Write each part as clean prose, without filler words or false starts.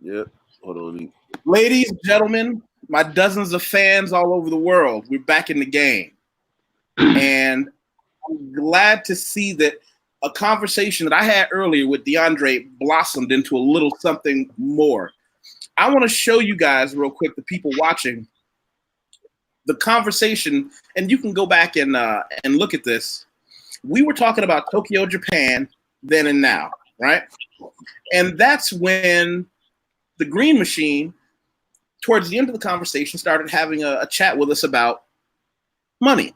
Yep. Hold on. Ladies, gentlemen, my dozens of fans all over the world, we're back in the game. And I'm glad to see that a conversation that I had earlier with DeAndre blossomed into a little something more. I want to show you guys real quick, the people watching, the conversation, and you can go back and look at this. We were talking about Tokyo, Japan, then and now, right? And that's when the Green Machine, towards the end of the conversation, started having a chat with us about money.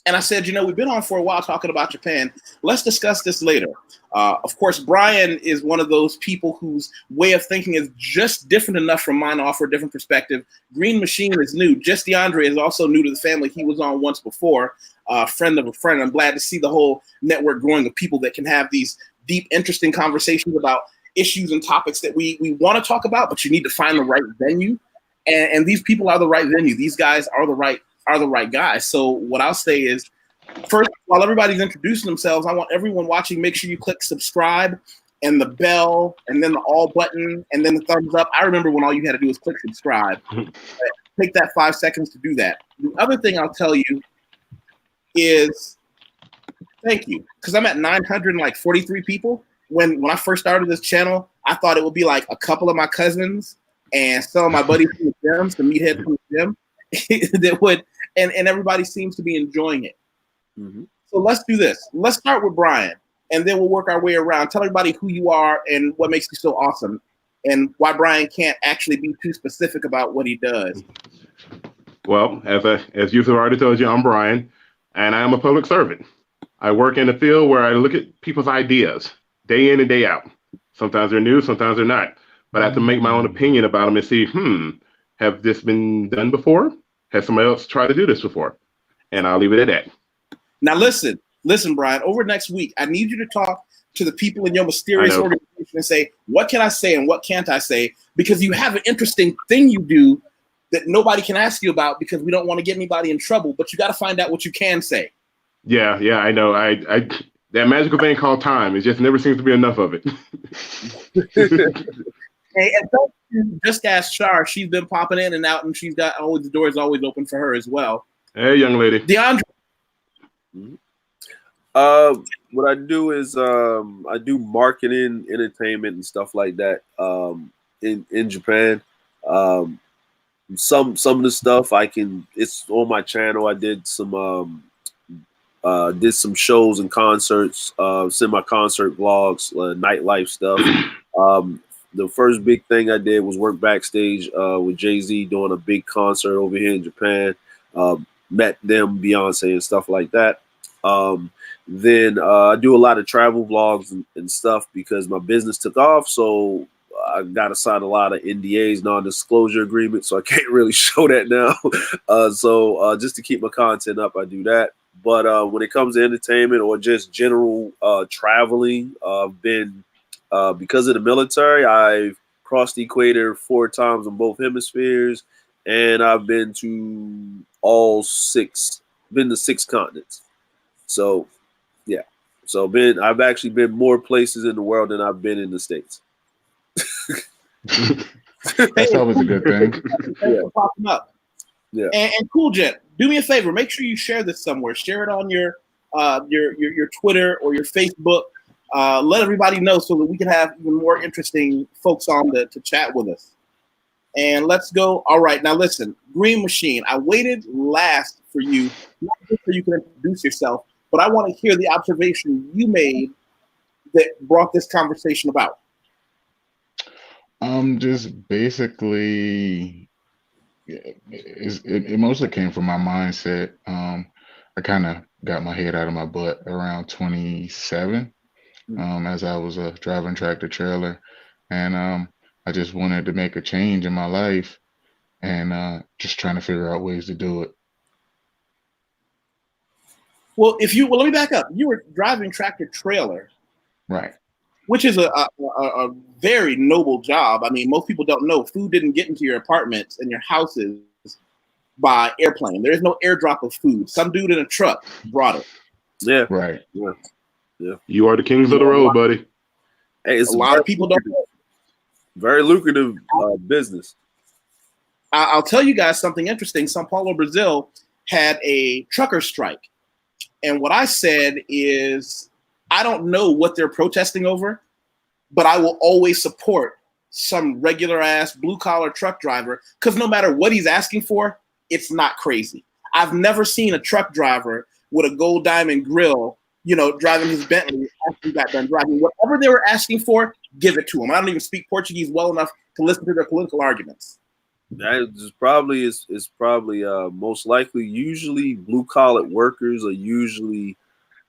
And I said, we've been on for a while talking about Japan. Let's discuss this later. Of course, Brian is one of those people whose way of thinking is just different enough from mine to offer a different perspective. Green Machine is new. Just DeAndre is also new to the family. He was on once before, friend of a friend. I'm glad to see the whole network growing of people that can have these deep, interesting conversations about issues and topics that we want to talk about, but you need to find the right venue. And these people are the right venue. These guys are the right guys. So what I'll say is, first, while everybody's introducing themselves, I want everyone watching, make sure you click subscribe and the bell and then the all button and then the thumbs up. I remember when all you had to do was click subscribe. Take that 5 seconds to do that. The other thing I'll tell you is thank you, because I'm at 943 people. When I first started this channel, I thought it would be like a couple of my cousins and some of my buddies from the gym, some meatheads from the gym that would, and everybody seems to be enjoying it. Mm-hmm. So let's do this. Let's start with Brian, and then we'll work our way around. Tell everybody who you are and what makes you so awesome, and why Brian can't actually be too specific about what he does. Well, as Yusef already told you, I'm Brian, and I am a public servant. I work in a field where I look at people's ideas day in and day out. Sometimes they're new, sometimes they're not. But I have to make my own opinion about them and see, have this been done before? Has somebody else tried to do this before? And I'll leave it at that. Now listen, Brian, over next week, I need you to talk to the people in your mysterious organization and say, what can I say and what can't I say? Because you have an interesting thing you do that nobody can ask you about because we don't want to get anybody in trouble, but you got to find out what you can say. Yeah, I know. I that magical thing called time, it just never seems to be enough of it. Hey, and don't just ask Shar. She's been popping in and out, and she's got the door is always open for her as well. Hey, young lady. DeAndre. What I do is I do marketing, entertainment, and stuff like that in Japan. Some of the stuff it's on my channel. I did some shows and concerts, semi-concert vlogs, nightlife stuff. The first big thing I did was work backstage with Jay-Z doing a big concert over here in Japan. Met them, Beyonce, and stuff like that. Then I do a lot of travel vlogs and stuff because my business took off. So I got to sign a lot of NDAs, non-disclosure agreements, so I can't really show that now. So just to keep my content up, I do that. But when it comes to entertainment or just general traveling, I've been, because of the military, I've crossed the equator 4 times on both hemispheres, and I've been to been to 6 continents. So, yeah. So I've actually been more places in the world than I've been in the States. That's always a good thing. Thanks for popping up. Yeah. And Cool Jet, do me a favor. Make sure you share this somewhere. Share it on your Twitter or your Facebook. Let everybody know so that we can have even more interesting folks on to chat with us. And let's go. All right. Now, listen, Green Machine, I waited last for you, not just so you can introduce yourself, but I want to hear the observation you made that brought this conversation about. Just basically, it mostly came from my mindset. I kind of got my head out of my butt around 27 as I was driving tractor trailer, and I just wanted to make a change in my life and just trying to figure out ways to do it. Well, let me back up. You were driving tractor trailer, right? Which is a very noble job. I mean, most people don't know food didn't get into your apartments and your houses by airplane. There is no airdrop of food. Some dude in a truck brought it. Yeah, right. Yeah. You are the kings of the road, buddy. Hey, a lot of people don't know. Very lucrative business. I'll tell you guys something interesting. Sao Paulo, Brazil had a trucker strike. And what I said is, I don't know what they're protesting over, but I will always support some regular ass blue collar truck driver, because no matter what he's asking for, it's not crazy. I've never seen a truck driver with a gold diamond grill, driving his Bentley after he got done driving. Whatever they were asking for, give it to them. I don't even speak Portuguese well enough to listen to their political arguments. That is probably most likely. Usually, blue collar workers are usually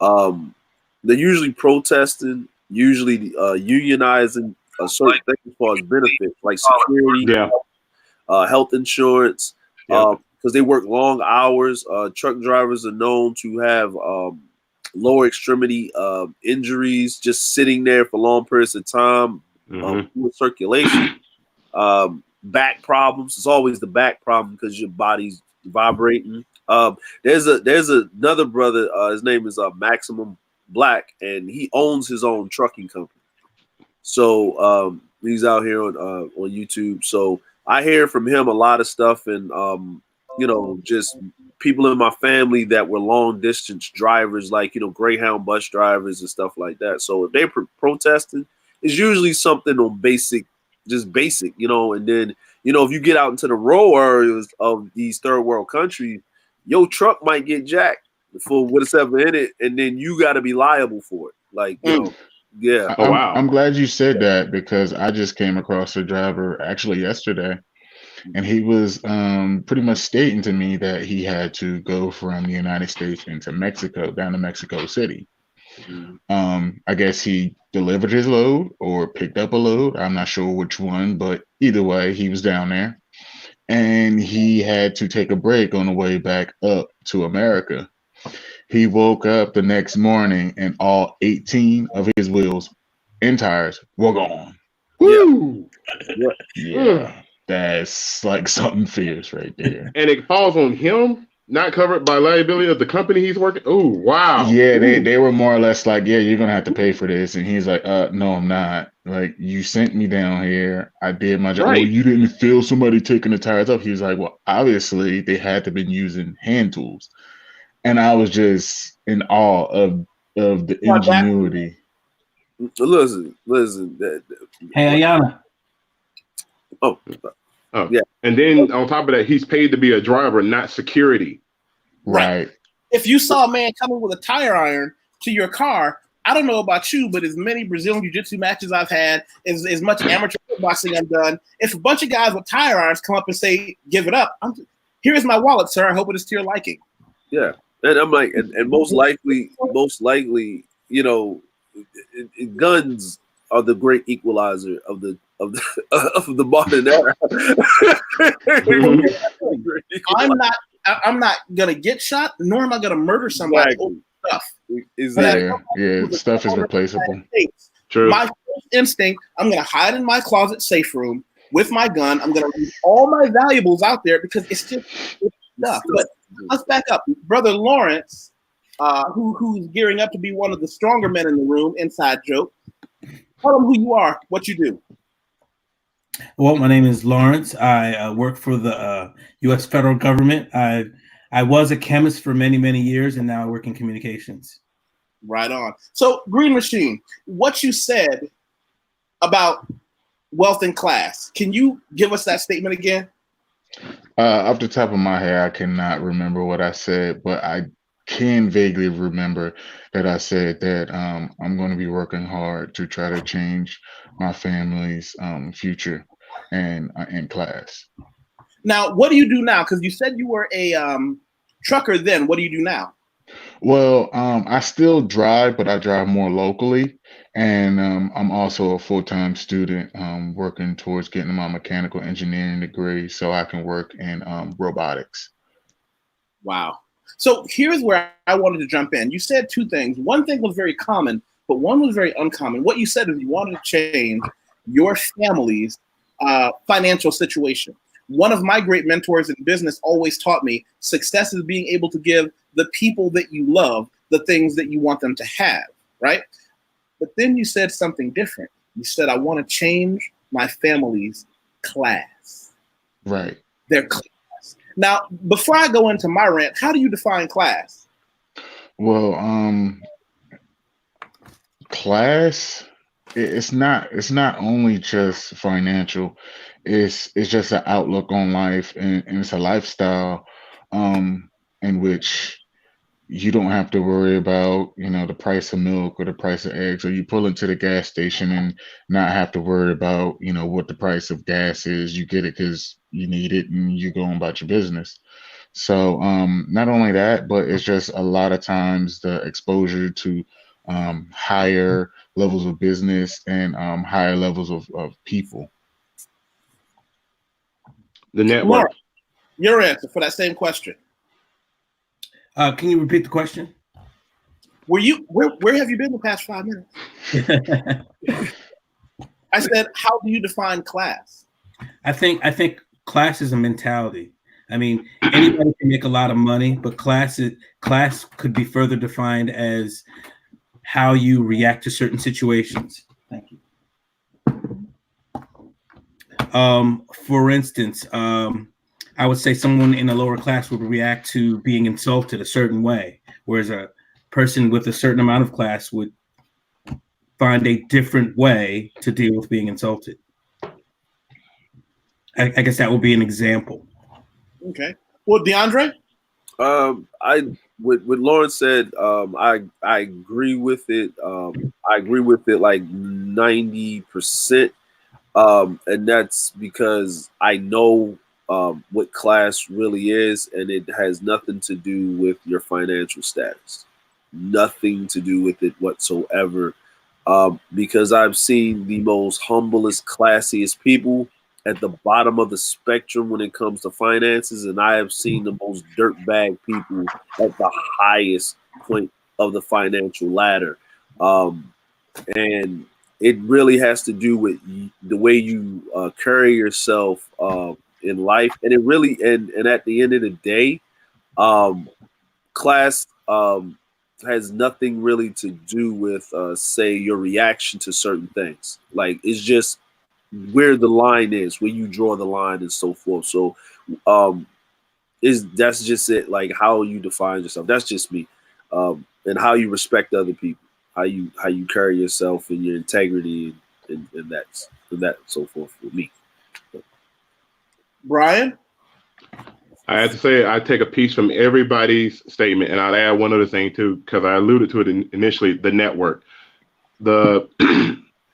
they're usually protesting, usually unionizing a certain thing as far as benefits like security, health insurance, because they work long hours. Truck drivers are known to have lower extremity injuries just sitting there for long periods of time, with circulation. Back problems. It's always the back problem because your body's vibrating. There's another brother. His name is Maximum Black, and he owns his own trucking company. So he's out here on YouTube. So I hear from him a lot of stuff, and just people in my family that were long distance drivers, like Greyhound bus drivers and stuff like that. So if they're protesting, it's usually something on basic, and then if you get out into the rural areas of these third world countries, your truck might get jacked for whatever in it, and then you got to be liable for it. Like, yeah. Oh, wow. I'm glad you said that, because I just came across a driver actually yesterday, and he was pretty much stating to me that he had to go from the United States into Mexico, down to Mexico City. I guess he delivered his load or picked up a load. I'm not sure which one, but either way, he was down there, and he had to take a break on the way back up to America. He woke up the next morning and all 18 of his wheels and tires were gone. Woo! Yeah. That's like something fierce right there. And it falls on him, not covered by liability of the company he's working. Oh, wow. Yeah, they were more or less like, yeah, you're gonna have to pay for this. And he's like, no, I'm not. Like, you sent me down here. I did my job. Right. Well, you didn't feel somebody taking the tires up. He was like, well, obviously they had to been using hand tools. And I was just in awe of the ingenuity. Listen. Hey, Ayana. Oh, yeah. And then on top of that, he's paid to be a driver, not security. Right. If you saw a man coming with a tire iron to your car, I don't know about you, but as many Brazilian Jiu-Jitsu matches I've had, as much amateur boxing I've done, if a bunch of guys with tire irons come up and say, give it up, here's my wallet, sir. I hope it is to your liking. Yeah. And I'm like, and most likely, guns are the great equalizer of the modern era. I'm not gonna get shot, nor am I gonna murder somebody over stuff. Yeah, stuff is replaceable. True. My first instinct, I'm gonna hide in my closet safe room with my gun. I'm gonna leave all my valuables out there because it's stuff. But let's back up. Brother Lawrence, who's gearing up to be one of the stronger men in the room, inside joke. Tell them who you are, what you do. Well, my name is Lawrence. I work for the U.S. federal government. I was a chemist for many, many years, and now I work in communications. Right on. So, Green Machine, what you said about wealth and class, can you give us that statement again? Off the top of my head, I cannot remember what I said, but I can vaguely remember that I said that I'm going to be working hard to try to change my family's future and class. Now, what do you do now? Because you said you were a trucker then. What do you do now? Well, I still drive, but I drive more locally. And I'm also a full-time student working towards getting my mechanical engineering degree so I can work in robotics. Wow. So here's where I wanted to jump in. You said two things. One thing was very common, but one was very uncommon. What you said is you wanted to change your family's financial situation. One of my great mentors in business always taught me success is being able to give the people that you love the things that you want them to have, right? But then you said something different. You said, I want to change my family's class. Right. Their class. Now, before I go into my rant, how do you define class? Well, class, it's not only just financial. It's just an outlook on life, and it's a lifestyle in which you don't have to worry about, the price of milk or the price of eggs, or you pull into the gas station and not have to worry about, what the price of gas is. You get it because you need it and you go on about your business. So not only that, but it's just a lot of times the exposure to higher levels of business and higher levels of people. The network. Laura, your answer for that same question. Can you repeat the question? Where have you been the past 5 minutes? I said, how do you define class? I think class is a mentality. I mean, anybody can make a lot of money, but class could be further defined as how you react to certain situations. Thank you. For instance, I would say someone in a lower class would react to being insulted a certain way, whereas a person with a certain amount of class would find a different way to deal with being insulted. I guess that would be an example. Okay. Well, DeAndre? What Lauren said, I agree with it. I agree with it like 90%. And that's because I know what class really is, and it has nothing to do with your financial status. Nothing to do with it whatsoever. Because I've seen the most humblest, classiest people at the bottom of the spectrum when it comes to finances, and I have seen the most dirtbag people at the highest point of the financial ladder. And it really has to do with the way you carry yourself in life, and it really and at the end of the day, class has nothing really to do with say your reaction to certain things. Like, it's just where the line is, where you draw the line, and so forth. So that's just it, like how you define yourself. That's just me. And how you respect other people, how you carry yourself and your integrity, and that so forth for me. Brian? I have to say, I take a piece from everybody's statement, and I'll add one other thing too, because I alluded to it initially, the network.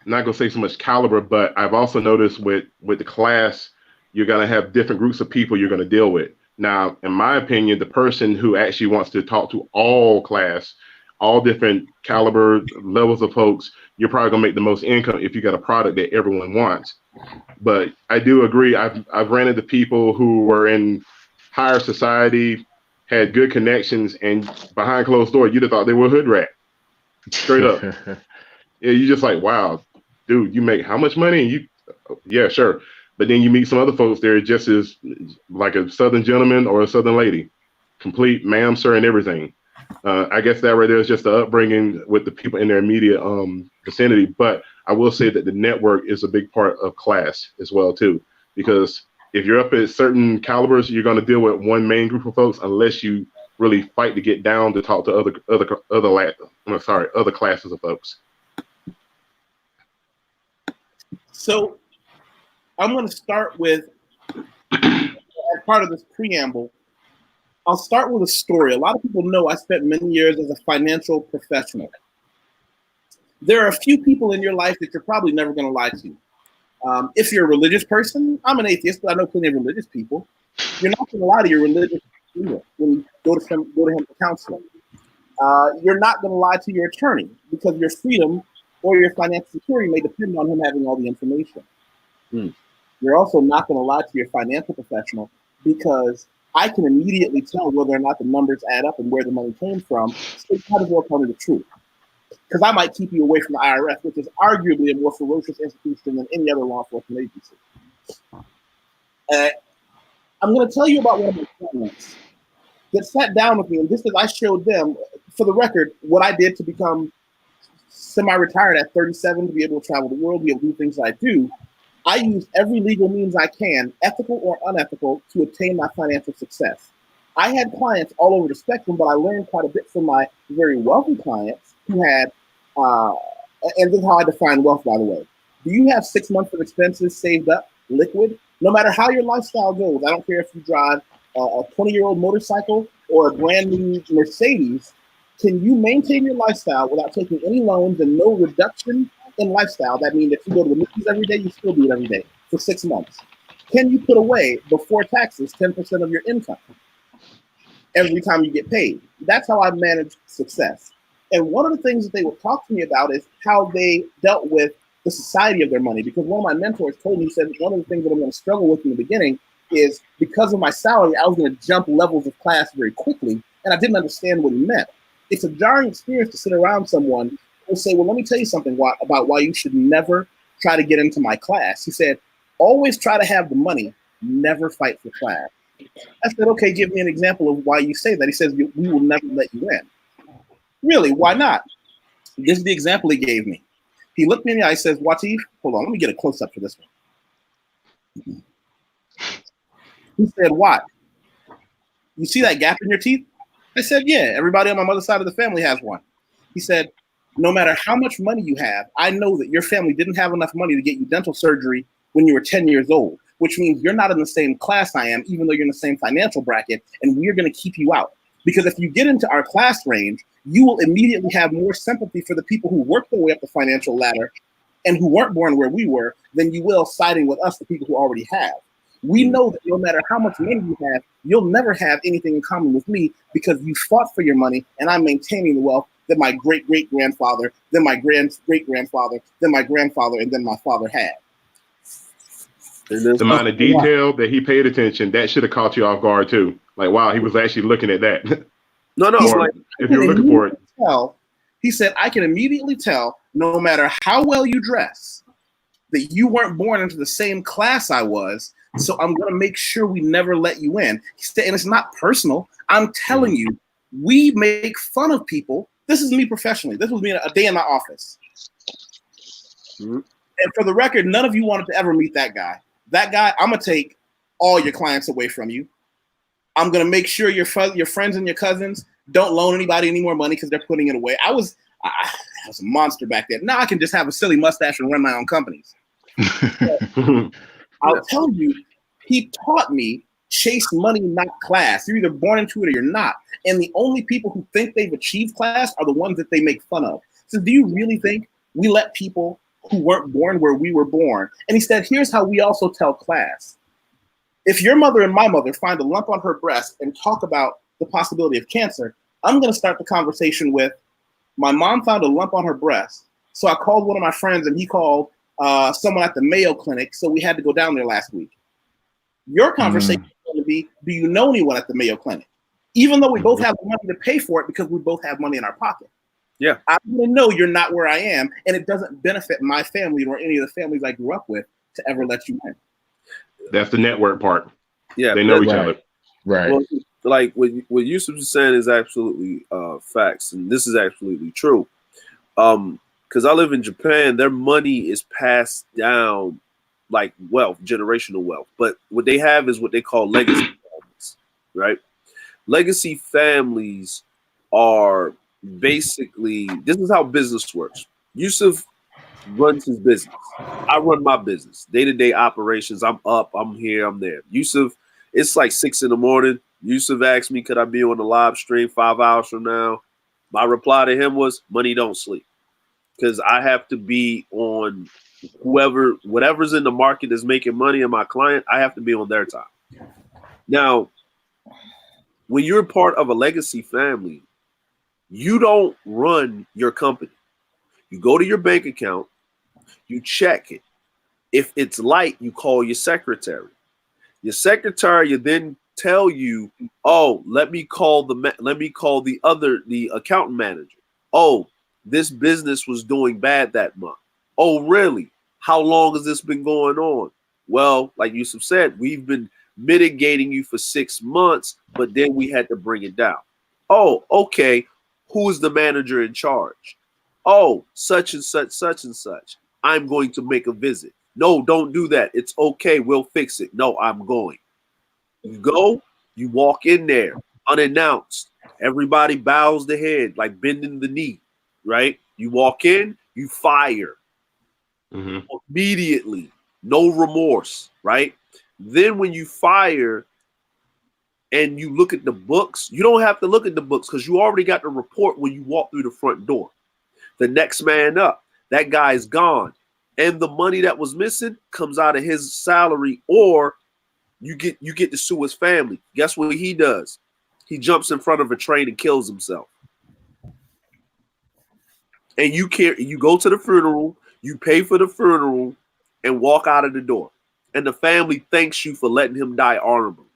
Not gonna say so much caliber, but I've also noticed with the class, you're gonna have different groups of people you're gonna deal with. Now, in my opinion, the person who actually wants to talk to all class, all different caliber levels of folks, you're probably gonna make the most income if you got a product that everyone wants. But I do agree. I've ran into people who were in higher society, had good connections, and behind closed doors, you'd have thought they were a hood rat. Straight up. Yeah, you just like, wow, dude, you make how much money? And yeah, sure. But then you meet some other folks there just as like a Southern gentleman or a Southern lady, complete ma'am, sir, and everything. I guess that right there is just the upbringing with the people in their immediate vicinity. But I will say that the network is a big part of class as well too, because if you're up at certain calibers, you're going to deal with one main group of folks unless you really fight to get down to talk to other classes of folks. So I'm going to start with, as part of this preamble, I'll start with a story. A lot of people know I spent many years as a financial professional. There are a few people in your life that you're probably never going to lie to. If you're a religious person, I'm an atheist, but I know plenty of religious people. You're not going to lie to your religious leader when you go to him for counseling. You're not going to lie to your attorney because your freedom or your financial security may depend on him having all the information. You're also not going to lie to your financial professional because I can immediately tell whether or not the numbers add up and where the money came from. So you might as well tell me the truth. Because I might keep you away from the IRS, which is arguably a more ferocious institution than any other law enforcement agency. I'm going to tell you about one of my clients that sat down with me, and just as I showed them, for the record, what I did to become semi-retired at 37, to be able to travel the world, be able to do things that I do, I use every legal means I can, ethical or unethical, to attain my financial success. I had clients all over the spectrum, but I learned quite a bit from my very wealthy clients who had, and this is how I define wealth, by the way. Do you have 6 months of expenses saved up, liquid? No matter how your lifestyle goes, I don't care if you drive a 20-year-old motorcycle or a brand new Mercedes, can you maintain your lifestyle without taking any loans and no reduction in lifestyle? That means if you go to the movies every day, you still do it every day for 6 months. Can you put away before taxes 10% of your income every time you get paid? That's how I manage success. And one of the things that they would talk to me about is how they dealt with the society of their money. Because one of my mentors told me, he said, one of the things that I'm going to struggle with in the beginning is because of my salary, I was going to jump levels of class very quickly, and I didn't understand what he meant. It's a jarring experience to sit around someone who will say, well, let me tell you something about why you should never try to get into my class. He said, always try to have the money, never fight for class. I said, okay, give me an example of why you say that. He says, we will never let you in. Really, why not? This is the example he gave me. He looked me in the eye and says, Wateef, hold on, let me get a close-up for this one. He said, what? You see that gap in your teeth? I said, yeah, everybody on my mother's side of the family has one. He said, no matter how much money you have, I know that your family didn't have enough money to get you dental surgery when you were 10 years old, which means you're not in the same class I am, even though you're in the same financial bracket, and we're going to keep you out. Because if you get into our class range, you will immediately have more sympathy for the people who worked their way up the financial ladder and who weren't born where we were than you will siding with us, the people who already have. We know that no matter how much money you have, you'll never have anything in common with me because you fought for your money and I'm maintaining the wealth that my great-great-grandfather, then my great-grandfather, then my grandfather, and then my father had. The amount of detail that he paid attention, that should have caught you off guard too. Like, wow, he was actually looking at that. No, Or if you're looking for it. He said, I can immediately tell, no matter how well you dress, that you weren't born into the same class I was, so I'm going to make sure we never let you in. And it's not personal. I'm telling you, we make fun of people. This is me professionally. This was me a day in my office. And for the record, none of you wanted to ever meet that guy. That guy, I'm going to take all your clients away from you. I'm going to make sure your friends and your cousins don't loan anybody any more money because they're putting it away. I was a monster back then. Now I can just have a silly mustache and run my own companies. I'll tell you, he taught me chase money, not class. You're either born into it or you're not. And the only people who think they've achieved class are the ones that they make fun of. So do you really think we let people who weren't born where we were born? And he said, here's how we also tell class. If your mother and my mother find a lump on her breast and talk about the possibility of cancer, I'm going to start the conversation with, my mom found a lump on her breast. So I called one of my friends and he called someone at the Mayo Clinic. So we had to go down there last week. Your conversation is going to be, do you know anyone at the Mayo Clinic? Even though we both have the money to pay for it because we both have money in our pocket. Yeah. I'm going to know you're not where I am, and it doesn't benefit my family or any of the families I grew up with to ever let you in. That's the network part. Yeah. They know each other. Right. Well, like what Yusef is saying is absolutely facts, and this is absolutely true. Because I live in Japan, their money is passed down like wealth, generational wealth. But what they have is what they call legacy families, right? Legacy families are basically, this is how business works. Yusef runs his business. I run my business. Day-to-day operations. I'm up, I'm here, I'm there. Yusef, it's like 6 a.m. Yusef asked me, could I be on the live stream 5 hours from now? My reply to him was, money don't sleep. Because I have to be on whatever's in the market is making money, and my client, I have to be on their time. Now, when you're part of a legacy family, you don't run your company. You go to your bank account, you check it. If it's light, you call your secretary. Your secretary then tell you, oh, let me call the accountant manager. Oh, this business was doing bad that month. Oh, really? How long has this been going on? Well, like Yusef said, we've been mitigating you for 6 months, but then we had to bring it down. Oh, okay. Who's the manager in charge? Oh, such and such, such and such. I'm going to make a visit. No, don't do that. It's okay. We'll fix it. No, I'm going. You go, you walk in there unannounced. Everybody bows the head, like bending the knee, right? You walk in, you fire immediately, no remorse, right? Then when you fire and you look at the books, you don't have to look at the books because you already got the report when you walk through the front door. The next man up, that guy's gone. And the money that was missing comes out of his salary, or you get to sue his family. Guess what he does? He jumps in front of a train and kills himself. And you go to the funeral, you pay for the funeral, and walk out of the door. And the family thanks you for letting him die honorably.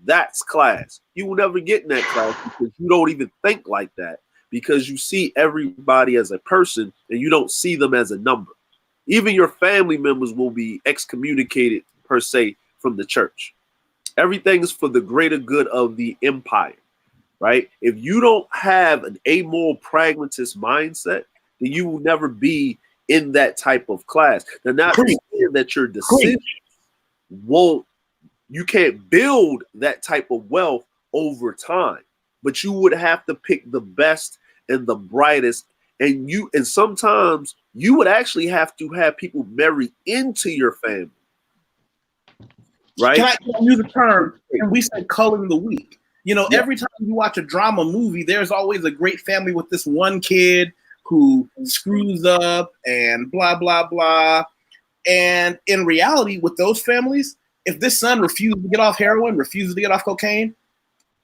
That's class. You will never get in that class because you don't even think like that, because you see everybody as a person and you don't see them as a number. Even your family members will be excommunicated, per se, from the church. Everything is for the greater good of the empire, right? If you don't have an amoral pragmatist mindset, then you will never be in that type of class. They're not saying that your decisions you can't build that type of wealth over time, but you would have to pick the best and the brightest. And sometimes you would actually have to have people marry into your family. Right? Can I use a term? And we say culling the weak. Every time you watch a drama movie, there's always a great family with this one kid who screws up and blah, blah, blah. And in reality, with those families, if this son refuses to get off heroin, refuses to get off cocaine,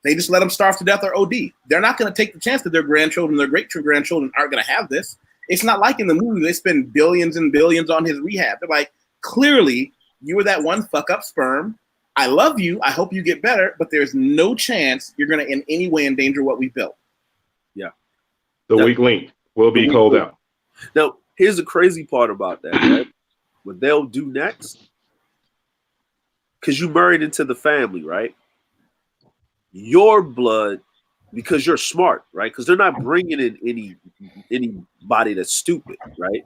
they just let him starve to death or OD. They're not going to take the chance that their grandchildren, their great-grandchildren aren't going to have this. It's not like in the movie they spend billions and billions on his rehab. They're like, clearly, you were that one fuck-up sperm. I love you. I hope you get better, but there's no chance you're going to in any way endanger what we built. Yeah. The weak link will be called out. Now, here's the crazy part about that, right? What they'll do next, because you married into the family, right? Your blood, because you're smart, right? Because they're not bringing in anybody that's stupid, right?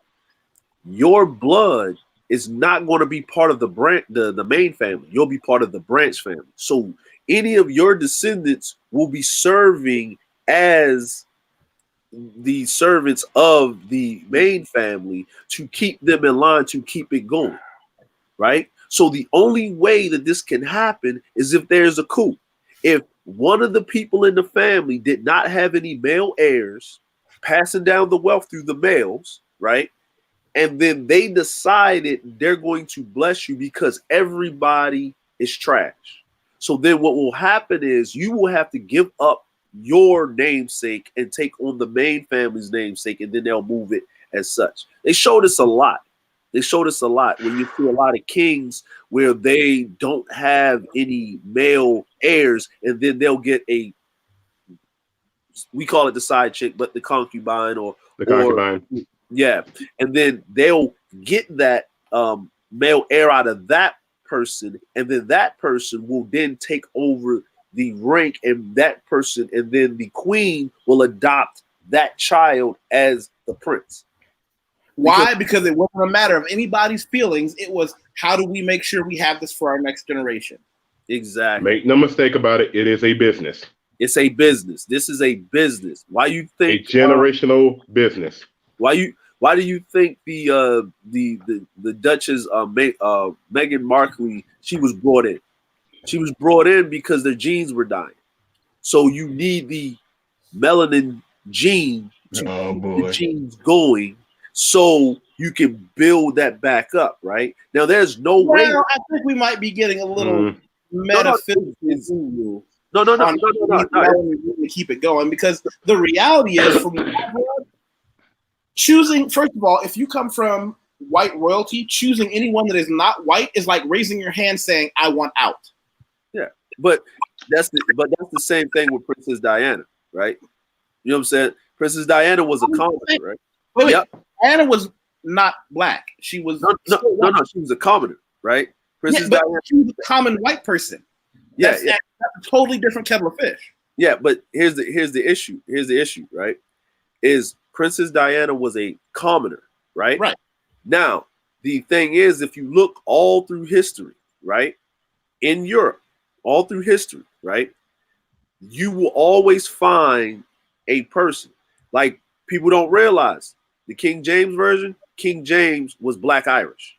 Your blood is not going to be part of the main family. You'll be part of the branch family. So any of your descendants will be serving as the servants of the main family to keep them in line, to keep it going, right? So the only way that this can happen is if there's a coup. If one of the people in the family did not have any male heirs passing down the wealth through the males, right? And then they decided they're going to bless you because everybody is trash. So then what will happen is you will have to give up your namesake and take on the main family's namesake, and then they'll move it as such. They showed us a lot. They showed us a lot when you see a lot of kings where they don't have any male heirs, and then they'll get we call it the side chick, but the concubine or the concubine. Yeah. And then they'll get that male heir out of that person, and then that person will then take over the rank, and that person, and then the queen will adopt that child as the prince. Why? Because it wasn't a matter of anybody's feelings. It was, how do we make sure we have this for our next generation? Exactly. Make no mistake about it. It is a business. It's a business. This is a business. Why you think a generational business? Why do you think the Duchess Meghan Markle, she was brought in? She was brought in because their genes were dying. So you need the melanin gene to keep the genes going, so you can build that back up, right? Now, there's no way. I think we might be getting a little metaphysical. No. To keep it going, because the reality is, from choosing, first of all, if you come from white royalty, choosing anyone that is not white is like raising your hand saying, "I want out." Yeah, but that's the same thing with Princess Diana, right? You know what I'm saying? Princess Diana was a commoner, right? Wait, Diana was not black. She was no. She was a commoner, right? Princess Diana. She was a common white person. That's a totally different kettle of fish. Yeah, but here's the issue. Here's the issue, right? Is Princess Diana was a commoner, right? Right. Now, the thing is, if you look all through history, right, in Europe, all through history, right, you will always find a person. Like, people don't realize the King James version, King James was Black Irish.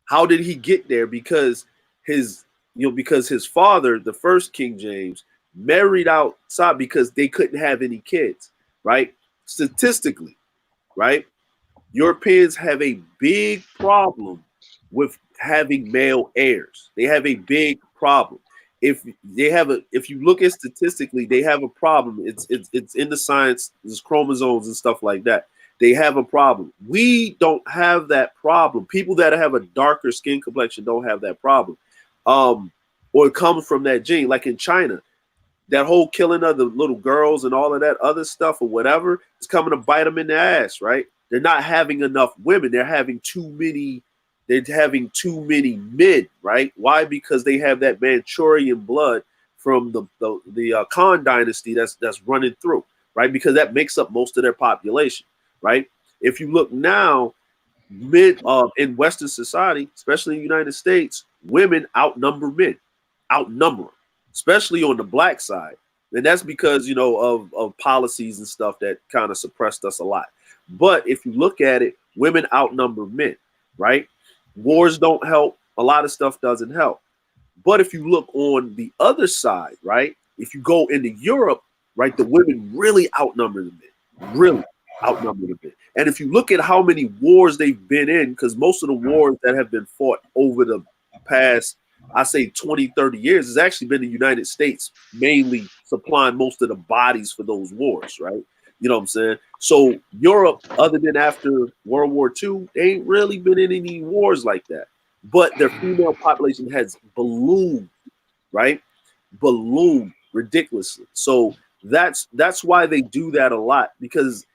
How did he get there? Because because his father, the first King James, married outside because they couldn't have any kids, right? Statistically, right? Europeans have a big problem with having male heirs. They have a big problem. If you look at statistically, they have a problem. It's in the science, there's chromosomes and stuff like that. They have a problem. We don't have that problem. People that have a darker skin complexion don't have that problem. Or it comes from that gene. Like in China, that whole killing of the little girls and all of that other stuff or whatever is coming to bite them in the ass, right? They're not having enough women. They're having too many men, right? Why? Because they have that Manchurian blood from the Khan dynasty that's running through, right? Because that makes up most of their population, right? If you look now, men in Western society, especially in the United States, women outnumber men, especially on the black side. And that's because, of policies and stuff that kind of suppressed us a lot. But if you look at it, women outnumber men, right? Wars don't help. A lot of stuff doesn't help. But if you look on the other side, right? If you go into Europe, right, the women really outnumber the men, really outnumber the men. And if you look at how many wars they've been in, because most of the wars that have been fought over the past, I say 20, 30 years, has actually been the United States mainly supplying most of the bodies for those wars, right? You know what I'm saying? So Europe, other than after World War II, they ain't really been in any wars like that. But their female population has ballooned, right? Ballooned ridiculously. So that's why they do that a lot, because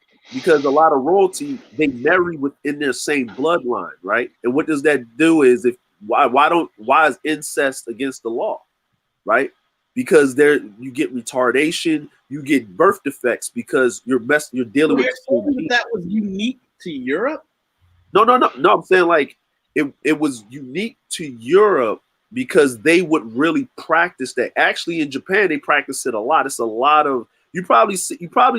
a lot of royalty, they marry within their same bloodline, right? And what does that do is, why is incest against the law, right? Because you get retardation, you get birth defects because you're dealing with that was unique to Europe. No. I'm saying like it was unique to Europe because they would really practice that. Actually, in Japan, they practice it a lot. It's a lot of you probably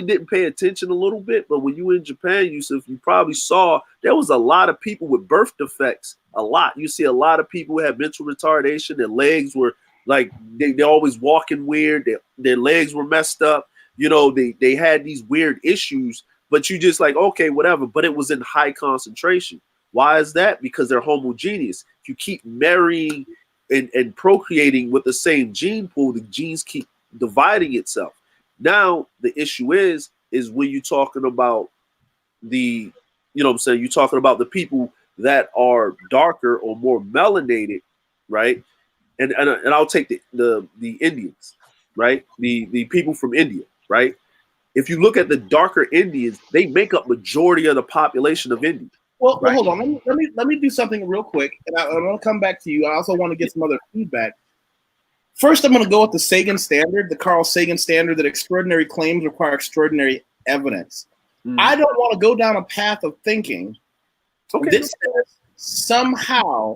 didn't pay attention a little bit, but when you were in Japan, Yusef, you probably saw there was a lot of people with birth defects. A lot. You see a lot of people who have mental retardation. Their legs were like they're always walking weird. Their legs were messed up. They had these weird issues, but you just like, okay, whatever. But it was in high concentration. Why is that? Because they're homogeneous. If you keep marrying and procreating with the same gene pool, the genes keep dividing itself. Now the issue is when you're talking about you're talking about the people that are darker or more melanated, right? And I'll take the Indians, right? The people from India, right? If you look at the darker Indians, they make up majority of the population of India. Well, hold on. Let me do something real quick, and I'm going to come back to you. I also want to get some other feedback. First, I'm going to go with the Sagan standard, the Carl Sagan standard, that extraordinary claims require extraordinary evidence. I don't want to go down a path of thinking that says somehow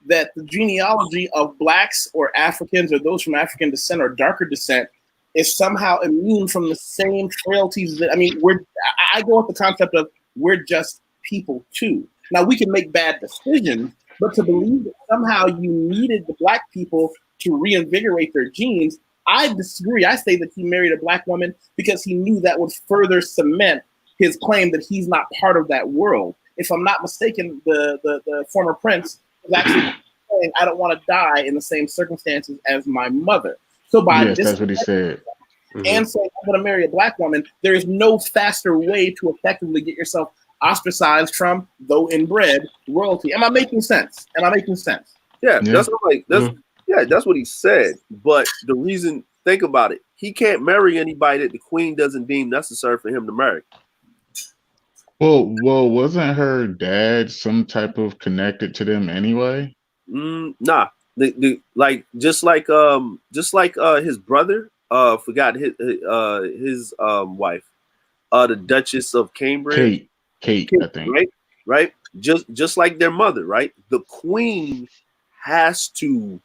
that the genealogy of blacks or Africans or those from African descent or darker descent is somehow immune from the same frailties. I go with the concept of we're just people too. Now, we can make bad decisions, but to believe that somehow you needed the black people to reinvigorate their genes, I disagree. I say that he married a black woman because he knew that would further cement his claim that he's not part of that world. If I'm not mistaken, the former prince was actually saying, I don't want to die in the same circumstances as my mother. So that's what he said. And saying, I'm going to marry a black woman, there is no faster way to effectively get yourself ostracized from, though inbred, royalty. Am I making sense? Yeah. That's what he said. But the reason, think about it, he can't marry anybody that the queen doesn't deem necessary for him to marry. Well, wasn't her dad some type of connected to them anyway? Nah. Just like his brother, forgot his wife, the Duchess of Cambridge. Kate, I think. Right. just like their mother, right? The queen has to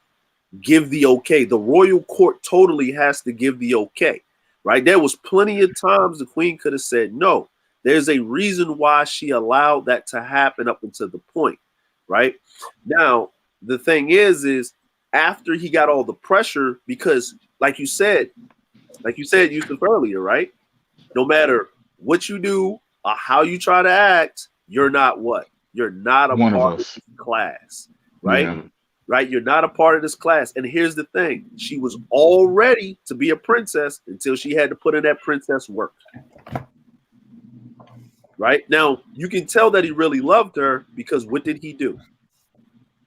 give the okay. The royal court totally has to give the okay, right? There was plenty of times the queen could have said no. There's a reason why she allowed that to happen up until the point, right? Now, the thing is after he got all the pressure, because like you said, Yusuf, earlier, right? No matter what you do or how you try to act, you're not what? You're not a One of part of us. this class, right? Yeah. Right? You're not a part of this class. And here's the thing. She was all ready to be a princess until she had to put in that princess work. Right? Now, you can tell that he really loved her because what did he do?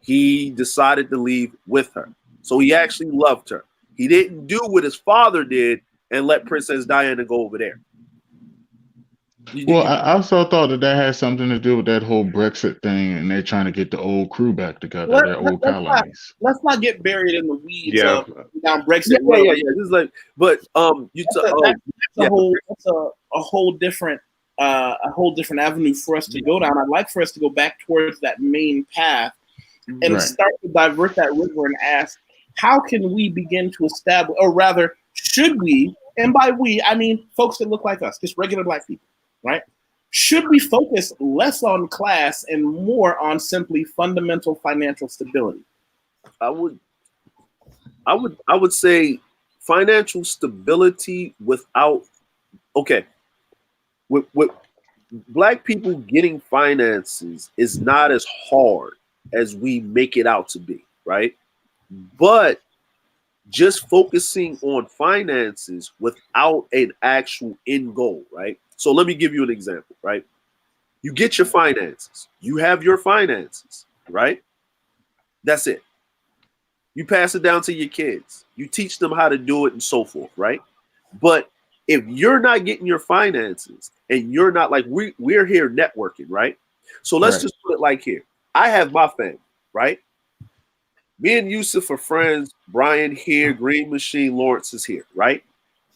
He decided to leave with her. So he actually loved her. He didn't do what his father did and let Princess Diana go over there. Well, I also thought that had something to do with that whole Brexit thing, and they're trying to get the old crew back together, their old colonies. Let's not get buried in the weeds Yeah. of down Brexit. Yeah. This is like, but that's a whole different avenue for us to go down. I'd like for us to go back towards that main path and start to divert that river and ask, how can we begin to establish, or rather, should we? And by we, I mean folks that look like us, just regular black people. Right? Should we focus less on class and more on simply fundamental financial stability? I would say financial stability without with black people getting finances is not as hard as we make it out to be, right? But just focusing on finances without an actual end goal, right? So let me give you an example, right? You get your finances. You have your finances, right? That's it. You pass it down to your kids. You teach them how to do it and so forth, right? But if you're not getting your finances and you're not like, we're here networking, right? So let's just put it like here. I have my family, right? Me and Yusef are friends. Brian here, Green Machine, Lawrence is here, right?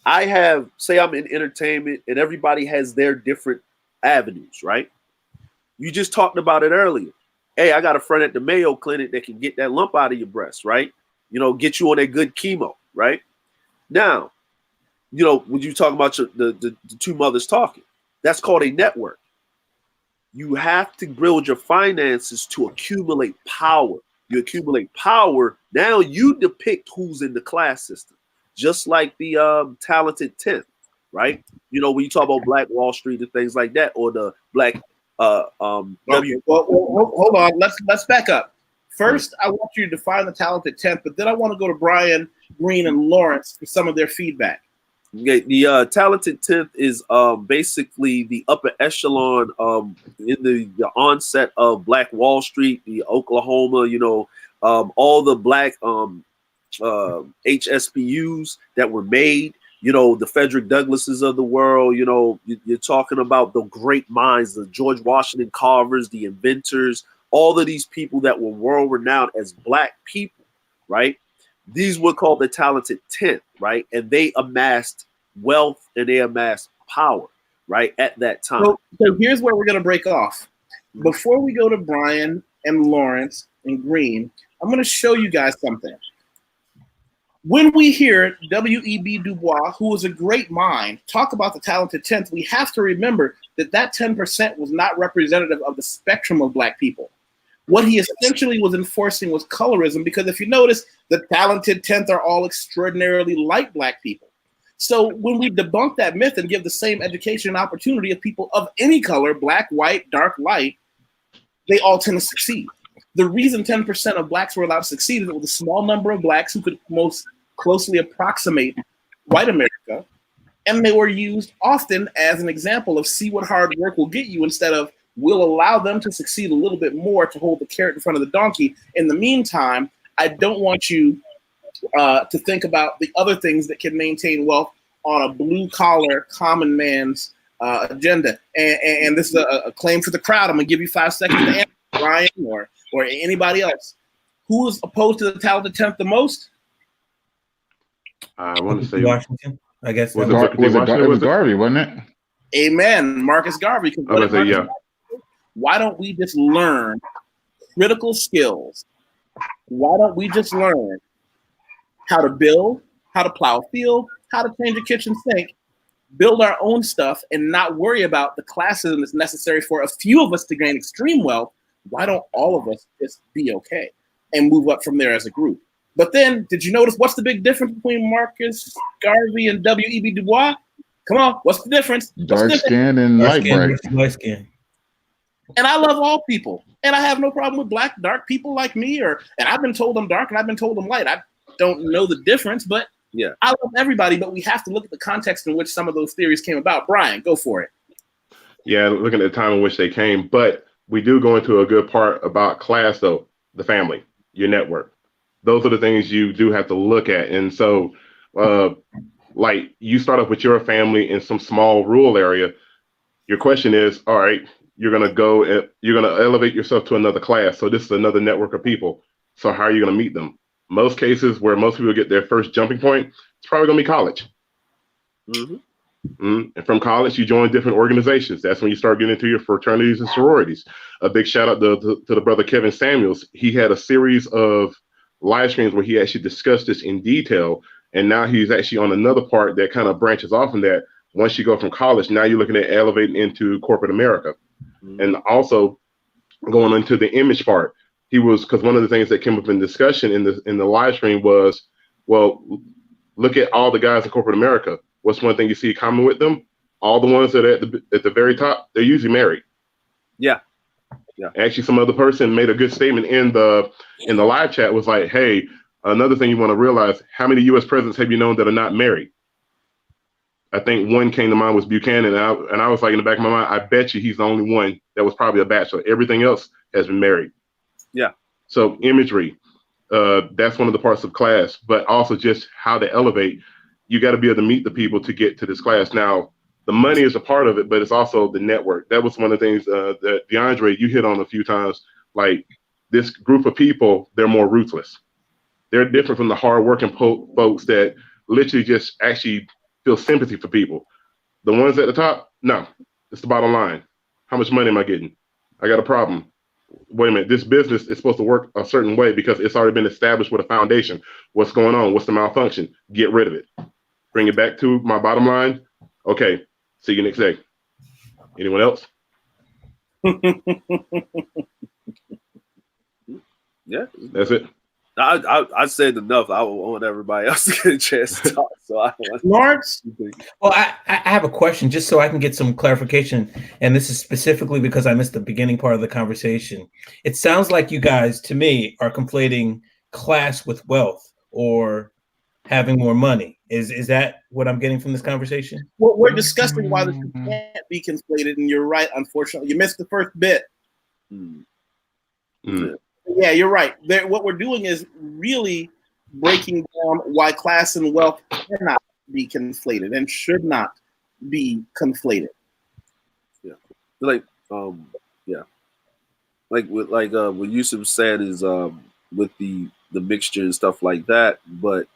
I have, say I'm in entertainment and everybody has their different avenues, right? You just talked about it earlier. Hey, I got a friend at the Mayo Clinic that can get that lump out of your breast, right? You know, get you on a good chemo, right? Now, you know, when you talk about the two mothers talking, that's called a network. You have to build your finances to accumulate power. You accumulate power. Now you depict who's in the class system. Just like the talented 10th, right? You know, when you talk about Black Wall Street and things like that, or the Black Well, hold on. Let's back up. First, I want you to define the talented 10th, but then I want to go to Brian, Green, and Lawrence for some of their feedback. Okay, the talented 10th is basically the upper echelon in the onset of Black Wall Street, the Oklahoma, you know, all the Black HSPUs that were made, you know, the Frederick Douglasses of the world, you know, you're talking about the great minds, the George Washington Carvers, the inventors, all of these people that were world renowned as Black people, right? These were called the talented 10th, right? And they amassed wealth and they amassed power, right, at that time. So here's where we're going to break off. Before we go to Brian and Lawrence and Green, I'm going to show you guys something. When we hear W.E.B. Du Bois, who was a great mind, talk about the talented 10th, we have to remember that 10% was not representative of the spectrum of Black people. What he essentially was enforcing was colorism, because if you notice, the talented 10th are all extraordinarily light Black people. So when we debunk that myth and give the same education and opportunity of people of any color, Black, white, dark, light, they all tend to succeed. The reason 10% of Blacks were allowed to succeed is that with a small number of Blacks who could most closely approximate white America, and they were used often as an example of see what hard work will get you, instead of we'll allow them to succeed a little bit more to hold the carrot in front of the donkey. In the meantime, I don't want you to think about the other things that can maintain wealth on a blue-collar, common man's agenda. And this is a claim for the crowd. I'm going to give you 5 seconds to answer, Brian or anybody else. Who is opposed to the talented 10th the most? I want to say Washington, I guess. It was Garvey, wasn't it? Amen. Marcus Garvey. I was say, yeah. why don't we just learn critical skills? Why don't we just learn how to build, how to plow a field, how to change a kitchen sink, build our own stuff, and not worry about the classism that's necessary for a few of us to gain extreme wealth? Why don't all of us just be okay and move up from there as a group? But then, did you notice what's the big difference between Marcus Garvey and W.E.B. Du Bois? Come on, what's the difference? Dark skin and light bright. Light skin. And I love all people, and I have no problem with black, dark people like me. And I've been told I'm dark, and I've been told I'm light. I don't know the difference, but yeah, I love everybody. But we have to look at the context in which some of those theories came about. Brian, go for it. Yeah, looking at the time in which they came, but we do go into a good part about class, though. The family, your network. Those are the things you do have to look at. And so, like, you start off with your family in some small rural area. Your question is, all right, you're going to go and you're going to elevate yourself to another class. So this is another network of people. So how are you going to meet them? Most cases where most people get their first jumping point, it's probably going to be college. And from college, you join different organizations. That's when you start getting into your fraternities and sororities. A big shout out to the brother Kevin Samuels. He had a series of live streams where he actually discussed this in detail. And now he's actually on another part that kind of branches off from that. Once you go from college, now you're looking at elevating into corporate America. And also going into the image part. Because one of the things that came up in discussion in the live stream was, well, look at all the guys in corporate America. What's one thing you see common with them? All the ones that are at the very top, they're usually married. Yeah. Actually, some other person made a good statement in the live chat, was like, hey, another thing you want to realize, how many U.S. presidents have you known that are not married? I think one came to mind was Buchanan, and I was like, in the back of my mind, I bet you he's the only one that was probably a bachelor. Everything else has been married. Yeah. So imagery, that's one of the parts of class, but also just how to elevate. You got to be able to meet the people to get to this class. Now, the money is a part of it, but it's also the network. That was one of the things that DeAndre, you hit on a few times. Like, this group of people, they're more ruthless. They're different from the hardworking folks that literally just actually feel sympathy for people. The ones at the top, no, it's the bottom line. How much money am I getting? I got a problem. Wait a minute, this business is supposed to work a certain way because it's already been established with a foundation. What's going on? What's the malfunction? Get rid of it. Bring it back to my bottom line. Okay, see you next day. Anyone else? Yeah, that's it. I said enough. I want everybody else to get a chance to talk. So I don't Lawrence? Well, I have a question just so I can get some clarification. And this is specifically because I missed the beginning part of the conversation. It sounds like you guys, to me, are conflating class with wealth or having more money. Is that what I'm getting from this conversation? Well, we're discussing why this can't be conflated, and you're right, unfortunately. You missed the first bit. Yeah, you're right. What we're doing is really breaking down why class and wealth cannot be conflated and should not be conflated. Yeah, like what Yusef said is with the mixture and stuff like that. But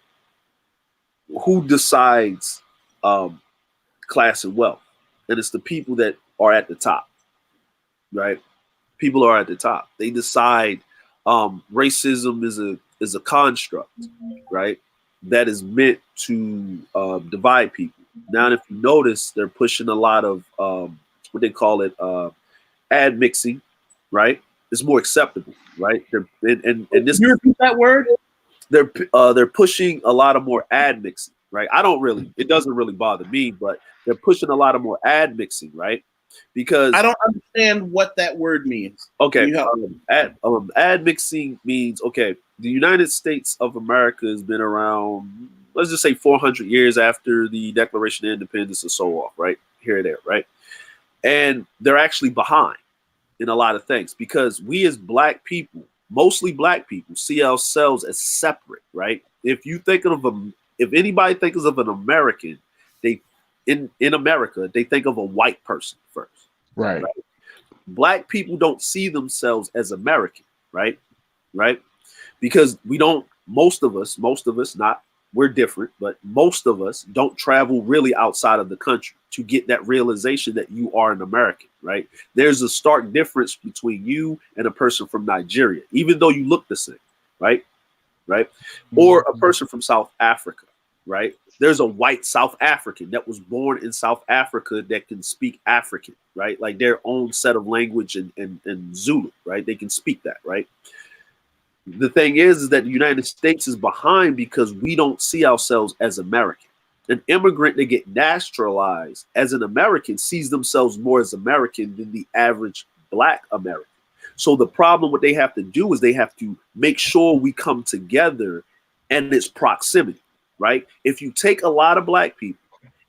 who decides class and wealth? And it's the people that are at the top, right? People are at the top. They decide. Racism is a construct, right? That is meant to divide people. Now, if you notice, they're pushing a lot of what they call it, ad mixing, right? It's more acceptable, right? And this. Can you repeat that word? They're pushing a lot of more ad mixing, right? It doesn't really bother me, but they're pushing a lot of more ad mixing, right? Because I don't understand what that word means. Okay, ad mixing means, okay, the United States of America has been around, let's just say 400 years after the Declaration of Independence and so on, right? Here and there, right? And they're actually behind in a lot of things because we as black people, mostly black people, see ourselves as separate, right? If anybody thinks of an American, in America, they think of a white person first. Right. Black people don't see themselves as American, right? Because we don't, most of us, not we're different, but most of us don't travel really outside of the country to get that realization that you are an American, right? There's a stark difference between you and a person from Nigeria, even though you look the same, right? Right? Or a person from South Africa, right? There's a white South African that was born in South Africa that can speak African, right? Like their own set of language and Zulu, right? They can speak that, right? The thing is that the United States is behind because we don't see ourselves as American. An immigrant that get naturalized as an American sees themselves more as American than the average Black American. So the problem, what they have to do is they have to make sure we come together and it's proximity, right? If you take a lot of Black people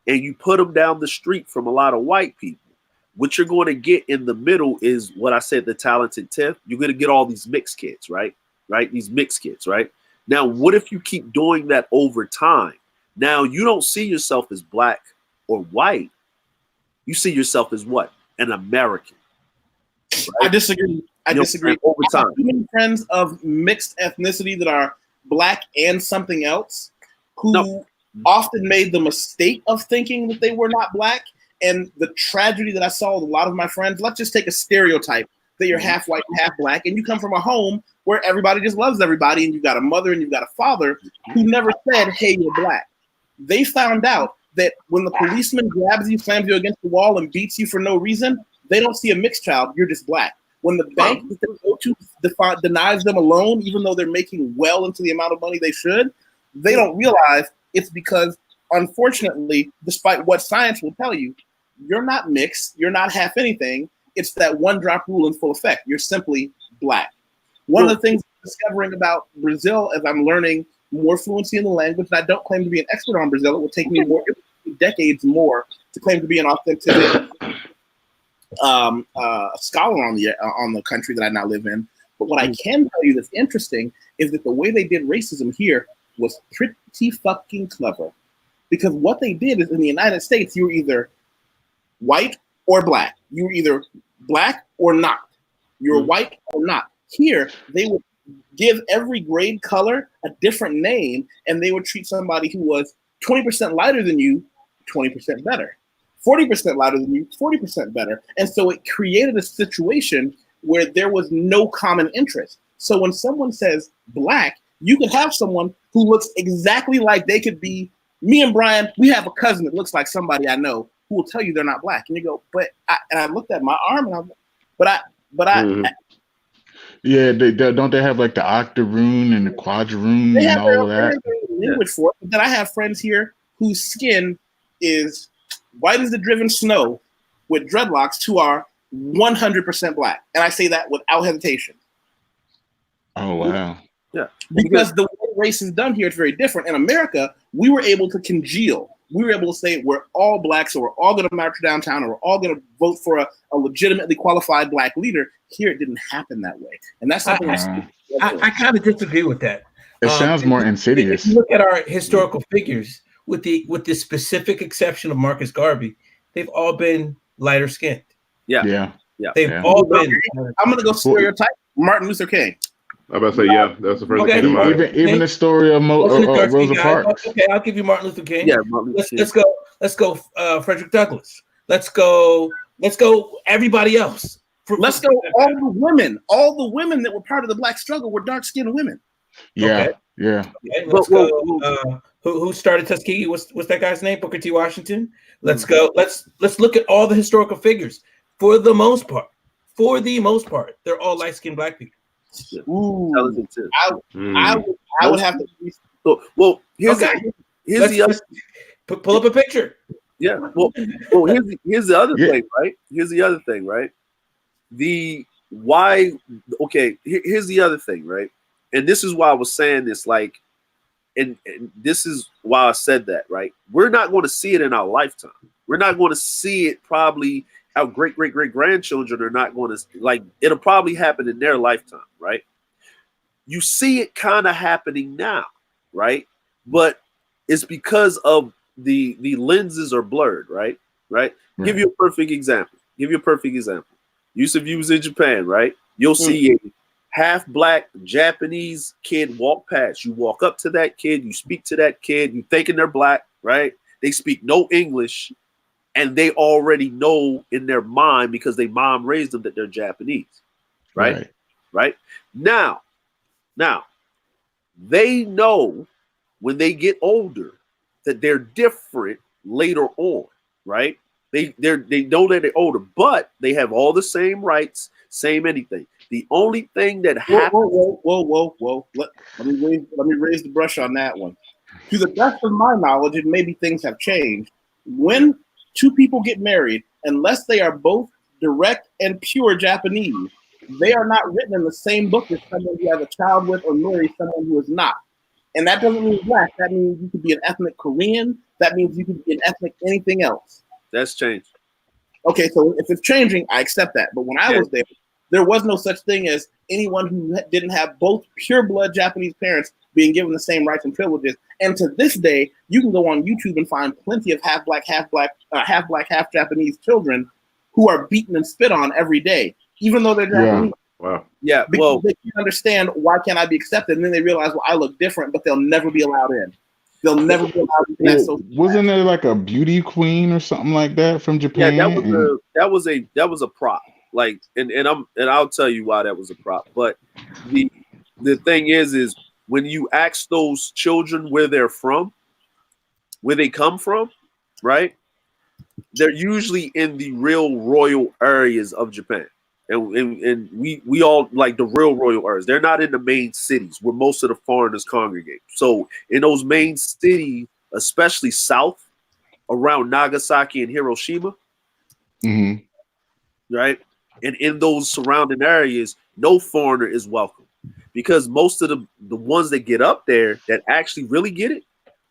and you put them down the street from a lot of white people, what you're going to get in the middle is what I said, the talented 10th. You're going to get all these mixed kids, right? Right? These mixed kids, right? Now, what if you keep doing that over time? Now, you don't see yourself as Black or white. You see yourself as what? An American. Right? I disagree. I disagree. Over time. I have too many friends of mixed ethnicity that are Black and something else who often made the mistake of thinking that they were not Black. And the tragedy that I saw with a lot of my friends, let's just take a stereotype that you're half white and half Black, and you come from a home where everybody just loves everybody, and you've got a mother and you've got a father who never said, hey, you're Black. They found out that when the policeman grabs you, slams you against the wall, and beats you for no reason, they don't see a mixed child, you're just Black. When the bank that they go to denies them a loan, even though they're making well into the amount of money they should, they don't realize it's because, unfortunately, despite what science will tell you, you're not mixed, you're not half anything. It's that one drop rule in full effect. You're simply Black. One of the things I'm discovering about Brazil as I'm learning more fluency in the language, and I don't claim to be an expert on Brazil, it will take me decades more to claim to be an authentic scholar on the country that I now live in. But what I can tell you that's interesting is that the way they did racism here was pretty fucking clever. Because what they did is in the United States, you were either white or Black. You were either Black or not. You're white or not. Here, they would give every grade color a different name, and they would treat somebody who was 20% lighter than you 20% better, 40% lighter than you 40% better. And so it created a situation where there was no common interest. So when someone says Black, you could have someone who looks exactly like they could be me and Brian. We have a cousin that looks like somebody I know who will tell you they're not Black. And you go, and I looked at my arm and I was like, yeah, don't they have like the octoroon and the quadroon and all of that? Language for it. But then I have friends here whose skin is white as the driven snow with dreadlocks who are 100% Black. And I say that without hesitation. Oh, wow. Yeah. Because the way race is done here is very different. In America, we were able to congeal. We were able to say we're all Black, so we're all going to march downtown, or we're all going to vote for a legitimately qualified Black leader. Here, it didn't happen that way, and that's something I kind of disagree with that. It sounds more insidious. If you look at our historical figures, with the specific exception of Marcus Garvey, they've all been lighter skinned. Yeah. They've all been. I'm going to go stereotype Martin Luther King. I'm about to say, yeah, that's the first thing in mind. Even the story of Rosa Parks. Okay, I'll give you Martin Luther King. Yeah, let's go. Frederick Douglass. Let's go. Everybody else. Let's go. All the women that were part of the Black struggle were dark-skinned women. Yeah, okay. Yeah. Okay, let's go. Who started Tuskegee? What's that guy's name? Booker T. Washington. Let's go. Let's look at all the historical figures. For the most part, they're all light-skinned Black people. Ooh, I would have to. Well, here's the other. Pull up a picture. Yeah. Well, here's the other thing, right? Here's the other thing, right? Here's the other thing, right? And this is why I was saying this, like, and this is why I said that, right? We're not going to see it in our lifetime. We're not going to see it probably. Our great grandchildren are not going to, like, it'll probably happen in their lifetime, right? You see it kind of happening now, right? But it's because of the lenses are blurred, right? Give you a perfect example. Yusef, you was in Japan, right? You'll see half black Japanese kid walk past. You walk up to that kid, you speak to that kid, you thinking they're black, right? They speak no English, and they already know in their mind because their mom raised them that they're Japanese, right? Right? Now, they know when they get older that they're different later on, right? They know that they're older, but they have all the same rights, same anything. The only thing that happens. Whoa! Let me raise the brush on that one. To the best of my knowledge, and maybe things have changed. When two people get married, unless they are both direct and pure Japanese, they are not written in the same book as someone who has a child with or marries someone who is not. And that doesn't mean black. That means you could be an ethnic Korean. That means you could be an ethnic anything else. That's changed. Okay, so if it's changing, I accept that. But when I was there was no such thing as anyone who didn't have both pure blood Japanese parents being given the same rights and privileges. And to this day, you can go on YouTube and find plenty of half black, half Japanese children who are beaten and spit on every day, even though they're Japanese. Wow. Yeah. Because they can't understand why can't I be accepted, and then they realize, well, I look different, but they'll never be allowed in. They'll never be allowed in. Well, wasn't there like a beauty queen or something like that from Japan? Yeah, that was a prop. Like, and I'll tell you why that was a prop. But the thing is when you ask those children where they're from, where they come from, right? They're usually in the real royal areas of Japan. And we all like the real royal areas. They're not in the main cities where most of the foreigners congregate. So in those main cities, especially south around Nagasaki and Hiroshima, right? And in those surrounding areas, no foreigner is welcome, because most of the ones that get up there that actually really get it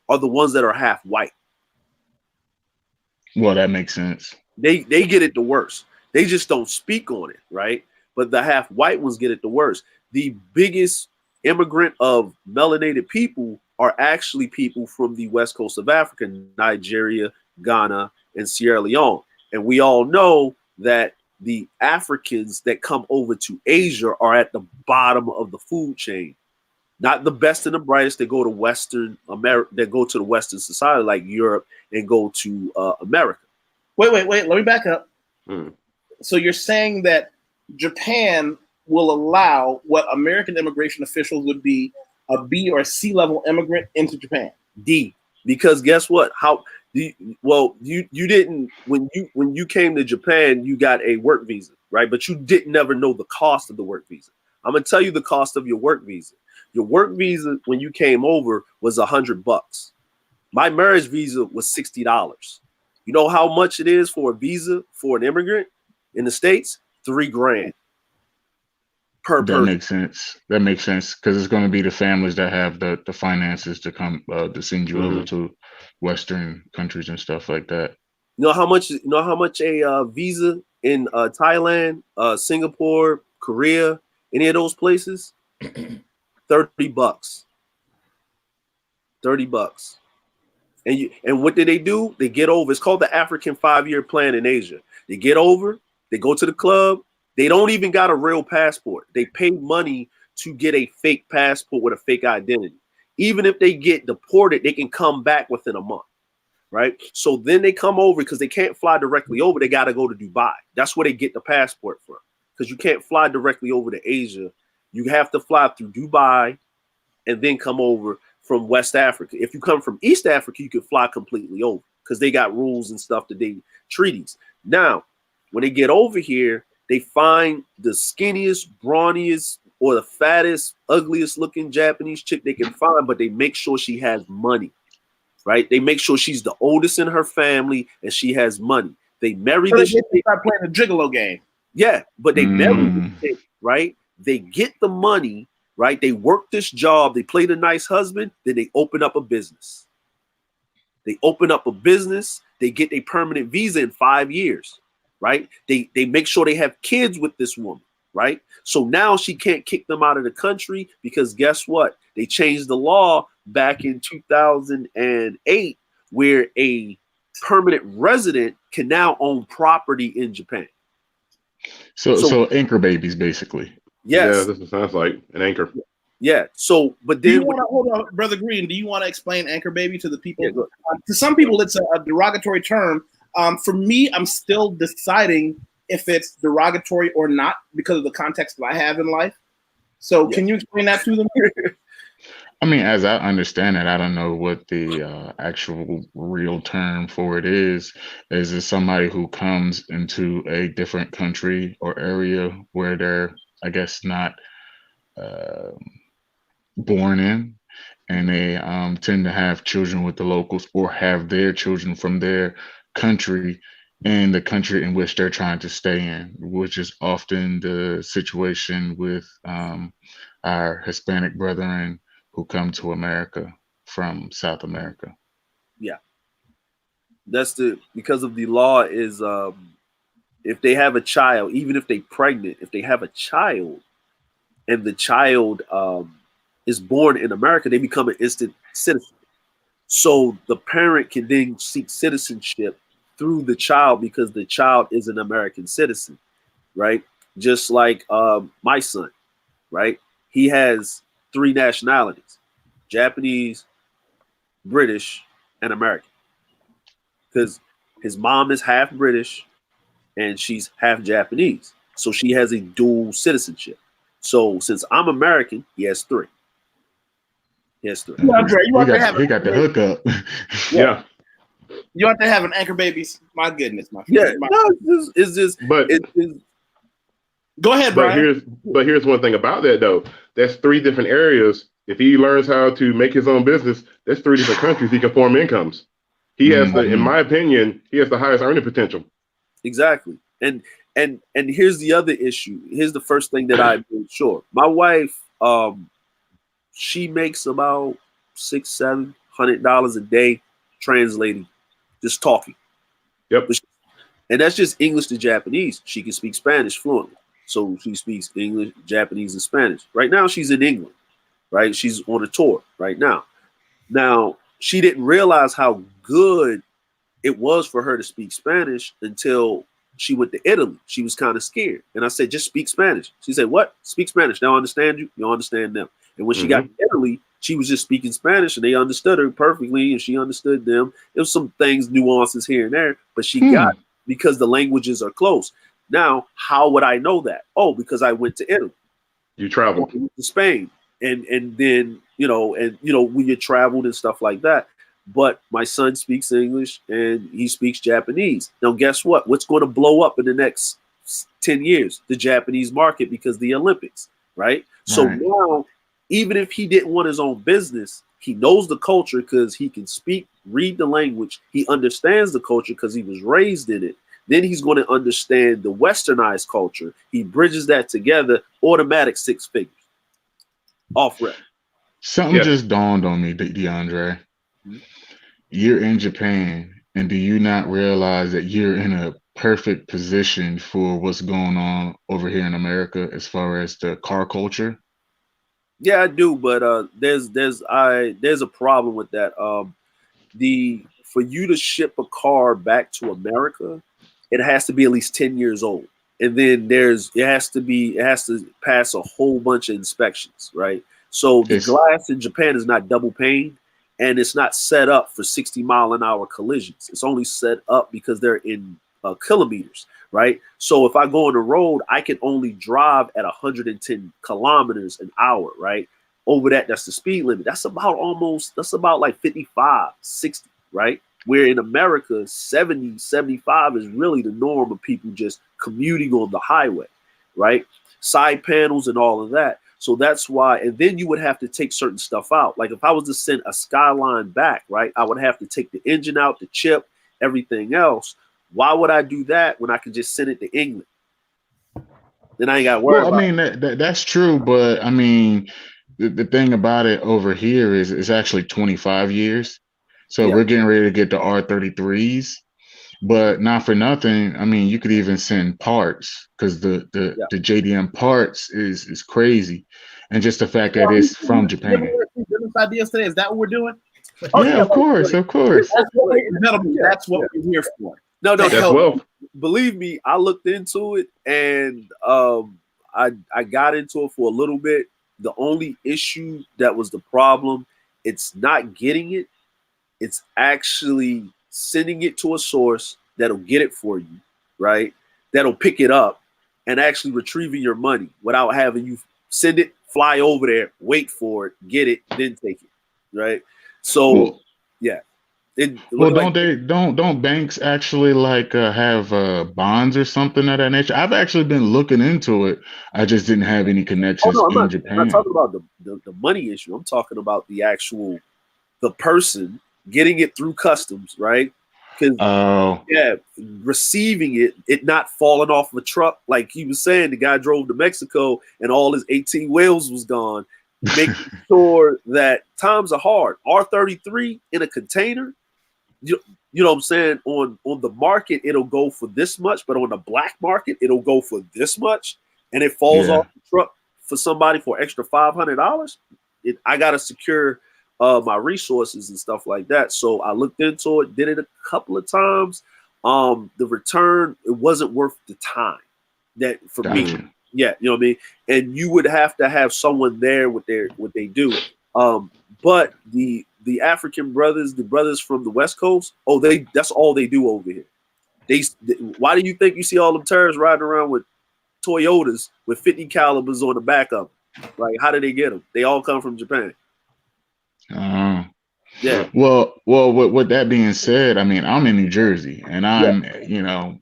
are the ones that are half white. Well, that makes sense. They get it the worst. They just don't speak on it, right? But the half white ones get it the worst. The biggest immigrant of melanated people are actually people from the west coast of Africa, Nigeria, Ghana, and Sierra Leone. And we all know that the Africans that come over to Asia are at the bottom of the food chain. Not the best and the brightest. They go to Western America, they go to the Western society like Europe and go to America. Wait. Let me back up. So you're saying that Japan will allow what American immigration officials would be a B or C level immigrant into Japan? D, because guess what? You didn't when you came to Japan, you got a work visa, right? But you didn't never know the cost of the work visa. I'm gonna tell you the cost of your work visa. Your work visa when you came over was $100. My marriage visa was $60. You know how much it is for a visa for an immigrant in the States? $3,000 per person. That makes sense because it's going to be the families that have the finances to come to send you over to Western countries and stuff like that. You know how much a visa in Thailand, Singapore, Korea, any of those places? $30. $30. And what do? They get over. It's called the African 5-year plan in Asia. They get over, they go to the club. They don't even got a real passport. They pay money to get a fake passport with a fake identity. Even if they get deported, they can come back within a month, right? So then they come over because they can't fly directly over. They got to go to Dubai. That's where they get the passport from, because you can't fly directly over to Asia. You have to fly through Dubai and then come over from West Africa. If you come from East Africa, you can fly completely over because they got rules and stuff that they treaties. Now, when they get over here, they find the skinniest, brawniest, or the fattest, ugliest looking Japanese chick they can find, but they make sure she has money, right? They make sure she's the oldest in her family and she has money. They marry so this chick. They start playing the gigolo game. Yeah, but they marry this chick, right? They get the money, right? They work this job. They play the nice husband. Then they open up a business. They open up a business. They get a permanent visa in 5 years, right? They make sure they have kids with this woman, right? So now she can't kick them out of the country because guess what? They changed the law back in 2008 where a permanent resident can now own property in Japan. So anchor babies, basically. Yes. Yeah, this sounds like an anchor. Yeah. So, but Do you then want to hold on, Brother Green? Do you want to explain anchor baby to the people? Yeah, go To some people, it's a derogatory term. For me, I'm still deciding if it's derogatory or not because of the context that I have in life. So, can you explain that to them? I mean, as I understand it, I don't know what the actual real term for it is. Is it somebody who comes into a different country or area where they're, I guess, not born in, and they tend to have children with the locals or have their children from their country in the country in which they're trying to stay in, which is often the situation with our Hispanic brethren who come to America from South America. Yeah. That's because of the law is if they have a child, even if they pregnant, if they have a child and the child is born in America, they become an instant citizen. So the parent can then seek citizenship through the child because the child is an American citizen, right? Just like my son, right? He has 3 nationalities: Japanese, British, and American. Because his mom is half British and she's half Japanese. So she has a dual citizenship. So since I'm American, he has 3. He has 3. Andre, He got the hookup. Yeah. You have to have an anchor babies. My goodness, my Yeah, friend. no, it's just. But Go ahead, Brian. here's one thing about that though. That's 3 different areas. If he learns how to make his own business, that's 3 different countries he can form incomes. He has in my opinion, he has the highest earning potential. Exactly. And here's the other issue. Here's the first thing that I made sure. My wife, she makes about $600-700 a day translating, just talking. Yep. And that's just English to Japanese. She can speak Spanish fluently. So she speaks English, Japanese, and Spanish. Right now, she's in England, right? She's on a tour right now. Now, she didn't realize how good it was for her to speak Spanish until she went to Italy. She was kind of scared. And I said, just speak Spanish. She said, what? Speak Spanish. They don't understand you. You don't understand them. And when she got to Italy, she was just speaking Spanish and they understood her perfectly and she understood them. There was some things, nuances here and there, but she got it because the languages are close. Now, how would I know that? Oh, because I went to Italy. You traveled to Spain. And then, when you traveled and stuff like that. But my son speaks English and he speaks Japanese. Now, guess what? What's going to blow up in the next 10 years? The Japanese market, because the Olympics, right? So now, even if he didn't want his own business, he knows the culture because he can speak, read the language. He understands the culture because he was raised in it. Then he's going to understand the westernized culture. He bridges that together, automatic 6 figures. Off rep. Something just dawned on me, DeAndre. You're in Japan, and do you not realize that you're in a perfect position for what's going on over here in America as far as the car culture? Yeah, I do, but there's a problem with that. For you to ship a car back to America, it has to be at least 10 years old, and then it has to pass a whole bunch of inspections, right? So the glass in Japan is not double pane. And it's not set up for 60-mile-an-hour collisions. It's only set up because they're in kilometers, right? So if I go on the road, I can only drive at 110 kilometers an hour, right? Over that's the speed limit. That's about like 55, 60, right? Where in America, 70, 75 is really the norm of people just commuting on the highway, right? Side panels and all of that. So that's why, and then you would have to take certain stuff out. Like if I was to send a Skyline back, right, I would have to take the engine out, the chip, everything else. Why would I do that when I can just send it to England? Then I ain't got to worry about it. That's true, but I mean, the thing about it over here is it's actually 25 years. So we're getting ready to get the R33s. But not for nothing, I mean, you could even send parts because the JDM parts is crazy, and just the fact that it's from Japan. Business ideas today, is that what we're doing? Of course. That's what we're here for. No, believe me, I looked into it, and I got into it for a little bit. The only issue that was the problem, it's not getting it. It's actually sending it to a source that'll get it for you, right? That'll pick it up and actually retrieving your money without having you send it, fly over there, wait for it, get it, then take it, right? So, yeah. Well, don't banks actually like have bonds or something of that nature? I've actually been looking into it. I just didn't have any connections in Japan. I'm not talking about the money issue. I'm talking about the person getting it through customs, right? Because receiving it not falling off of a truck, like he was saying, the guy drove to Mexico and all his 18 wheels was gone. Making sure that times are hard. R33 in a container. You know what I'm saying? On the market, it'll go for this much, but on the black market, it'll go for this much, and it falls off the truck for somebody for extra $500. I gotta secure my resources and stuff like that. So I looked into it, did it a couple of times. The return, it wasn't worth the time that for me. Yeah, you know what I mean? And you would have to have someone there with what they do. But the African brothers, the brothers from the West Coast, that's all they do over here. Why do you think you see all them terrorists riding around with Toyotas with 50 calibers on the back of them? Like, how did they get them? They all come from Japan. Yeah. Well, with that being said, I mean, I'm in New Jersey, and I'm,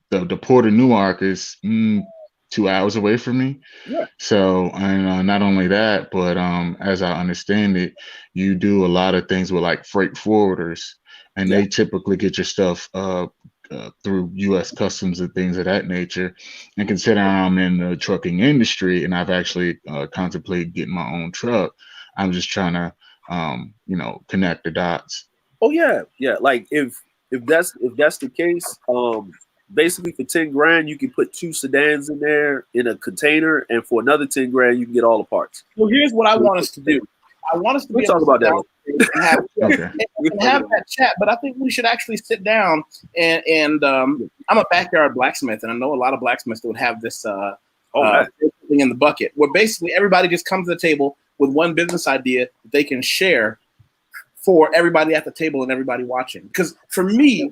the Port of Newark is 2 hours away from me. Yeah. So, and not only that, but as I understand it, you do a lot of things with like freight forwarders, and they typically get your stuff through U.S. Customs and things of that nature. And considering I'm in the trucking industry, and I've actually contemplated getting my own truck, I'm just trying to connect the dots. Oh yeah. Like if that's the case, basically for 10 grand you can put 2 sedans in there in a container, and for another 10 grand you can get all the parts. Well, here's what I want us to do. I want us to be talk about that and have that chat, but I think we should actually sit down and I'm a backyard blacksmith, and I know a lot of blacksmiths that would have this thing in the bucket where basically everybody just comes to the table with one business idea that they can share for everybody at the table and everybody watching. Because for me,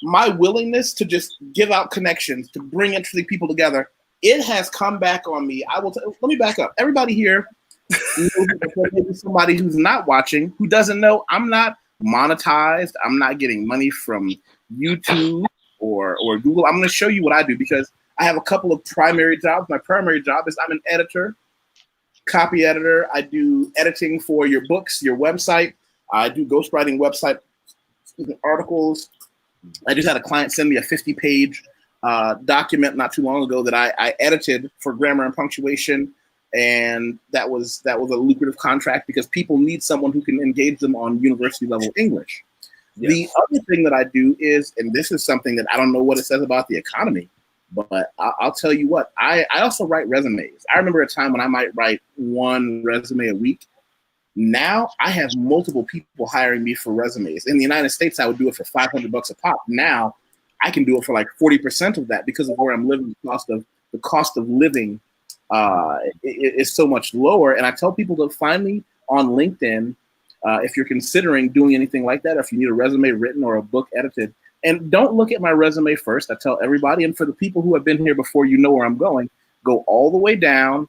my willingness to just give out connections, to bring interesting people together, it has come back on me. Let me back up. Everybody here, maybe somebody who's not watching, who doesn't know, I'm not monetized. I'm not getting money from YouTube or Google. I'm going to show you what I do because I have a couple of primary jobs. My primary job is I'm an editor, copy editor. I do editing for your books, your website. I do ghostwriting website articles. I just had a client send me a 50-page document not too long ago that I edited for grammar and punctuation, and that was a lucrative contract because people need someone who can engage them on university level English. Yes. The other thing that I do is, and this is something that I don't know what it says about the economy, but I'll tell you what, I also write resumes. I remember a time when I might write 1 resume a week. Now I have multiple people hiring me for resumes. In the United States, I would do it for $500 a pop. Now I can do it for like 40% of that because of where I'm living. The cost of living is so much lower. And I tell people to find me on LinkedIn if you're considering doing anything like that, or if you need a resume written or a book edited. And don't look at my resume first. I tell everybody, and for the people who have been here before, you know where I'm going. Go all the way down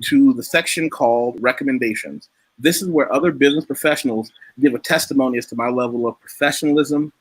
to the section called recommendations. This is where other business professionals give a testimony as to my level of professionalism,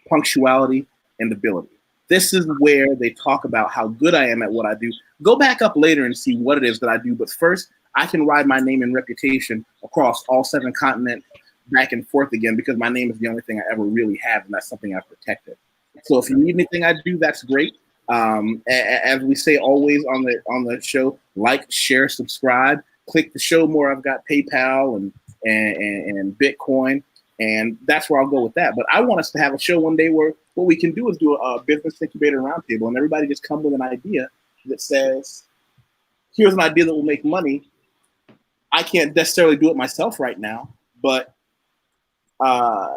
punctuality, and ability. This is where they talk about how good I am at what I do. Go back up later and see what it is that I do. But first, I can ride my name and reputation across all 7 continents back and forth again because my name is the only thing I ever really have, and that's something I've protected. So if you need anything I do, that's great. As we say always on the show, like, share, subscribe, click the show more. I've got PayPal and Bitcoin, and that's where I'll go with that. But I want us to have a show one day where what we can do is do a business incubator roundtable, and everybody just come with an idea that says, here's an idea that will make money. I can't necessarily do it myself right now, but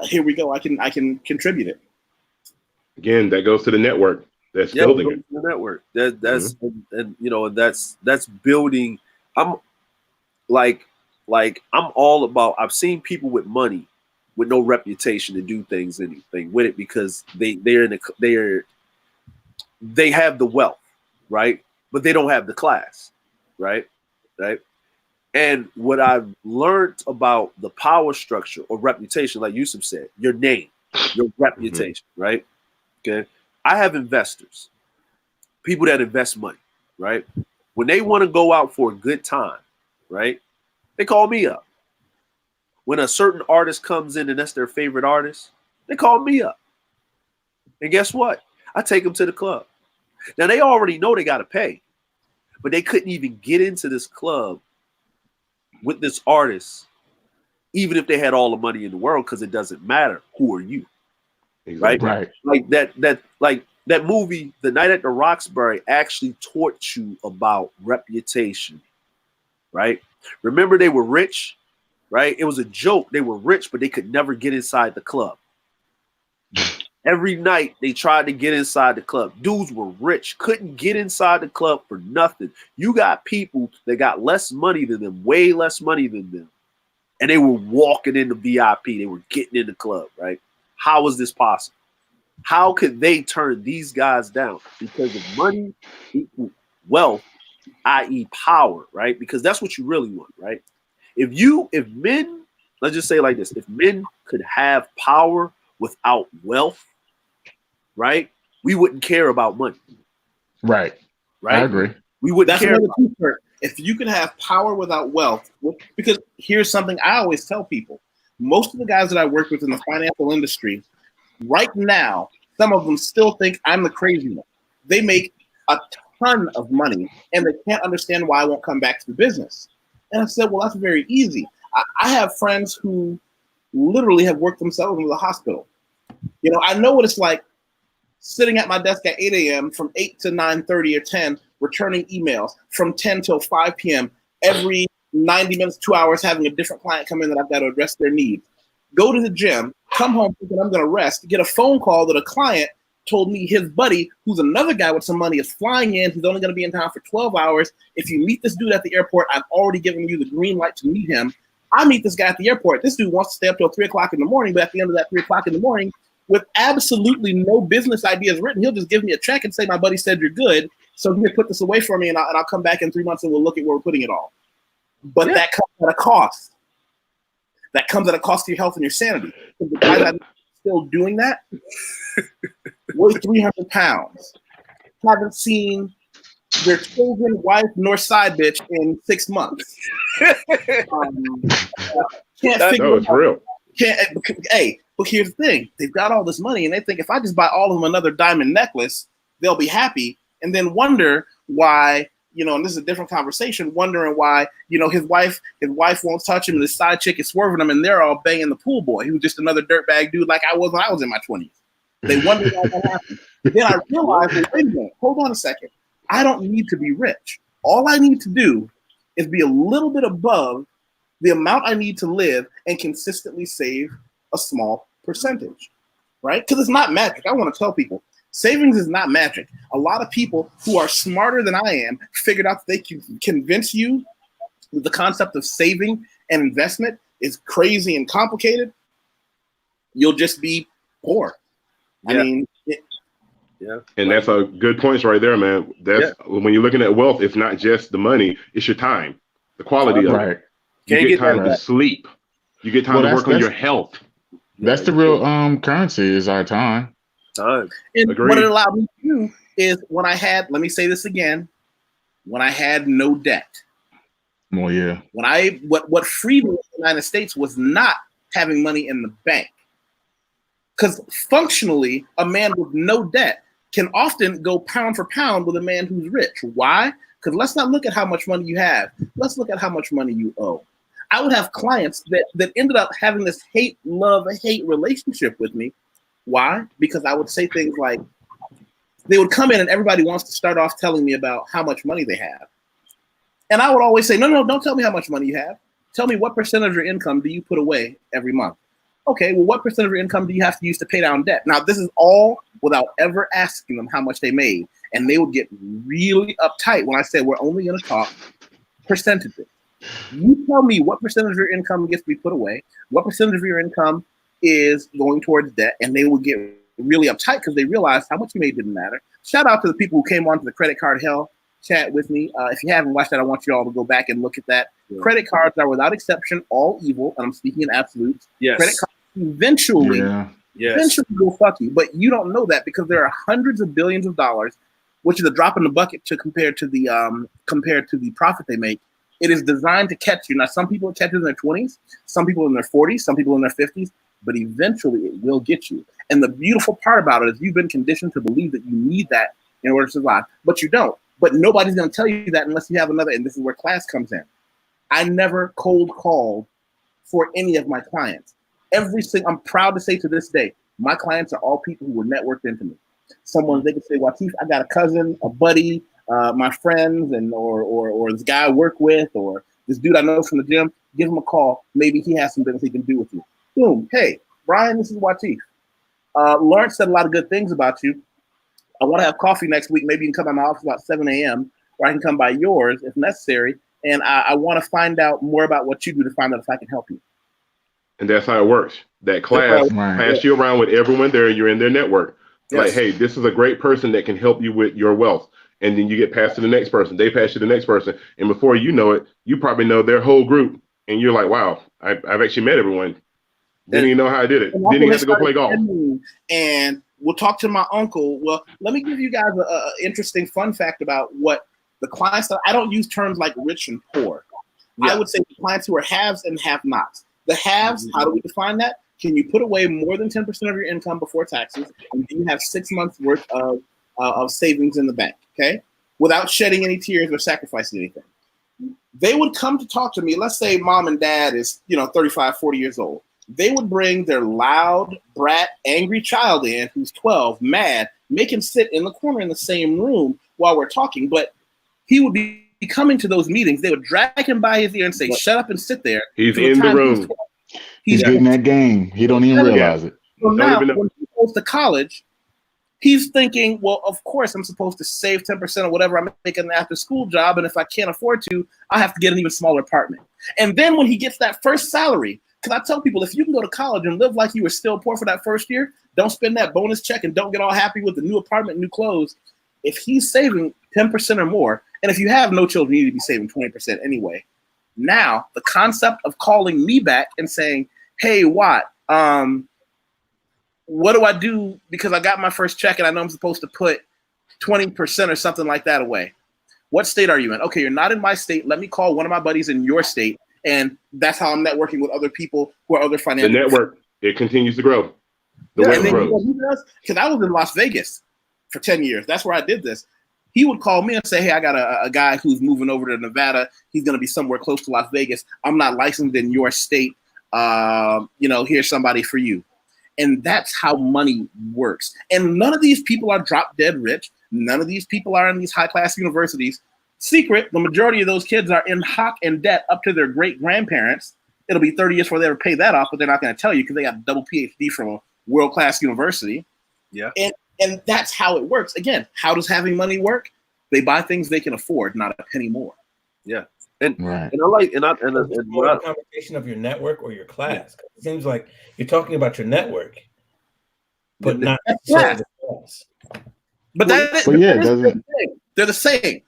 here we go. I can contribute it. Again, that goes to the network. that's Yeah, building building it. the network. That's and you know, and that's building. I'm like I'm all about. I've seen people with money, with no reputation to do anything with it because they have the wealth, right? But they don't have the class, right? Right. And what I've learned about the power structure or reputation, like Yusef said, your name, your reputation, right? Okay. I have investors, people that invest money, right? When they want to go out for a good time, right? They call me up. When a certain artist comes in and that's their favorite artist, they call me up. And guess what? I take them to the club. Now they already know they got to pay, but they couldn't even get into this club with this artist, even if they had all the money in the world, because it doesn't matter who are you, Exactly. right? Like that movie, The Night at the Roxbury, actually taught you about reputation, right? Remember, they were rich, right? It was a joke. They were rich, but they could never get inside the club. Every night they tried to get inside the club. Dudes were rich, couldn't get inside the club for nothing. You got people that got less money than them, way less money than them, and they were walking in the VIP. They were getting in the club, right? How is this possible? How could they turn these guys down? Because of money equals wealth, i.e. power, right? Because that's what you really want, right? If men, let's just say like this, if men could have power without wealth, right, we wouldn't care about money. Right. I agree. We wouldn't care. Another t-shirt. If you could have power without wealth, because here's something I always tell people. Most of the guys that I work with in the financial industry, right now, some of them still think I'm the crazy one. They make a ton of money, and they can't understand why I won't come back to the business. And I said, well, that's very easy. I have friends who literally have worked themselves into the hospital. You know, I know what it's like sitting at my desk at 8 a.m. from 8 to 9:30 or 10, returning emails from 10 till 5 p.m. every 90 minutes, 2 hours, having a different client come in that I've got to address their needs. Go to the gym, come home thinking I'm going to rest, get a phone call that a client told me his buddy, who's another guy with some money, is flying in. He's only going to be in town for 12 hours. If you meet this dude at the airport, I've already given you the green light to meet him. I meet this guy at the airport. This dude wants to stay up till 3 o'clock in the morning, but at the end of that 3 o'clock in the morning, with absolutely no business ideas written, he'll just give me a check and say, my buddy said you're good, so here, put this away for me, and I'll come back in 3 months and we'll look at where we're putting it all. But that comes at a cost. That comes at a cost to your health and your sanity. So the guys that are still doing that weigh 300 pounds, haven't seen their children, wife, nor side bitch in 6 months. Can't figure it's real. Hey, but here's the thing. They've got all this money, and they think if I just buy all of them another diamond necklace, they'll be happy, and then wonder why, you know, and this is a different conversation, wondering why, you know, his wife won't touch him, and his side chick is swerving him, and they're all banging the pool boy, who's just another dirtbag dude like I was when I was in my 20s. They wonder why that happened. Then I realized, well, wait a minute, hold on a second. I don't need to be rich. All I need to do is be a little bit above the amount I need to live and consistently save a small percentage, right? Because it's not magic. I want to tell people, savings is not magic. A lot of people who are smarter than I am figured out that they can convince you that the concept of saving and investment is crazy and complicated. You'll just be poor. Yeah. I mean, And that's a good point right there, man. That's when you're looking at wealth, it's not just the money, it's your time, the quality of it. You get time to sleep. You get time to work on your health. That's the real currency is our time. And what it allowed me to do is when I had, let me say this again, when I had no debt. Well, yeah. What freed me in the United States was not having money in the bank. Because functionally, a man with no debt can often go pound for pound with a man who's rich. Why? Because let's not look at how much money you have. Let's look at how much money you owe. I would have clients that ended up having this hate relationship with me. Why? Because I would say things like, they would come in and everybody wants to start off telling me about how much money they have. And I would always say, no, don't tell me how much money you have. Tell me what percentage of your income do you put away every month? Okay, well, what percent of your income do you have to use to pay down debt? Now, this is all without ever asking them how much they made. And they would get really uptight when I said, we're only going to talk percentages. You tell me what percentage of your income gets to be put away, what percentage of your income is going towards debt, and they would get really uptight because they realized how much you made didn't matter. Shout out to the people who came onto the credit card hell chat with me. If you haven't watched that, I want you all to go back and look at that. Yeah. Credit cards are without exception all evil, and I'm speaking in absolutes. Yes. Credit cards eventually will fuck you, but you don't know that because there are hundreds of billions of dollars, which is a drop in the bucket to compare to the profit they make. It is designed to catch you. Now, some people it catches in their 20s, some people in their 40s, some people in their 50s, but eventually it will get you. And the beautiful part about it is you've been conditioned to believe that you need that in order to survive, but you don't. But nobody's going to tell you that unless you have another, and this is where class comes in. I never cold called for any of my clients. I'm proud to say to this day, my clients are all people who were networked into me. Someone, they can say, Wateef, I got a cousin, a buddy, my friends, and or this guy I work with, or this dude I know from the gym. Give him a call. Maybe he has some business he can do with you. Boom. Hey, Brian, this is Wateef. Lawrence said a lot of good things about you. I want to have coffee next week. Maybe you can come by my office about 7 a.m. or I can come by yours if necessary. And I want to find out more about what you do to find out if I can help you. And that's how it works. That class pass you around with everyone there. You're in their network. Yes. Like, hey, this is a great person that can help you with your wealth. And then you get passed to the next person. They pass you to the next person. And before you know it, you probably know their whole group. And you're like, wow, I've actually met everyone. Didn't even know how I did it. Didn't even have to go play golf. And we'll talk to my uncle. Well, let me give you guys an interesting fun fact about what the clients that I don't use terms like rich and poor. Yeah. I would say the clients who are haves and have-nots. The haves, how do we define that? Can you put away more than 10% of your income before taxes? And do you have 6 months worth of savings in the bank, okay? Without shedding any tears or sacrificing anything. They would come to talk to me. Let's say mom and dad is, 35, 40 years old. They would bring their loud, brat, angry child in who's 12, mad, make him sit in the corner in the same room while we're talking. But he would be coming to those meetings. They would drag him by his ear and say, shut up and sit there. He's in the room. He's getting that game. He don't even realize it. So now, when he goes to college, he's thinking, well, of course, I'm supposed to save 10% of whatever I'm making after school job. And if I can't afford to, I have to get an even smaller apartment. And then when he gets that first salary, because I tell people, if you can go to college and live like you were still poor for that first year, don't spend that bonus check and don't get all happy with the new apartment, new clothes. If he's saving 10% or more, and if you have no children, you need to be saving 20% anyway. Now, the concept of calling me back and saying, hey, Watt, what do I do because I got my first check and I know I'm supposed to put 20% or something like that away. What state are you in? Okay, you're not in my state. Let me call one of my buddies in your state. And that's how I'm networking with other people who are other financial. The network, it continues to grow. Because I was in Las Vegas for 10 years. That's where I did this. He would call me and say, hey, I got a guy who's moving over to Nevada. He's going to be somewhere close to Las Vegas. I'm not licensed in your state. Here's somebody for you. And that's how money works. And none of these people are drop dead rich. None of these people are in these high-class universities. Secret, the majority of those kids are in hock and debt up to their great-grandparents. It'll be 30 years before they ever pay that off, but they're not going to tell you because they got a double PhD from a world-class university. Yeah. And that's how it works. Again, how does having money work? They buy things they can afford, not a penny more. Yeah. And right. And I like and more a conversation of your network or your class. Yeah. It seems like you're talking about your network, but not the class. But they're the same.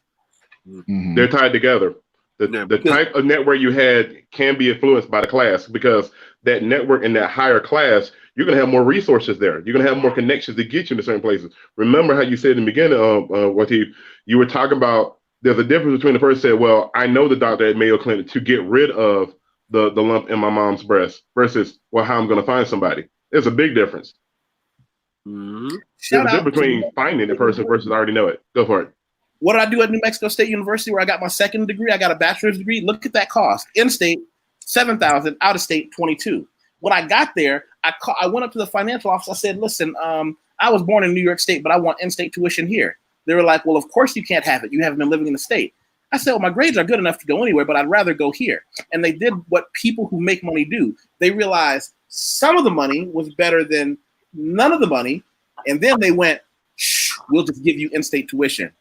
Mm-hmm. They're tied together. The type of network you had can be influenced by the class because that network in that higher class, you're going to have more resources there. You're going to have more connections to get you to certain places. Remember how you said in the beginning, Wateef, you were talking about there's a difference between the person said, well, I know the doctor at Mayo Clinic to get rid of the lump in my mom's breast versus, well, how I'm going to find somebody. There's a big difference. Mm-hmm. There's a difference between finding the person versus I already know it. Go for it. What did I do at New Mexico State University where I got my second degree? I got a bachelor's degree. Look at that cost. In-state, $7,000. Out-of-state, $22,000. When I got there, I went up to the financial office. I said, listen, I was born in New York State, but I want in-state tuition here. They were like, well, of course you can't have it. You haven't been living in the state. I said, well, my grades are good enough to go anywhere, but I'd rather go here. And they did what people who make money do. They realized some of the money was better than none of the money, and then they went, shh, we'll just give you in-state tuition.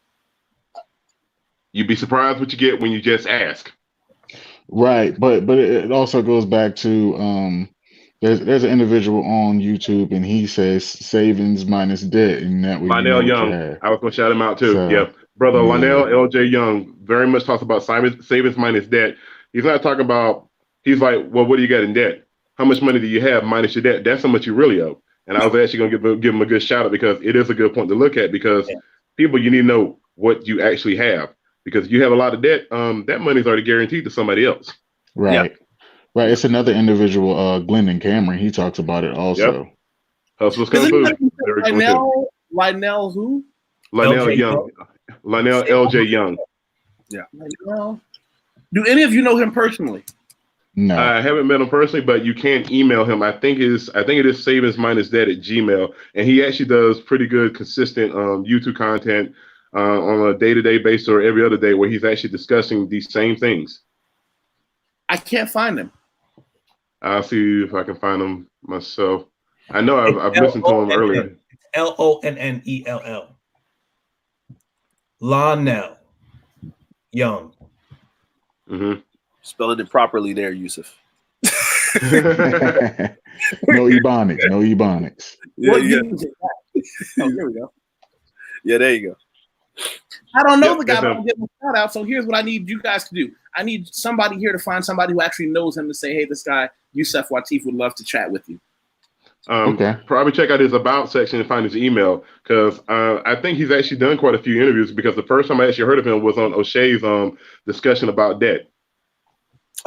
You'd be surprised what you get when you just ask. Right, but it also goes back to there's an individual on YouTube and he says savings minus debt, and that way you know Lionel what you Young, have. I was going to shout him out too. So, Yeah, brother yeah. Lionel LJ Young very much talks about savings minus debt. He's not talking about. He's like, well, what do you got in debt? How much money do you have minus your debt? That's how much you really owe. And I was actually going to give him a good shout out because it is a good point to look at, because people, you need to know what you actually have, because if you have a lot of debt, that money's already guaranteed to somebody else. Right. Yeah. Right. It's another individual, Glendon Cameron. He talks about it also. Yep. Hustlers Kung Fu. Lionel who? Lionel LJ Young. Lionel LJ Young. Yeah. Lionel. Do any of you know him personally? No. I haven't met him personally, but you can email him. I think it is savingsminusdebt@gmail, and he actually does pretty good, consistent YouTube content on a day-to-day basis or every other day, where he's actually discussing these same things. I can't find him. I'll see if I can find him myself. I know I've listened to him earlier. Lonnell. Lonnell Young. Mm-hmm. Spelling it properly there, Yusef. No ebonics. No ebonics. Yeah, What yeah. year is it? Oh, here we go. Yeah, there you go. I don't know Yep, the guy, that's but him. I'm getting a shout out. So here's what I need you guys to do. I need somebody here to find somebody who actually knows him to say, hey, this guy, YusefWateef, would love to chat with you. Okay. Probably check out his about section and find his email, because I think he's actually done quite a few interviews, because the first time I actually heard of him was on O'Shea's discussion about debt.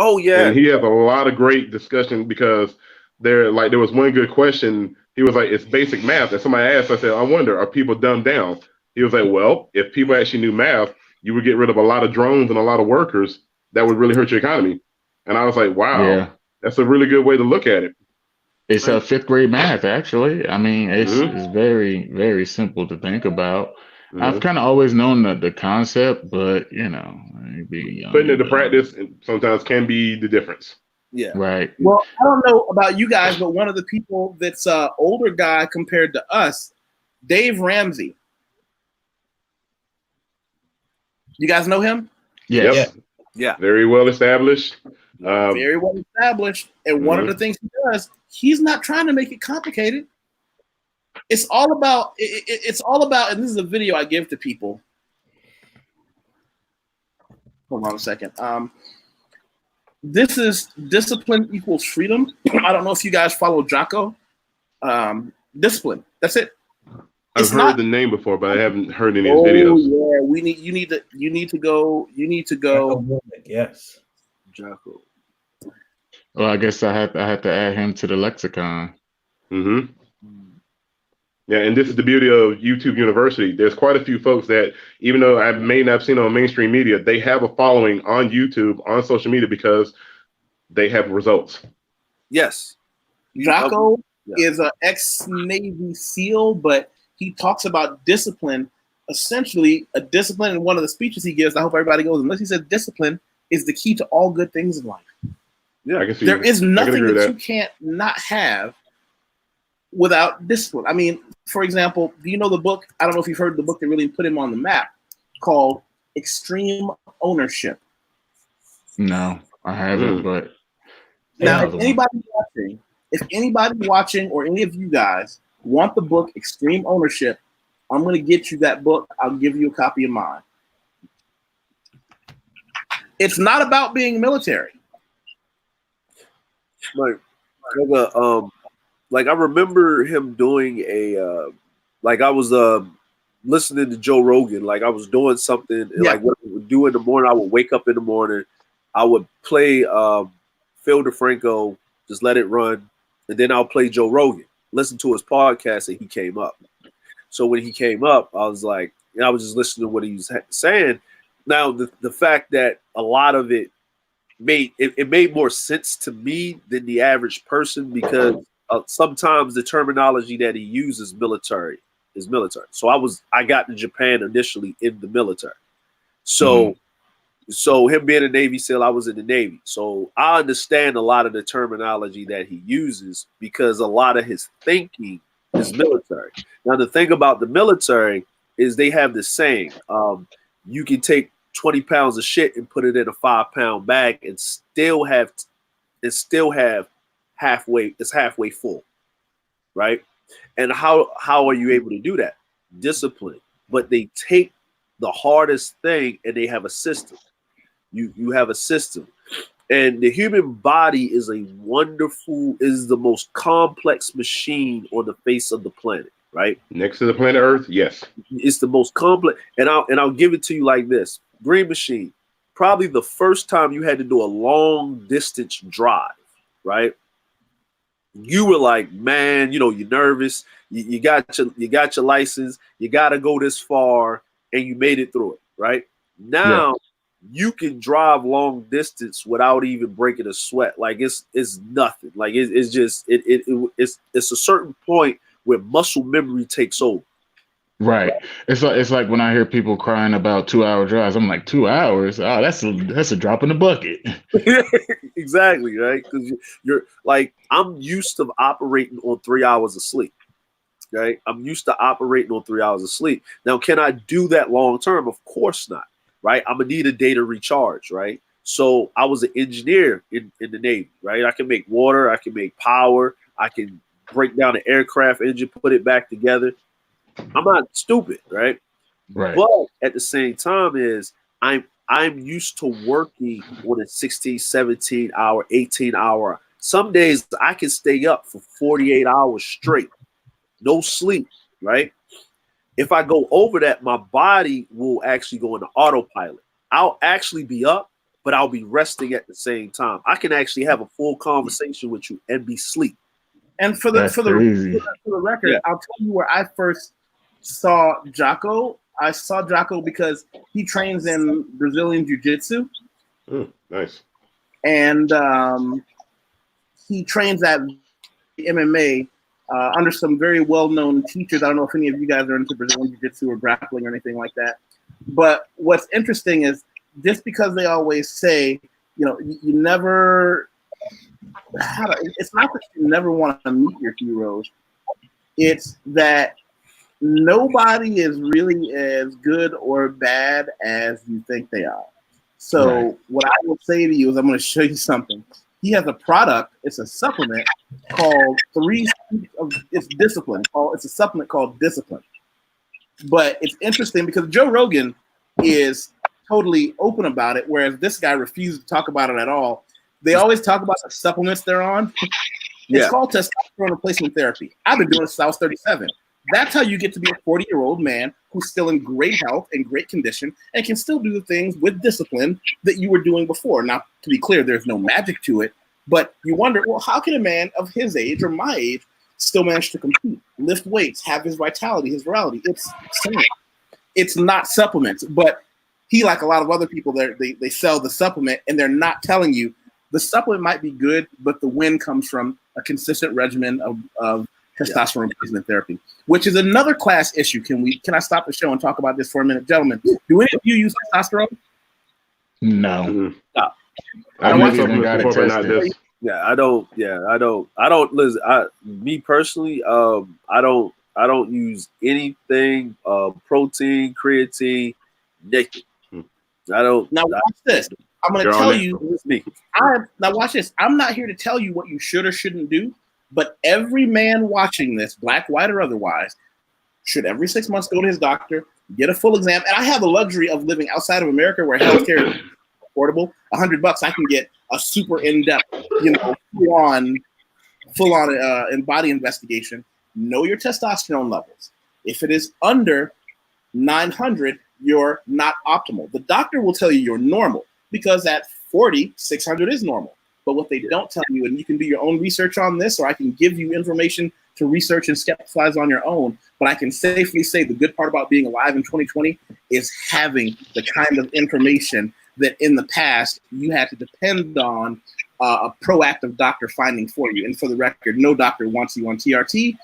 Oh yeah. And he has a lot of great discussion, because there was one good question. He was like, it's basic math. And somebody asked, I said, I wonder, are people dumbed down? He was like, well, if people actually knew math, you would get rid of a lot of drones and a lot of workers. That would really hurt your economy. And I was like, wow, Yeah. that's a really good way to look at it. It's a fifth grade math, actually. I mean, it's Mhm. very, very simple to think about. Mhm. I've kind of always known the concept, but you know, Putting it to practice sometimes can be the difference. Yeah. Right. Well, I don't know about you guys, but one of the people that's an older guy compared to us, Dave Ramsey. You guys know him? Yes. Yep. Yeah. Very well established. Very well established. And one of the things he does, he's not trying to make it complicated. It's all about, it's all about, and this is a video I give to people. Hold on a second. This is Discipline Equals Freedom. I don't know if you guys follow Jocko. Discipline. That's it. I've heard the name before, but I haven't heard any of his videos. Yeah, you need to go. Yes. Jocko. Well, I guess I had to add him to the lexicon. Mm-hmm. Yeah, and this is the beauty of YouTube University. There's quite a few folks that, even though I may not have seen on mainstream media, they have a following on YouTube, on social media, because they have results. Yes. Jocko is an ex-Navy SEAL, but he talks about discipline, essentially a discipline in one of the speeches he gives. I hope everybody goes and listen. He said discipline is the key to all good things in life. Yeah, I can see. There is nothing that you that. can't not have without discipline. I mean, for example, do you know the book? I don't know if you've heard the book that really put him on the map, called Extreme Ownership. No, I haven't. But now, if anybody watching, or any of you guys want the book Extreme Ownership, I'm going to get you that book. I'll give you a copy of mine. It's not about being military. Like I remember him doing a like I was listening to Joe Rogan. Like I was doing something, and like what I would do in the morning, I would wake up in the morning, I would play Phil DeFranco, just let it run, and then I'll play Joe Rogan, listen to his podcast, and he came up. So when he came up, I was like, I was just listening to what he was saying. Now the fact that a lot of it made more sense to me than the average person, because sometimes the terminology that he uses military. So I got to Japan initially in the military. So So him being a Navy SEAL, I was in the Navy. So I understand a lot of the terminology that he uses because a lot of his thinking is military. Now, the thing about the military is they have this saying, you can take 20 pounds of shit and put it in a 5-pound bag and still have halfway, it's halfway full, right? And how are you able to do that? Discipline. But they take the hardest thing and they have a system. You have a system. And the human body is the most complex machine on the face of the planet, right? Next to the planet Earth, yes. It's the most complex. And I'll give it to you like this. Green Machine, probably the first time you had to do a long distance drive, right? You were like, man, you're nervous. You got your license. You got to go this far, and you made it through it, right? Now you can drive long distance without even breaking a sweat. Like it's nothing. Like it's just it's a certain point where muscle memory takes over. Right. It's like when I hear people crying about 2-hour drives, I'm like, 2 hours? Oh, that's a drop in the bucket. Exactly, right? Because you're like, I'm used to operating on 3 hours of sleep. Right? I'm used to operating on 3 hours of sleep. Now, can I do that long term? Of course not. Right? I'm gonna need a day to recharge, right? So I was an engineer in the Navy, right? I can make water, I can make power, I can break down an aircraft engine, put it back together. I'm not stupid, right? Right. But at the same time I'm used to working on a 16, 17 hour, 18 hour. Some days I can stay up for 48 hours straight, no sleep, right? If I go over that, my body will actually go into autopilot. I'll actually be up, but I'll be resting at the same time. I can actually have a full conversation with you and be asleep. And for the record, I'll tell you where I first saw Jocko. I saw Jocko because he trains in Brazilian Jiu-Jitsu. Nice. And he trains at MMA under some very well-known teachers. I don't know if any of you guys are into Brazilian Jiu-Jitsu or grappling or anything like that. But what's interesting is just because they always say, you never it's not that you never want to meet your heroes. It's that nobody is really as good or bad as you think they are. So what I will say to you is I'm going to show you something. He has a product. It's a supplement called it's Discipline. It's a supplement called Discipline. But it's interesting because Joe Rogan is totally open about it, whereas this guy refused to talk about it at all. They always talk about the supplements they're on. It's called testosterone replacement therapy. I've been doing it since I was 37. That's how you get to be a 40-year-old man who's still in great health and great condition and can still do the things with discipline that you were doing before. Now, to be clear, there's no magic to it, but you wonder, well, how can a man of his age or my age still manage to compete, lift weights, have his vitality, his virality? It's not supplements, but he, like a lot of other people, they sell the supplement and they're not telling you the supplement might be good, but the win comes from a consistent regimen of testosterone replacement therapy, which is another class issue. Can I stop the show and talk about this for a minute, gentlemen? Do any of you use testosterone? No. No. I've even got it tested. Yeah, I don't. Yeah, I don't listen. Me personally, I don't use anything protein, creatine, naked. I don't. Now watch this. I'm going to tell you. Now watch this. I'm not here to tell you what you should or shouldn't do, but every man watching this, black, white, or otherwise, should every 6 months go to his doctor, get a full exam. And I have the luxury of living outside of America where healthcare is affordable. $100, I can get a super in-depth, full on body investigation. Know your testosterone levels. If it is under 900, you're not optimal. The doctor will tell you you're normal because at 40, 600 is normal. But what they don't tell you, and you can do your own research on this, or I can give you information to research and skepticize on your own, but I can safely say the good part about being alive in 2020 is having the kind of information that in the past you had to depend on a proactive doctor finding for you. And for the record, no doctor wants you on TRT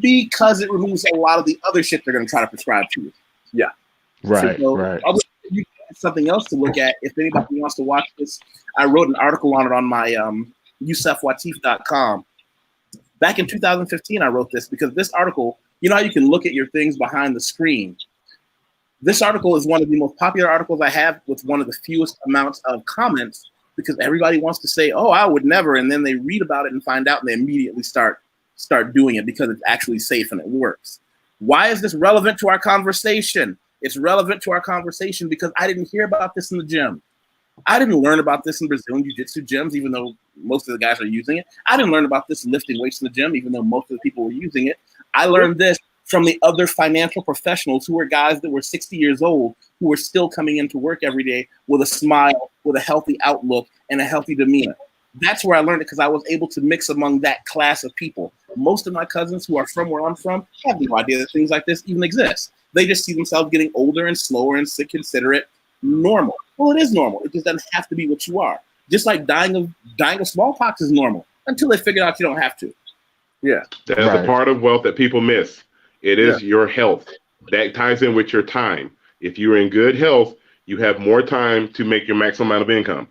because it removes a lot of the other shit they're going to try to prescribe to you. Yeah. Right, so, right. something else to look at. If anybody wants to watch this, I wrote an article on it on my YusefWateef.com. Back in 2015, I wrote this because this article, you know how you can look at your things behind the screen? This article is one of the most popular articles I have with one of the fewest amounts of comments because everybody wants to say, oh, I would never. And then they read about it and find out and they immediately start doing it because it's actually safe and it works. Why is this relevant to our conversation? It's relevant to our conversation because I didn't hear about this in the gym. I didn't learn about this in Brazilian Jiu-Jitsu gyms, even though most of the guys are using it. I didn't learn about this lifting weights in the gym, even though most of the people were using it. I learned this from the other financial professionals who were guys that were 60 years old, who were still coming into work every day with a smile, with a healthy outlook, and a healthy demeanor. That's where I learned it because I was able to mix among that class of people. Most of my cousins who are from where I'm from have no idea that things like this even exist. They just see themselves getting older and slower and consider it normal. Well, it is normal. It just doesn't have to be what you are. Just like dying of smallpox is normal until they figure out you don't have to. Yeah. That's a part of wealth that people miss. It is your health. That ties in with your time. If you're in good health, you have more time to make your maximum amount of income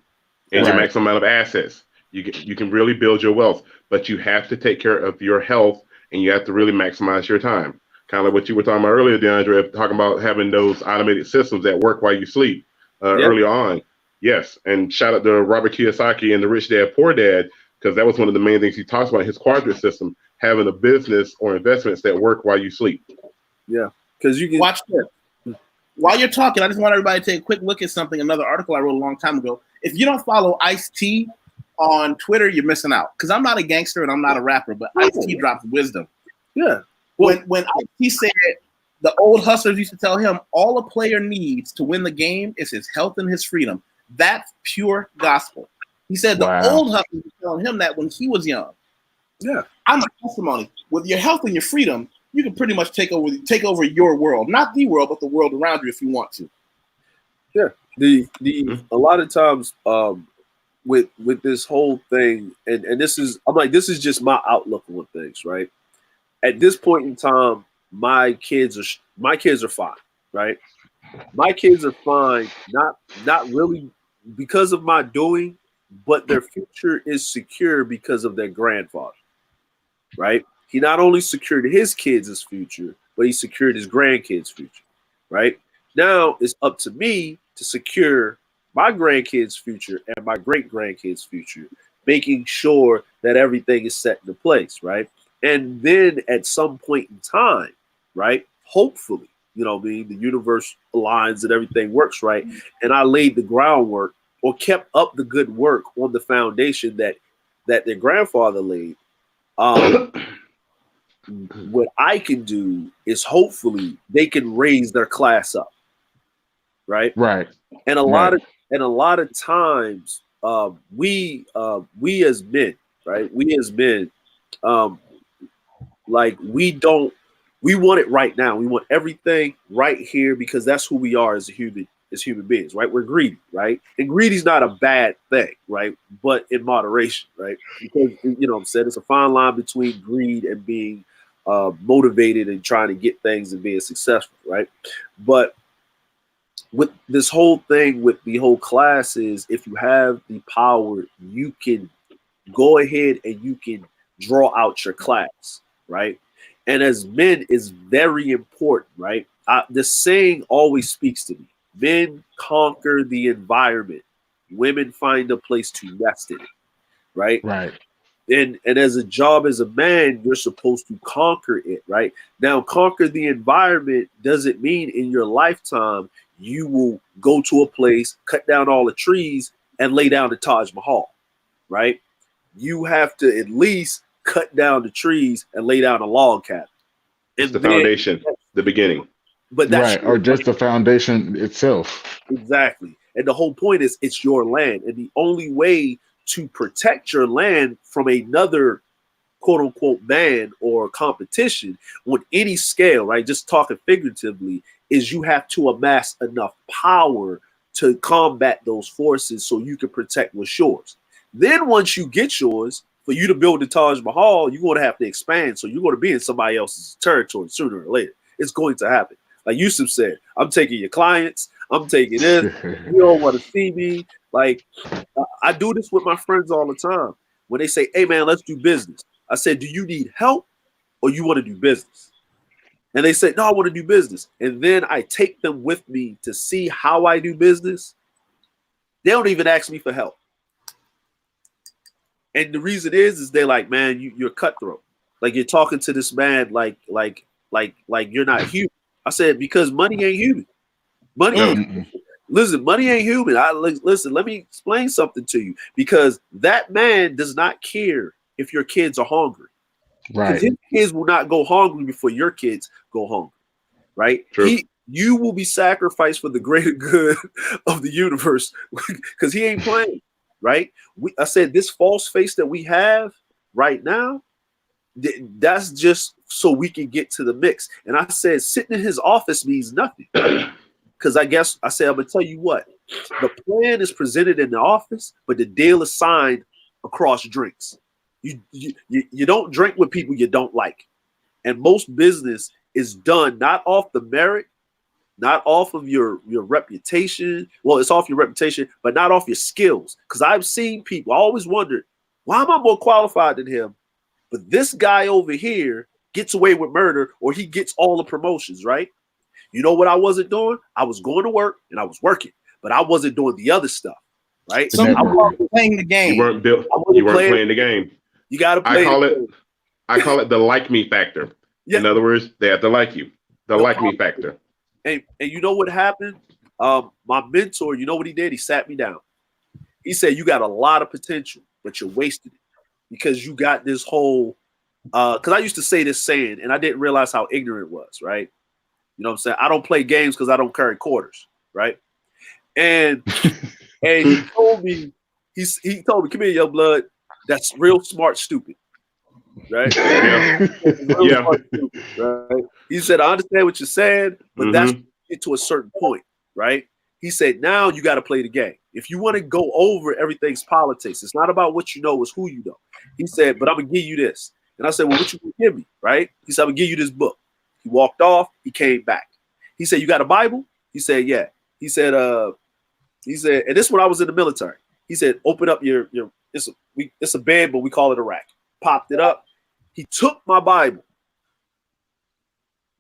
and your maximum amount of assets. You can really build your wealth, but you have to take care of your health and you have to really maximize your time. Kind of like what you were talking about earlier, DeAndre, talking about having those automated systems that work while you sleep early on. Yes, and shout out to Robert Kiyosaki and the Rich Dad, Poor Dad, because that was one of the main things he talks about, his quadrant system, having a business or investments that work while you sleep. Yeah, because you can watch this. While you're talking, I just want everybody to take a quick look at something, another article I wrote a long time ago. If you don't follow Ice-T on Twitter, you're missing out. Because I'm not a gangster and I'm not a rapper, but Ice-T drops wisdom. Yeah. When Ice-T said the old hustlers used to tell him all a player needs to win the game is his health and his freedom. That's pure gospel. He said the old hustlers were telling him that when he was young. Yeah. I'm a testimony. With your health and your freedom, you can pretty much take over your world. Not the world, but the world around you if you want to. Yeah. A lot of times with this whole thing, and this is this is just my outlook on things, right? At this point in time, my kids are fine, right? My kids are fine, not really because of my doing, but their future is secure because of their grandfather, right? He not only secured his kids' future, but he secured his grandkids' future, right? Now it's up to me to secure my grandkids' future and my great-grandkids' future, making sure that everything is set into place, right? And then at some point in time, right, hopefully, the universe aligns and everything works right. And I laid the groundwork or kept up the good work on the foundation that their grandfather laid. What I can do is hopefully they can raise their class up. Right. Right. And a lot of times we as men, right? We as men, we want it right now. We want everything right here because that's who we are as human beings, right? We're greedy, right? And greedy is not a bad thing, right? But in moderation, right? Because I'm saying it's a fine line between greed and being motivated and trying to get things and being successful, right? But with this whole thing with the whole class is if you have the power, you can go ahead and you can draw out your class, right? And as men is very important, right? The saying always speaks to me. Men conquer the environment. Women find a place to nest in it, right? Right. And as a job as a man, you're supposed to conquer it, right? Now, conquer the environment doesn't mean in your lifetime you will go to a place, cut down all the trees, and lay down the Taj Mahal, right? You have to at least cut down the trees and lay down a log cabin. It's the foundation, the beginning. But that's right, or just the foundation itself. Exactly. And the whole point is it's your land. And the only way to protect your land from another quote unquote man or competition on any scale, right? Just talking figuratively, is you have to amass enough power to combat those forces so you can protect what's yours. Then once you get yours, for you to build the Taj Mahal, you're going to have to expand. So you're going to be in somebody else's territory sooner or later. It's going to happen. Like Yusef said, I'm taking your clients, I'm taking this. You don't want to see me. Like, I do this with my friends all the time. When they say, hey, man, let's do business. I said, do you need help or you want to do business? And they said, no, I want to do business. And then I take them with me to see how I do business. They don't even ask me for help. And the reason is they're like, man, you're cutthroat. Like, you're talking to this man like you're not human. I said, because money ain't human. Listen, money ain't human. Listen, let me explain something to you. Because that man does not care if your kids are hungry. Right. His kids will not go hungry before your kids go hungry. Right? True. You will be sacrificed for the greater good of the universe because he ain't playing. Right? I said this false face that we have right now, that's just so we can get to the mix. And I said sitting in his office means nothing. Because I said, I'm going to tell you what. The plan is presented in the office, but the deal is signed across drinks. You don't drink with people you don't like. And most business is done not off the merit, not off of your reputation. Well, it's off your reputation, but not off your skills. Because I've seen people, I always wondered, why am I more qualified than him? But this guy over here gets away with murder, or he gets all the promotions, right? You know what I wasn't doing? I was going to work and I was working, but I wasn't doing the other stuff, right? So I wasn't playing the game. You weren't playing the game. You got to play. I call it the like me factor. Yeah. In other words, they have to like you. The like me factor. And you know what happened? My mentor, you know what he did? He sat me down. He said, you got a lot of potential, but you're wasting it because you got this whole, because I used to say this saying and I didn't realize how ignorant it was, right? You know what I'm saying? I don't play games because I don't carry quarters, right? And he told me, come here, young blood. That's real smart, stupid, right? Yeah. Smart, stupid, right? He said, I understand what you're saying, but that's get to a certain point, right? He said, now you got to play the game. If you want to go over everything's politics, it's not about what you know, it's who you know. He said, but I'm going to give you this. And I said, well, what you going to give me, right? He said, I'm going to give you this book. He walked off. He came back. He said, you got a Bible? He said, yeah. He said, and this is when I was in the military. He said, open up your it's a bed, but we call it a rack. Popped it up. He took my Bible,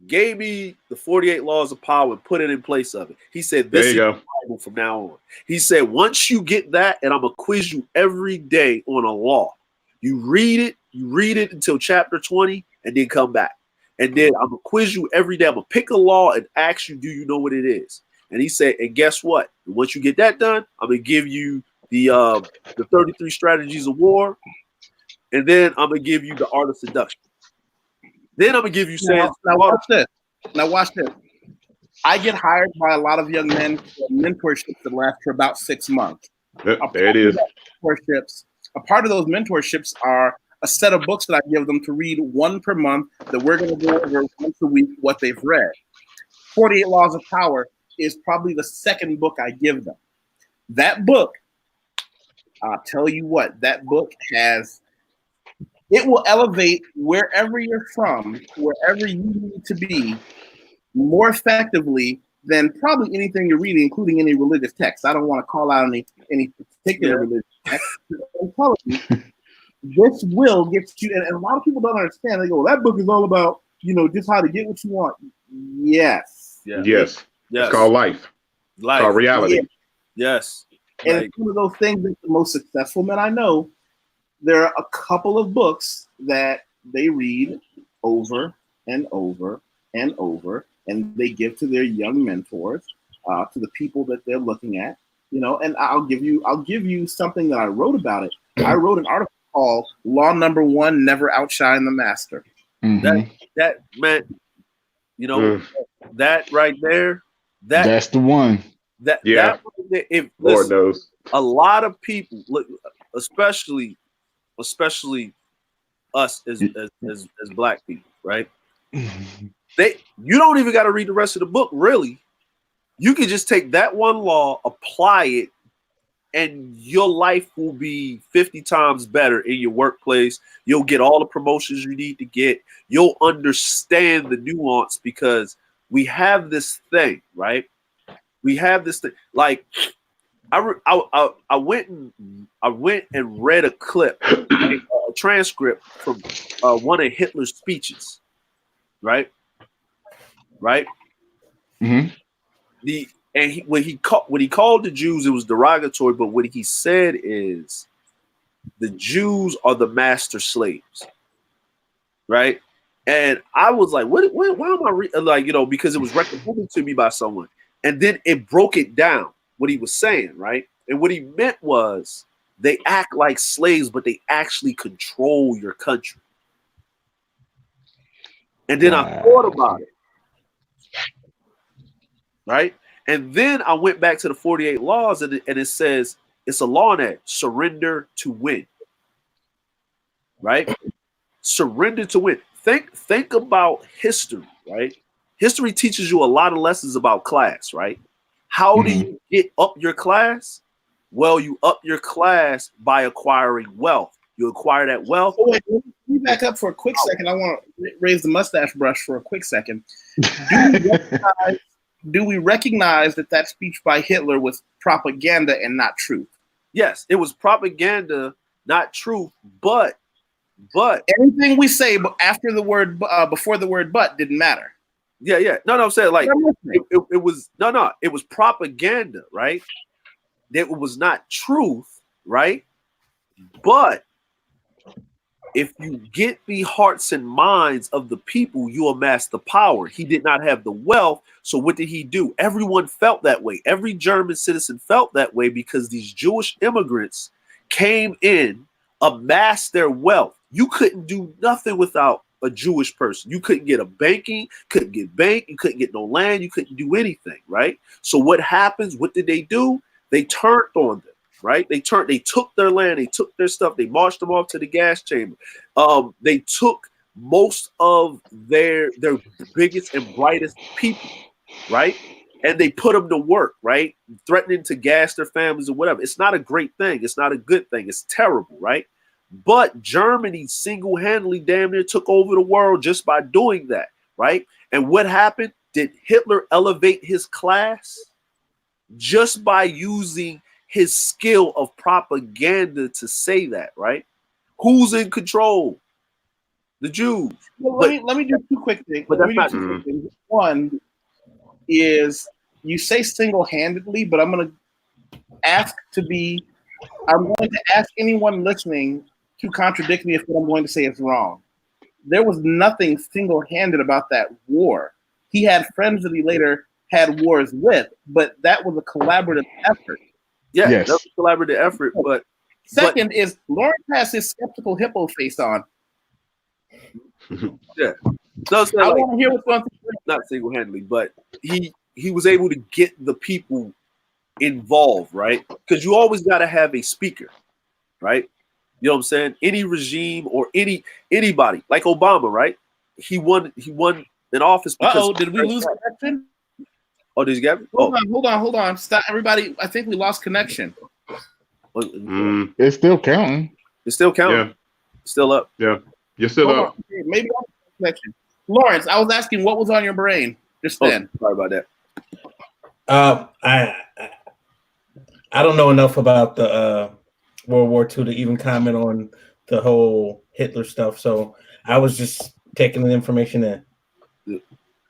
gave me the 48 laws of power and put it in place of it. He said, this is the Bible from now on. He said, once you get that, and I'm going to quiz you every day on a law. You read it until chapter 20 and then come back. And then I'm going to quiz you every day. I'm going to pick a law and ask you, do you know what it is? And he said, and guess what? Once you get that done, I'm going to give you the 33 strategies of war. And then I'm going to give you the art of seduction. Then I'm going to give you now watch this. Now watch this. I get hired by a lot of young men for mentorships that last for about 6 months. There it is. A part of those mentorships are a set of books that I give them to read, one per month, that we're going to go over once a week what they've read. 48 Laws of Power is probably the second book I give them. That book, I'll tell you what, that book it will elevate wherever you're from, wherever you need to be, more effectively than probably anything you're reading, including any religious text. I don't want to call out any particular religious text. I'm telling you, this will get you, and a lot of people don't understand. They go, that book is all about, just how to get what you want. Yes. Yeah. Yes. It's called life. It's called reality. Yeah. Yes. And it's one of those things that the most successful men I know, there are a couple of books that they read over and over and over, and they give to their young mentors, to the people that they're looking at, and I'll give you something that I wrote about it. I wrote an article called Law Number 1, Never Outshine the Master. Mm-hmm. That man, that right there, that's the one. Lord knows. A lot of people, especially us as black people, right? You don't even got to read the rest of the book, really. You can just take that one law, apply it, and your life will be 50 times better in your workplace. You'll get all the promotions you need to get. You'll understand the nuance, because we have this thing, right? We have this thing. Like I went and read a clip, right, a transcript from one of Hitler's speeches, right? Right. Mhm. When he called the Jews, it was derogatory. But what he said is, the Jews are the master slaves, right? And I was like, what why am I like, because it was recommended to me by someone, and then it broke it down what he was saying, right? And what he meant was, they act like slaves, but they actually control your country. And then I thought about it, right? And then I went back to the 48 laws, and it says, it's a law in that, surrender to win, right? Surrender to win. Think about history, right? History teaches you a lot of lessons about class, right? How do you get up your class? Well, you up your class by acquiring wealth. You acquire that wealth. Oh, wait, let me back up for a quick second. I want to raise the mustache brush for a quick second. Do we recognize that speech by Hitler was propaganda and not truth? Yes, it was propaganda, not truth, but anything we say after the word before the word "but" didn't matter. Yeah. No, I'm saying, like, it was it was propaganda, right? It was not truth, right? But if you get the hearts and minds of the people, you amass the power. He did not have the wealth, so what did he do? Everyone felt that way. Every German citizen felt that way because these Jewish immigrants came in, amassed their wealth. You couldn't do nothing without a Jewish person. You couldn't get couldn't get bank, you couldn't get no land, you couldn't do anything, right? So what happens? What did they do? They turned on them, right? They took their land, they took their stuff, they marched them off to the gas chamber. They took most of their biggest and brightest people, right? And they put them to work, right? Threatening to gas their families or whatever. It's not a great thing. It's not a good thing. It's terrible, right? But Germany single-handedly damn near took over the world just by doing that, right? And what happened? Did Hitler elevate his class? Just by using his skill of propaganda to say that, right? Who's in control? The Jews. Well, let me do two quick things. But that's not one is, you say single-handedly, but I'm going to ask anyone listening to contradict me if what I'm going to say is wrong. There was nothing single-handed about that war. He had friends that he later had wars with, but that was a collaborative effort. Yeah, yes. That was a collaborative effort. But second is, Lawrence has his skeptical hippo face on. Yeah. So I want to hear what's going on. Not single-handedly, but he was able to get the people involved, right? Because you always got to have a speaker, right? You know what I'm saying? Any regime or anybody, like Obama, right? He won an office because. Did we lose connection? Oh, did you get me? Hold on. Stop, everybody. I think we lost connection. It's still counting. It's still counting. Yeah. Still up. Yeah. You're still up. Maybe I lost connection. Lawrence, I was asking what was on your brain just then. Sorry about that. I don't know enough about the World War II to even comment on the whole Hitler stuff. So I was just taking the information in.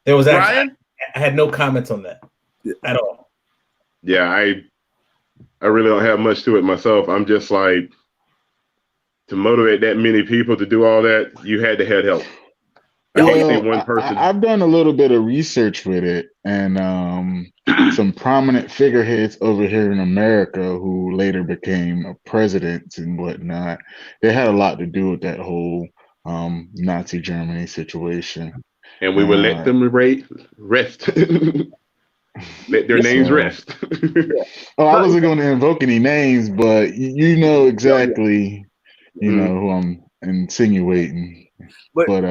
There was actually, I had no comments on that at all. Yeah, I really don't have much to it myself. I'm just like, to motivate that many people to do all that, you had to have help. I can't see one person. I've done a little bit of research with it, and some prominent figureheads over here in America who later became presidents and whatnot, they had a lot to do with that whole Nazi Germany situation. And we will let them rest. Let their names rest. I wasn't going to invoke any names, but you know exactly, you know who I'm insinuating. But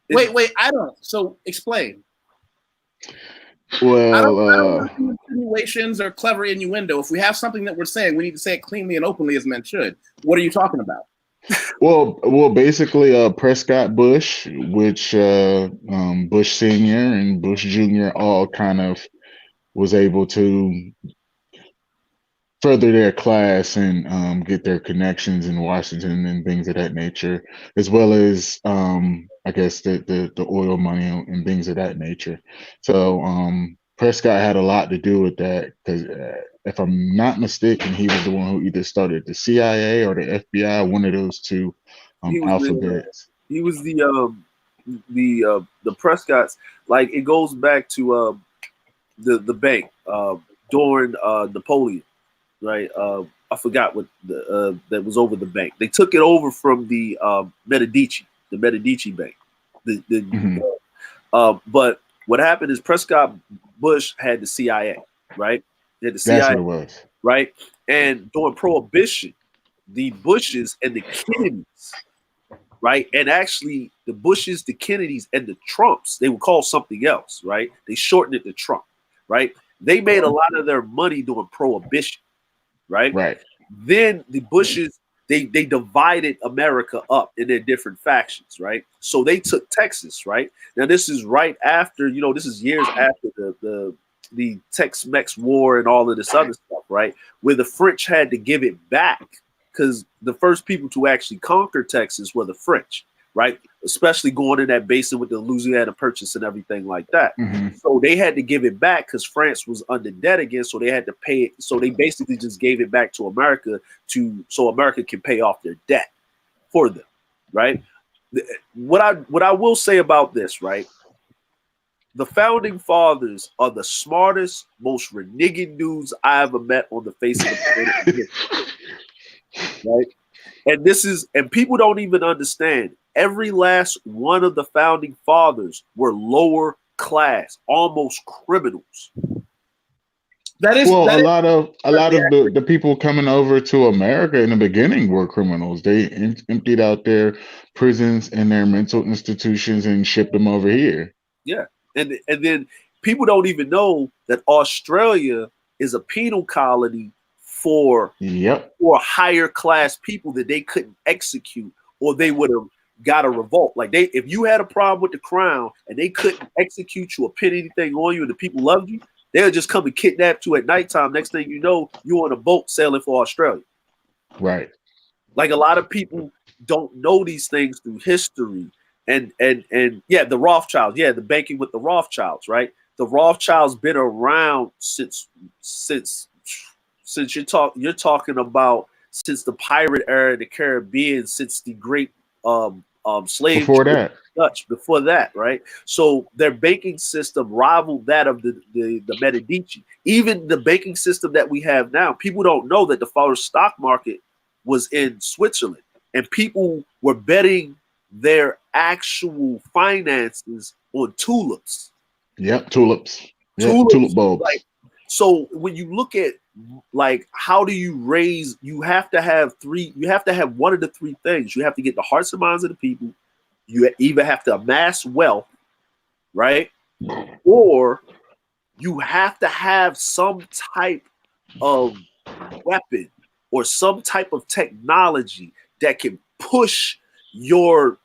wait, I don't. So explain. Well, I don't do insinuations or clever innuendo. If we have something that we're saying, we need to say it cleanly and openly as men should. What are you talking about? Well, basically, Prescott Bush, which Bush Senior and Bush Jr. all kind of was able to further their class and get their connections in Washington and things of that nature, as well as I guess the oil money and things of that nature. So Prescott had a lot to do with that because if I'm not mistaken, he was the one who either started the CIA or the FBI, one of those two He was alphabets. he was the Prescotts. Like it goes back to the bank during Napoleon, right? I forgot what that was over the bank. They took it over from the Medici Bank. But what happened is Prescott Bush had the CIA, right? They had the CIA, That's what it was, right? And during Prohibition, the Bushes and the Kennedys, right? And actually, the Bushes, the Kennedys, and the Trumps, they were called something else, right? They shortened it to Trump, right? They made a lot of their money doing Prohibition, right? right? Then the Bushes, they divided America up in their different factions, right? So they took Texas, right? Now this is right after, this is years after the Tex-Mex War and all of this other stuff, right? Where the French had to give it back because the first people to actually conquer Texas were the French, right? Especially going in that basin with the Louisiana Purchase and everything like that. So they had to give it back because France was under debt again, so they had to pay it. So they basically just gave it back to America so America can pay off their debt for them, right? What I will say about this, right? The founding fathers are the smartest, most reneging dudes I ever met on the face of the planet. Right? And people don't even understand. Every last one of the founding fathers were lower class, almost criminals. A lot of the people coming over to America in the beginning were criminals. They emptied out their prisons and their mental institutions and shipped them over here. Yeah, and then people don't even know that Australia is a penal colony for higher class people that they couldn't execute, or they would have got a revolt. Like if you had a problem with the crown and they couldn't execute you or pin anything on you, and the people loved you, they'll just come and kidnap you at nighttime. Next thing you know, you're on a boat sailing for Australia. Right. Like a lot of people don't know these things through history. And yeah, the Rothschilds, the banking with the Rothschilds, right? The Rothschilds been around since you're talking about since the pirate era in the Caribbean, since the great slave before that. Dutch, before that, right? So their banking system rivaled that of the Medici. Even the banking system that we have now, people don't know that the first stock market was in Switzerland, and people were betting their actual finances on tulips. Yep, tulips. Tulip bulbs. Like, so when you look at like how do you raise, you have to have one of the three things. You have to get the hearts and minds of the people. You either have to amass wealth, right? Or you have to have some type of weapon or some type of technology that can push it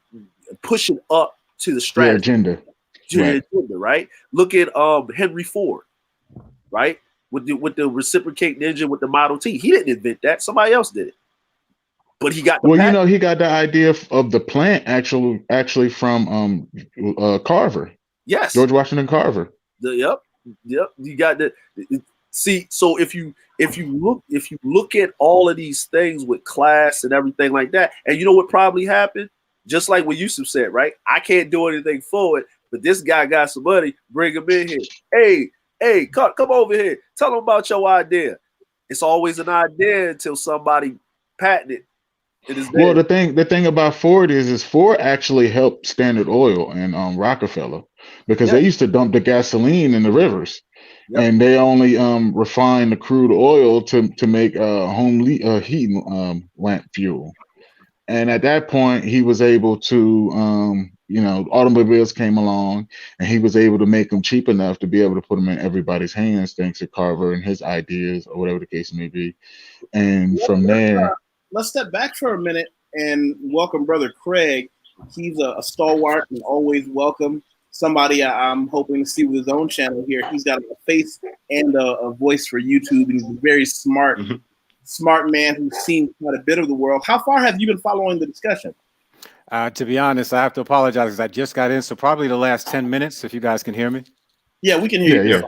up to the strategy. Agenda, right? Look at Henry Ford, right? With the reciprocating engine with the Model T. He didn't invent that. Somebody else did it. But he got he got the idea of the plant actually from Carver. Yes. George Washington Carver. Yep. You got that. See, so if you look at all of these things with class and everything like that, and you know what probably happened? Just like what Yusef said, right? I can't do anything for it, but this guy got some money. Bring him in here. Hey, come over here. Tell him about your idea. It's always an idea until somebody patent it. Well, the thing about Ford is Ford actually helped Standard Oil and Rockefeller because they used to dump the gasoline in the rivers, and they only refined the crude oil to make home heating lamp fuel. And at that point, he was able to, automobiles came along, and he was able to make them cheap enough to be able to put them in everybody's hands, thanks to Carver and his ideas, or whatever the case may be. And from there, let's step back for a minute and welcome Brother Craig. He's a stalwart and always welcome. somebody I'm hoping to see with his own channel here. He's got a face and a voice for YouTube, and he's a very smart man who's seen quite a bit of the world. How far have you been following the discussion? To be honest, I have to apologize because I just got in, so probably the last 10 minutes, if you guys can hear me. Yeah, we can hear you.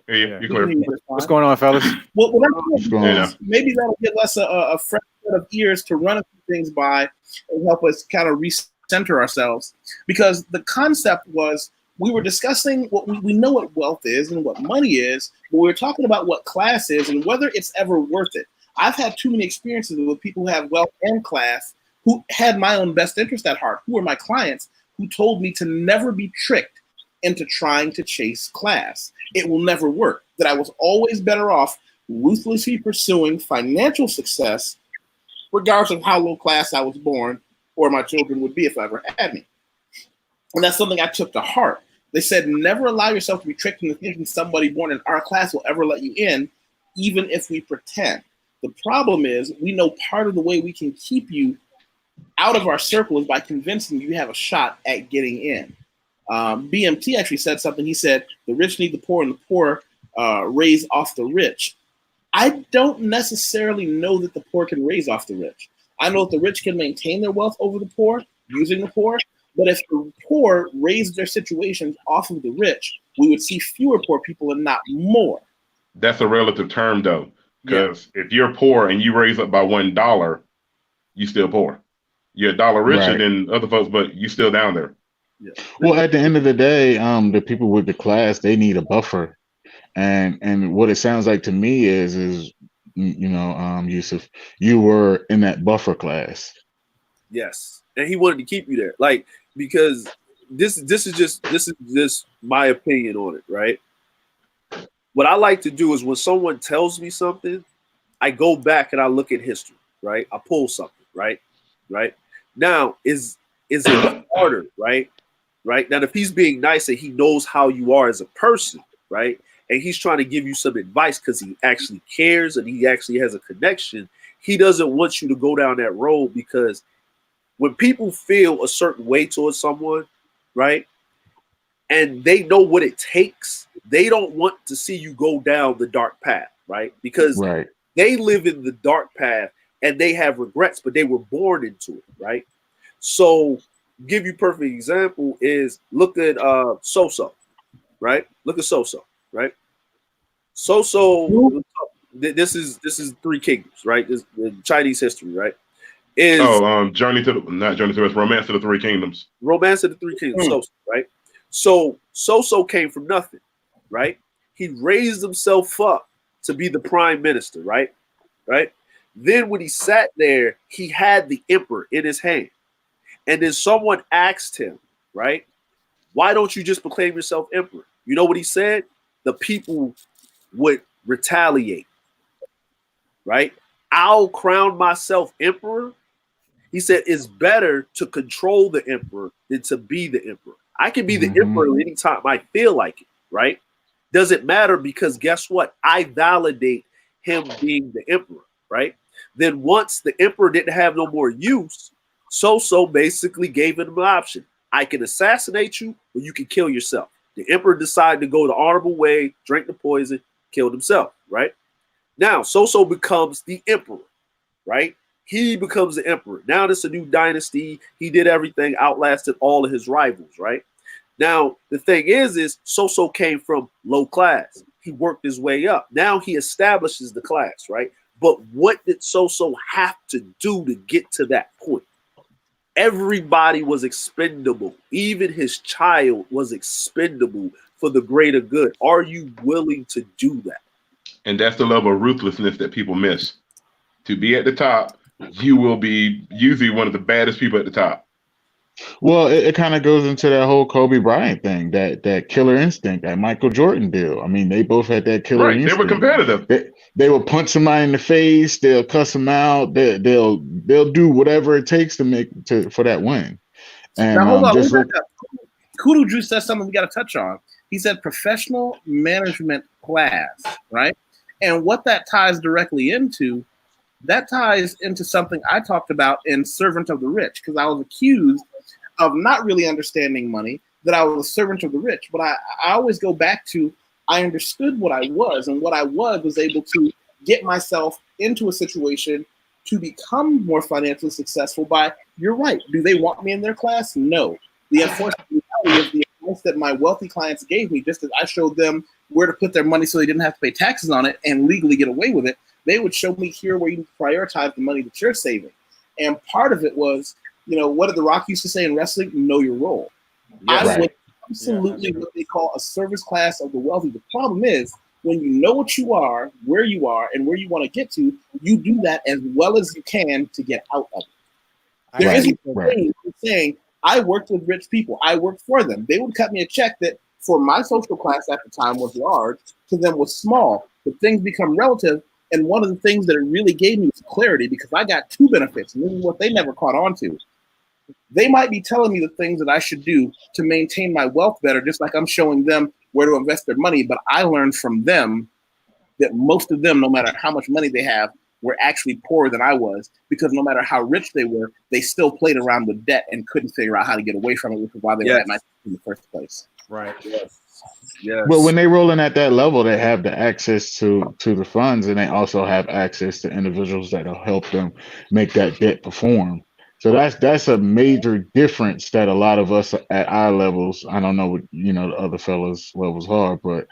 Yeah, you're clear. What's going on, fellas? Well, maybe that'll give us a fresh set of ears to run a few things by and help us kind of recenter ourselves. Because the concept was we were discussing what we know what wealth is and what money is, but we were talking about what class is and whether it's ever worth it. I've had too many experiences with people who have wealth and class who had my own best interest at heart, who were my clients, who told me to never be tricked into trying to chase class. It will never work. That I was always better off ruthlessly pursuing financial success, regardless of how low class I was born or my children would be if I ever had me. And that's something I took to heart. They said, never allow yourself to be tricked into thinking somebody born in our class will ever let you in, even if we pretend. The problem is we know part of the way we can keep you out of our circle is by convincing you have a shot at getting in. BMT actually said something. He said, the rich need the poor and the poor raise off the rich. I don't necessarily know that the poor can raise off the rich. I know that the rich can maintain their wealth over the poor, using the poor. But if the poor raised their situations off of the rich, we would see fewer poor people and not more. That's a relative term, though, because if you're poor and you raise up by $1, you still poor. You're $1 richer than other folks, but you still down there. Yeah. Well, at the end of the day, the people with the class, they need a buffer, and what it sounds like to me is Yusef, you were in that buffer class. Yes, and he wanted to keep you there, like, because this is just my opinion on it, right? What I like to do is when someone tells me something, I go back and I look at history, right? I pull something, right? Now, is it harder, right? Now, if he's being nice and he knows how you are as a person, right? And he's trying to give you some advice because he actually cares and he actually has a connection, he doesn't want you to go down that road, because when people feel a certain way towards someone, right, and they know what it takes, they don't want to see you go down the dark path, right? Because they live in the dark path and they have regrets, but they were born into it, right? So, give you a perfect example is look at So-So, right? Look at So-So, right? So-So, this is Three Kingdoms, right? This the Chinese history, right? Romance of the Three Kingdoms. Romance of the Three Kingdoms, So-So, right? So So-So came from nothing, right? He raised himself up to be the prime minister, right? Then when he sat there, he had the emperor in his hand. And then someone asked him, right, why don't you just proclaim yourself emperor? You know what he said? The people would retaliate, right? I'll crown myself emperor. He said it's better to control the emperor than to be the emperor. I can be the emperor anytime I feel like it, right? Doesn't matter, because guess what? I validate him being the emperor, right? Then once the emperor didn't have no more use, So-So basically gave him an option. I can assassinate you or you can kill yourself. The emperor decided to go the honorable way, drank the poison, killed himself, right? Now, So-So becomes the emperor, right? He becomes the emperor. Now this is a new dynasty. He did everything, outlasted all of his rivals, right? Now, the thing is So-So came from low class. He worked his way up. Now he establishes the class, right? But what did So-So have to do to get to that point? Everybody was expendable. Even his child was expendable for the greater good. Are you willing to do that? And that's the level of ruthlessness that people miss. To be at the top, you will be usually one of the baddest people at the top. Well, it kind of goes into that whole Kobe Bryant thing, that killer instinct, that Michael Jordan deal. I mean, they both had that killer instinct. They were competitive. They will punch somebody in the face. They'll cuss them out. They'll do whatever it takes for that win. And now, hold on. Kudu Drew says something we got to touch on. He said professional management class, right? And what that ties directly into, that ties into something I talked about in Servant of the Rich, because I was accused of not really understanding money, that I was a servant of the rich, but I always go back to I understood what I was, and what I was able to get myself into a situation to become more financially successful by, you're right, do they want me in their class? No. The unfortunate reality of the advice that my wealthy clients gave me, just as I showed them where to put their money so they didn't have to pay taxes on it and legally get away with it, they would show me here where you need to prioritize the money that you're saving. And part of it was, what did The Rock used to say in wrestling? Know your role. Yes. I was absolutely what they call a service class of the wealthy. The problem is, when you know what you are, where you are, and where you want to get to, you do that as well as you can to get out of it. There isn't a thing saying, I worked with rich people. I worked for them. They would cut me a check that for my social class at the time was large, to them was small. But things become relative. And one of the things that it really gave me was clarity, because I got two benefits, and this is what they never caught on to. They might be telling me the things that I should do to maintain my wealth better, just like I'm showing them where to invest their money. But I learned from them that most of them, no matter how much money they have, were actually poorer than I was, because no matter how rich they were, they still played around with debt and couldn't figure out how to get away from it, which is why they were at my in the first place. Right. Yes. Yes. But when they rolling at that level, they have the access to the funds, and they also have access to individuals that'll help them make that debt perform. So that's a major difference that a lot of us at our levels, I don't know what the other fellas levels are, but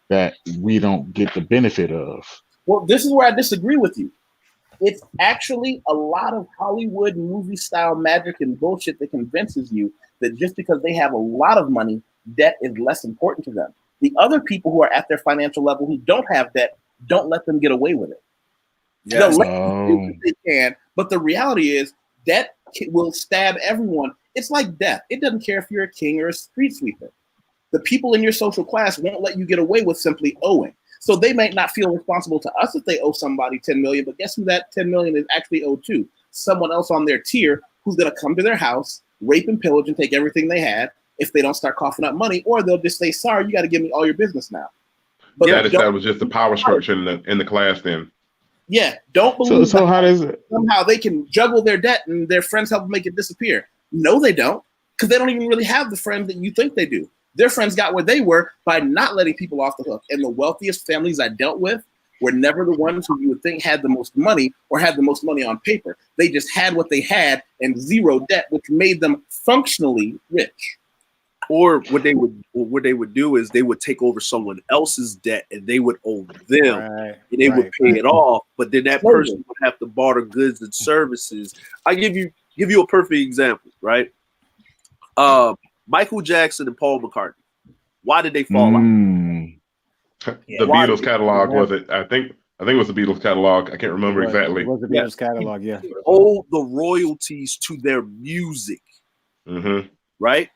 that we don't get the benefit of. Well, this is where I disagree with you. It's actually a lot of Hollywood movie style magic and bullshit that convinces you that just because they have a lot of money, debt is less important to them. The other people who are at their financial level who don't have debt, don't let them get away with it. Yes. They'll let them do what they can, but the reality is debt will stab everyone. It's like death. It doesn't care if you're a king or a street sweeper. The people in your social class won't let you get away with simply owing. So they might not feel responsible to us if they owe somebody 10 million, but guess who that 10 million is actually owed to? Someone else on their tier who's going to come to their house, rape and pillage and take everything they had if they don't start coughing up money, or they'll just say, sorry, you got to give me all your business now. But that was just the power structure in the class then. Yeah, don't believe so how does it somehow they can juggle their debt and their friends help make it disappear. No, they don't, because they don't even really have the friends that you think they do. Their friends got where they were by not letting people off the hook. And the wealthiest families I dealt with were never the ones who you would think had the most money or had the most money on paper. They just had what they had and zero debt, which made them functionally rich. Or what they would do is they would take over someone else's debt and they would owe them, and they would pay it off. But then that person would have to barter goods and services. I give you a perfect example, right? Michael Jackson and Paul McCartney. Why did they fall out? The Beatles catalog was it? I think it was the Beatles catalog. I can't remember exactly. It was the Beatles catalog, yeah. Owe the royalties to their music, right?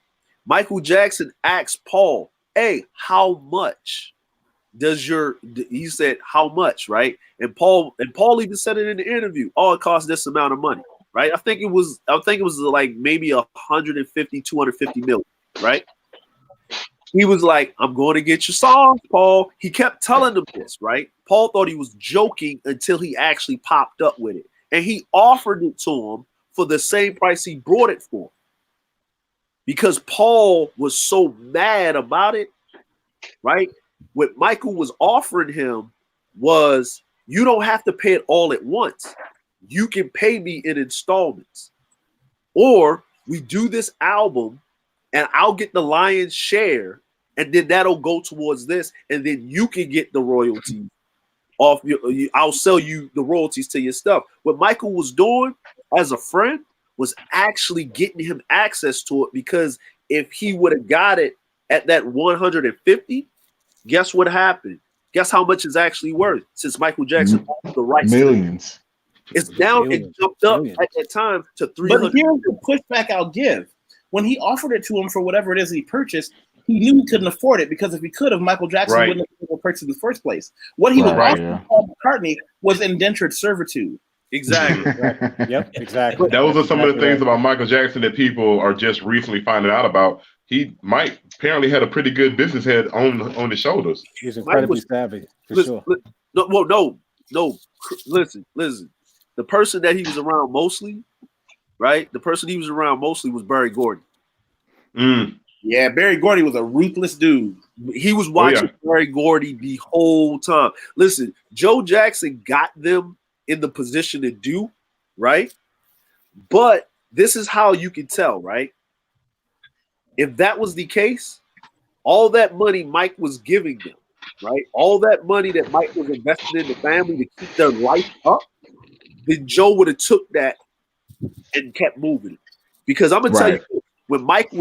Michael Jackson asked Paul, "Hey, how much does he said, how much, right? And Paul even said it in the interview. Oh, it costs this amount of money, right? I think it was like maybe 150, 250 million, right? He was like, I'm going to get your song, Paul. He kept telling them this, right? Paul thought he was joking until he actually popped up with it. And he offered it to him for the same price he brought it for. Because Paul was so mad about it, right? What Michael was offering him was, you don't have to pay it all at once. You can pay me in installments. Or we do this album and I'll get the lion's share, and then that'll go towards this, and then you can get the royalties off. I'll sell you the royalties to your stuff. What Michael was doing as a friend was actually getting him access to it, because if he would have got it at that 150, guess what happened? Guess how much it's actually worth since Michael Jackson owned the rights. Millions. It's down. It jumped up at that time to 300. But here's the pushback I'll give. When he offered it to him for whatever it is he purchased, he knew he couldn't afford it, because if he could have, Michael Jackson wouldn't have been able to purchase in the first place. What he was offering Paul McCartney was indentured servitude. Exactly. Yep, exactly. Those are some of the things about Michael Jackson that people are just recently finding out about. He apparently had a pretty good business head on his shoulders. He's incredibly savvy, for sure. No. Listen. The person that he was around mostly, right? The person he was around mostly was Barry Gordon. Yeah, Barry Gordy was a ruthless dude. He was watching yeah. Barry Gordy the whole time. Listen, Joe Jackson got them in the position to do, right? But this is how you can tell, right? If that was the case, all that money Mike was giving them, right? All that money that Mike was investing in the family to keep their life up, then Joe would have took that and kept moving it. Because I'm gonna tell you, when Mike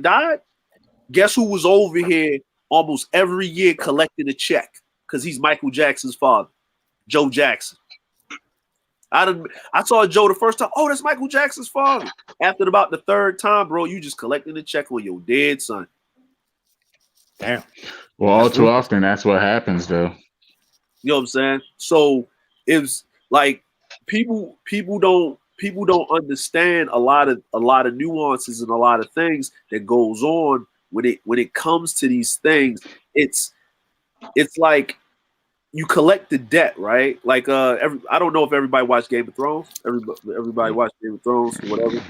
died, guess who was over here almost every year collecting a check? Because he's Michael Jackson's father, Joe Jackson. I saw Joe the first time. Oh, that's Michael Jackson's father. After about the third time, bro, you just collecting a check on your dead son. Damn. Well, all too often, that's what happens, though. You know what I'm saying? So it's like people don't understand a lot of nuances and a lot of things that goes on when it comes to these things. It's like you collect the debt, right? Like I don't know if everybody watched Game of Thrones. Everybody watched Game of Thrones or whatever.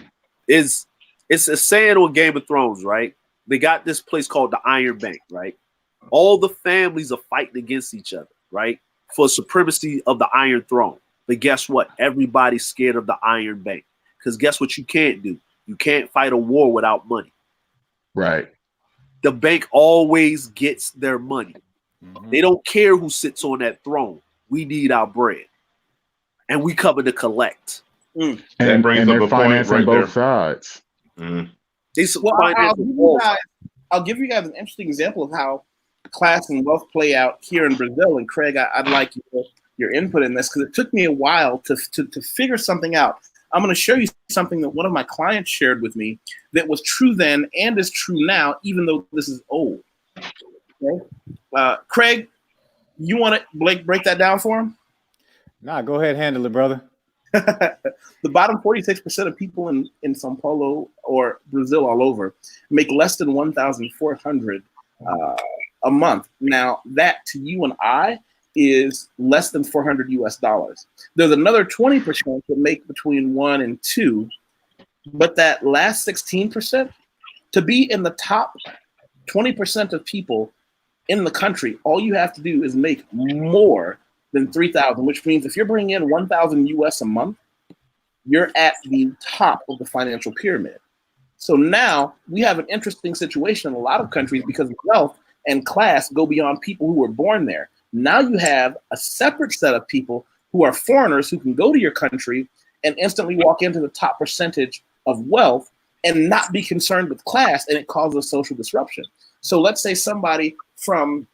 It's a saying on Game of Thrones, right? They got this place called the Iron Bank, right? All the families are fighting against each other, right? For supremacy of the Iron Throne. But guess what? Everybody's scared of the Iron Bank. Because guess what you can't do? You can't fight a war without money. Right. The bank always gets their money. Mm-hmm. They don't care who sits on that throne. We need our bread. And we coming to collect. And they're financing both sides. Mm. I'll give you guys an interesting example of how class and wealth play out here in Brazil. And Craig, I'd like your input in this because it took me a while to figure something out. I'm going to show you something that one of my clients shared with me that was true then and is true now, even though this is old. Okay? Craig, you want to break that down for him? Nah, go ahead, handle it, brother. The bottom 46% of people in São Paulo or Brazil all over make less than 1,400 a month. Now, that to you and I is less than $400 US. There's another 20% that make between 1 and 2, but that last 16%, to be in the top 20% of people in the country, all you have to do is make more than 3,000, which means if you're bringing in 1,000 US a month, you're at the top of the financial pyramid. So now we have an interesting situation in a lot of countries because wealth and class go beyond people who were born there. Now you have a separate set of people who are foreigners who can go to your country and instantly walk into the top percentage of wealth and not be concerned with class, and it causes social disruption. So let's say somebody from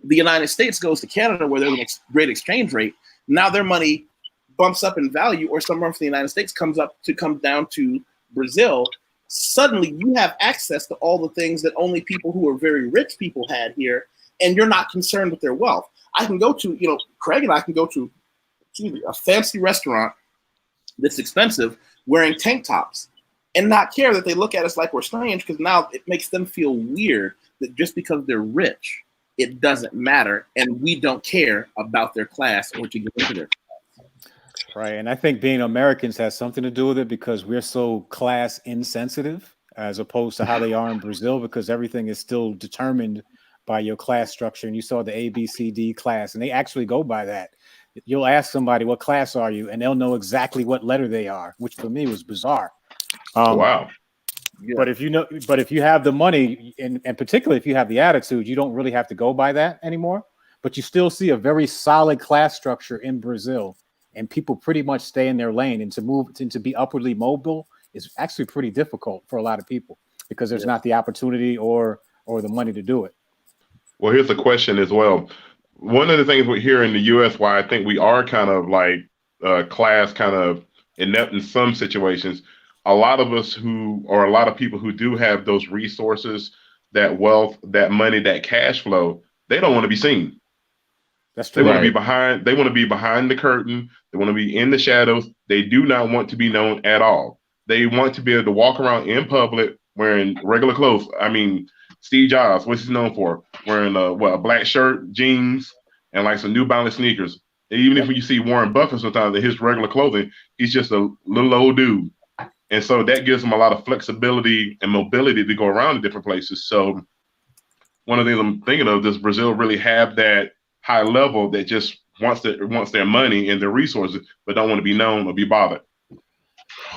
the United States goes to Canada where there's a great exchange rate. Now their money bumps up in value, or someone from the United States comes down to Brazil. Suddenly you have access to all the things that only people who are very rich people had here, and you're not concerned with their wealth. I can go to, Craig and I can go to a fancy restaurant that's expensive wearing tank tops and not care that they look at us like we're strange, because now it makes them feel weird that just because they're rich, it doesn't matter, and we don't care about their class or to get into their class. Right, and I think being Americans has something to do with it because we're so class insensitive as opposed to how they are in Brazil, because everything is still determined by your class structure. And you saw the ABCD class, and they actually go by that. You'll ask somebody, what class are you? And they'll know exactly what letter they are, which for me was bizarre. Wow. Yeah. But if you have the money, and particularly if you have the attitude, you don't really have to go by that anymore. But you still see a very solid class structure in Brazil, and people pretty much stay in their lane. And to be upwardly mobile is actually pretty difficult for a lot of people because there's not the opportunity or the money to do it. Well, here's a question as well. One of the things we're here in the U.S., why I think we are kind of like class kind of inept in some situations, a lot of people who do have those resources, that wealth, that money, that cash flow, they don't want to be seen. That's true. They want to be behind. They want to be behind the curtain. They want to be in the shadows. They do not want to be known at all. They want to be able to walk around in public wearing regular clothes. I mean, Steve Jobs, what's he known for? Wearing a black shirt, jeans, and like some New Balance sneakers. And even if you see Warren Buffett sometimes in his regular clothing, he's just a little old dude. And so that gives them a lot of flexibility and mobility to go around to different places. So one of the things I'm thinking of, does Brazil really have that high level that just wants their money and their resources, but don't want to be known or be bothered?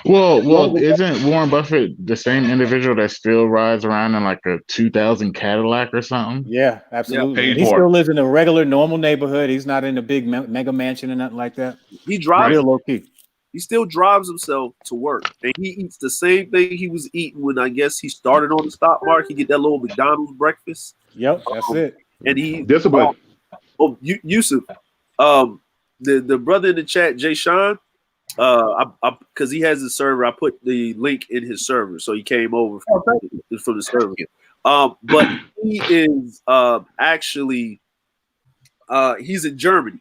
Well, isn't Warren Buffett the same individual that still rides around in like a 2000 Cadillac or something? Yeah, absolutely. Yeah, He still lives in a regular, normal neighborhood. He's not in a big mega mansion or nothing like that. He drives. Real low key. He still drives himself to work, and he eats the same thing he was eating when I guess he started on the stock market. He get that little McDonald's breakfast. Yep, that's it. And he discipline. Yusef, the brother in the chat, Jay Sean, because he has his server, I put the link in his server, so he came over from the server. But he is actually he's in Germany.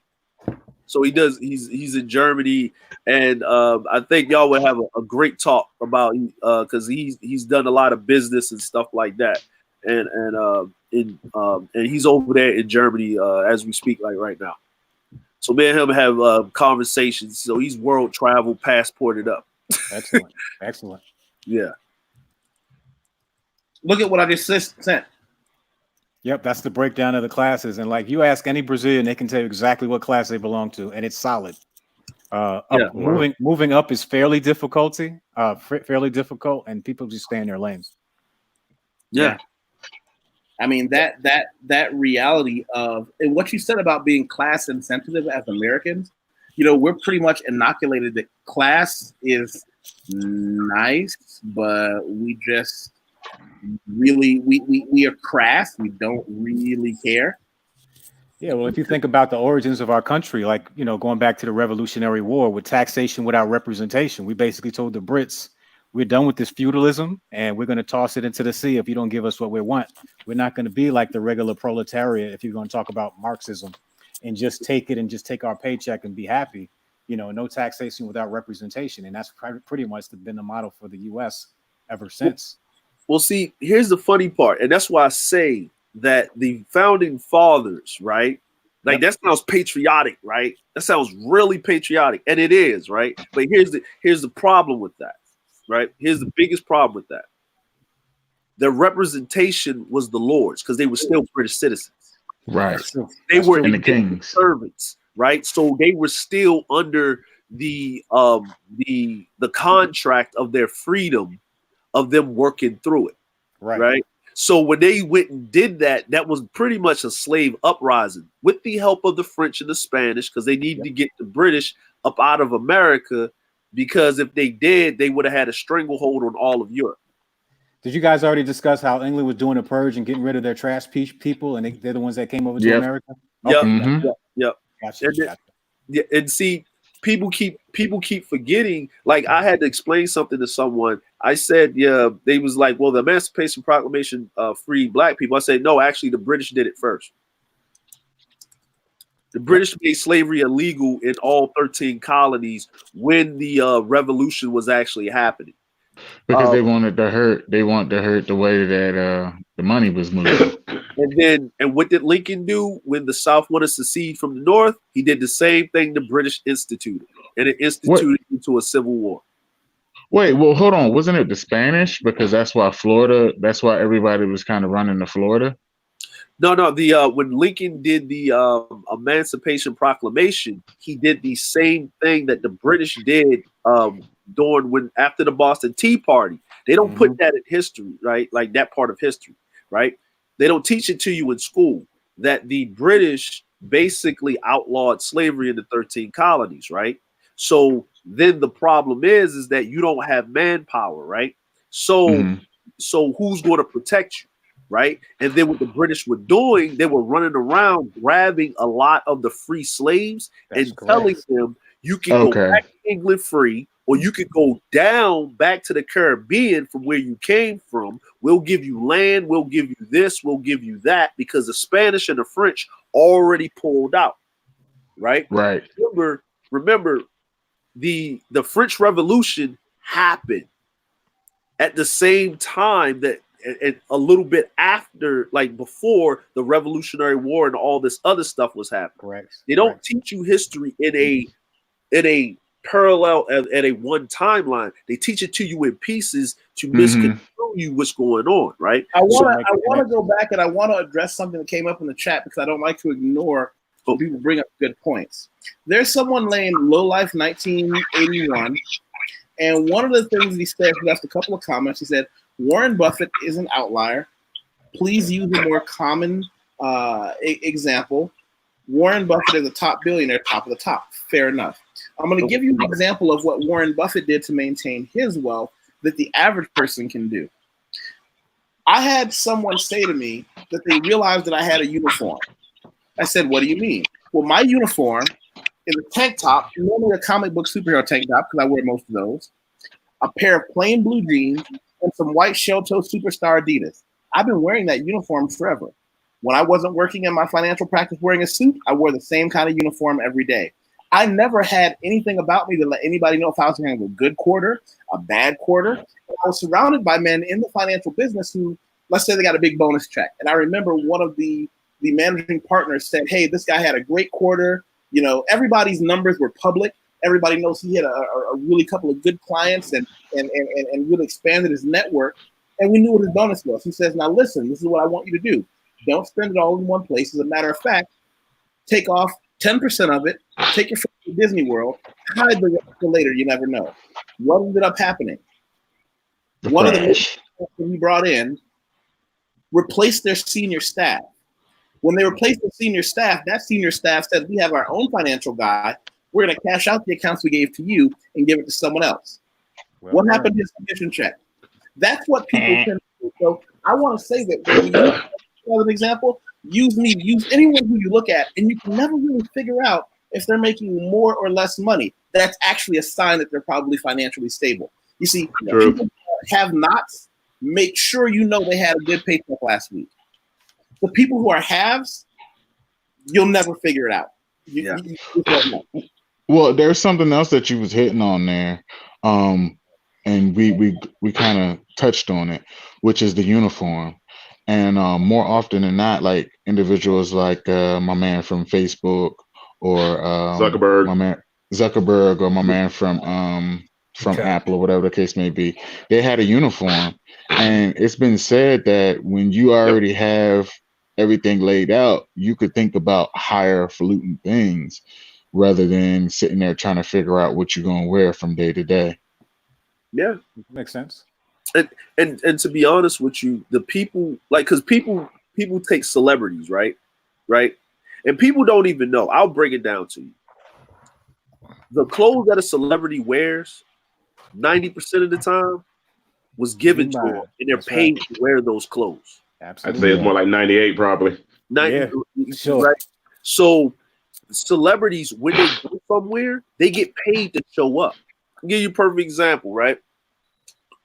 So he's in Germany, and I think y'all would have a great talk about because he's done a lot of business and stuff like that, and he's over there in Germany as we speak, like right now. So me and him have conversations. So he's world travel passported up. Excellent. Yeah. Look at what I just sent. Yep, that's the breakdown of the classes. And like you ask any Brazilian, they can tell you exactly what class they belong to, and it's solid. Moving up is fairly difficult, and people just stay in their lanes. Yeah. I mean that reality of, and what you said about being class insensitive as Americans, we're pretty much inoculated that class is nice, but we just really we are crass. We don't really care. Yeah, well, if you think about the origins of our country, like going back to the Revolutionary War with taxation without representation, we basically told the Brits, we're done with this feudalism and we're going to toss it into the sea if you don't give us what we want. We're not going to be like the regular proletariat if you're going to talk about Marxism and just take it and just take our paycheck and be happy. No taxation without representation, and that's pretty much been the model for the U.S. ever since. Well, see, here's the funny part, and that's why I say that the founding fathers, right? Like that sounds patriotic, right? That sounds really patriotic, and it is, right? But here's the problem with that, right? Here's the biggest problem with that. Their representation was the Lords because they were still British citizens, right? They were in the kings servants, right? So they were still under the contract of their freedom, of them working through it, right? So when they went and did that, that was pretty much a slave uprising with the help of the French and the Spanish, because they needed to get the British up out of America, because if they did, they would have had a stranglehold on all of Europe. Did you guys already discuss how England was doing a purge and getting rid of their trash people, and they're the ones that came over to America? Yep. Gotcha. Yeah, and see, people keep forgetting. Like, I had to explain something to someone. I said, yeah, they was like, well, the Emancipation Proclamation freed black people. I said, no, actually, the British did it first. The British made slavery illegal in all 13 colonies when the revolution was actually happening. Because they wanted to hurt. They want to hurt the way that the money was moving. And what did Lincoln do when the South wanted to secede from the North? He did the same thing the British instituted, and it instituted into a civil war. Wait, well, hold on. Wasn't it the Spanish? Because that's why everybody was kind of running to Florida. No. When Lincoln did the Emancipation Proclamation, he did the same thing that the British did after the Boston Tea Party. They don't put that in history, right? Like that part of history, right? They don't teach it to you in school that the British basically outlawed slavery in the 13 colonies, right? So then the problem is that you don't have manpower, right? So who's going to protect you, right? And then what the British were doing, they were running around grabbing a lot of the free slaves telling them you can go back to England free, or you could go down back to the Caribbean from where you came from. We'll give you land, we'll give you this, we'll give you that, because the Spanish and the French already pulled out, right? Right. Remember, the French Revolution happened at the same time that, and a little bit after, like before the Revolutionary War and all this other stuff was happening. Correct. They don't teach you history in a parallel at a one timeline. They teach it to you in pieces to misconstrue you what's going on, right? I want to go back and I want to address something that came up in the chat because I don't like to ignore when people bring up good points. There's someone named Lowlife 1981, and one of the things he said, he left a couple of comments. He said, Warren Buffett is an outlier. Please use a more common example. Warren Buffett is a top billionaire, top of the top. Fair enough. I'm going to give you an example of what Warren Buffett did to maintain his wealth that the average person can do. I had someone say to me that they realized that I had a uniform. I said, what do you mean? Well, my uniform is a tank top, normally a comic book superhero tank top, because I wear most of those, a pair of plain blue jeans, and some white shell-toe Superstar Adidas. I've been wearing that uniform forever. When I wasn't working in my financial practice wearing a suit, I wore the same kind of uniform every day. I never had anything about me to let anybody know if I was having a good quarter, a bad quarter. I was surrounded by men in the financial business who, let's say they got a big bonus check. And I remember one of the managing partners said, hey, this guy had a great quarter. You know, everybody's numbers were public. Everybody knows he had a really couple of good clients and really expanded his network. And we knew what his bonus was. He says, now listen, this is what I want you to do. Don't spend it all in one place. As a matter of fact, take off 10% of it, take your family to Disney World, hide the rest for later. You never know. What ended up happening? One of the that we brought in replaced their senior staff. When they replaced the senior staff, that senior staff said, we have our own financial guy. We're going to cash out the accounts we gave to you and give it to someone else. Well, what happened to his commission check? That's what people tend to do. So I want to say that when you use as an example, use me, use anyone who you look at, and you can never really figure out if they're making more or less money. That's actually a sign that they're probably financially stable. You see, people who have nots, make sure you know they had a good paycheck last week. The people who are haves, you'll never figure it out. You Well, there's something else that you was hitting on there, and we kind of touched on it, which is the uniform. And more often than not, like individuals like my man from Facebook or Zuckerberg, or my man from Apple or whatever the case may be, they had a uniform. And it's been said that when you already have everything laid out, you could think about higher falutin things rather than sitting there trying to figure out what you're going to wear from day to day. Yeah, makes sense. And to be honest with you, the people, like, because people take celebrities, right, and people don't even know. I'll break it down to you. The clothes that a celebrity wears, 90% of the time, was given to them, and they're paid to wear those clothes. Absolutely. I'd say it's more like 98, probably. 90, sure. Right? So celebrities, when they go somewhere, they get paid to show up. I'll give you a perfect example, right?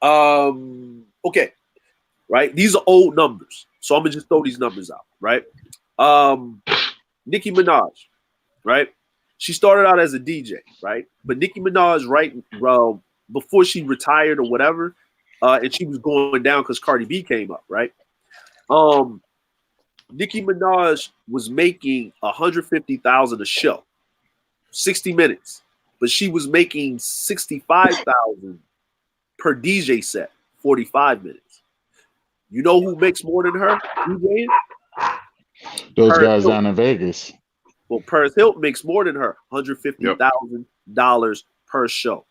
Okay, right? These are old numbers, so I'm gonna just throw these numbers out, right? Nicki Minaj, right? She started out as a DJ, right? But Nicki Minaj, right, before she retired or whatever, and she was going down because Cardi B came up, right? Nicki Minaj was making $150,000 a show, 60 minutes, but she was making $65,000 per DJ set, 45 minutes. You know who makes more than her DJing? Those guys down in Vegas. Well, Paris Hilton makes more than her, $150,000 per show,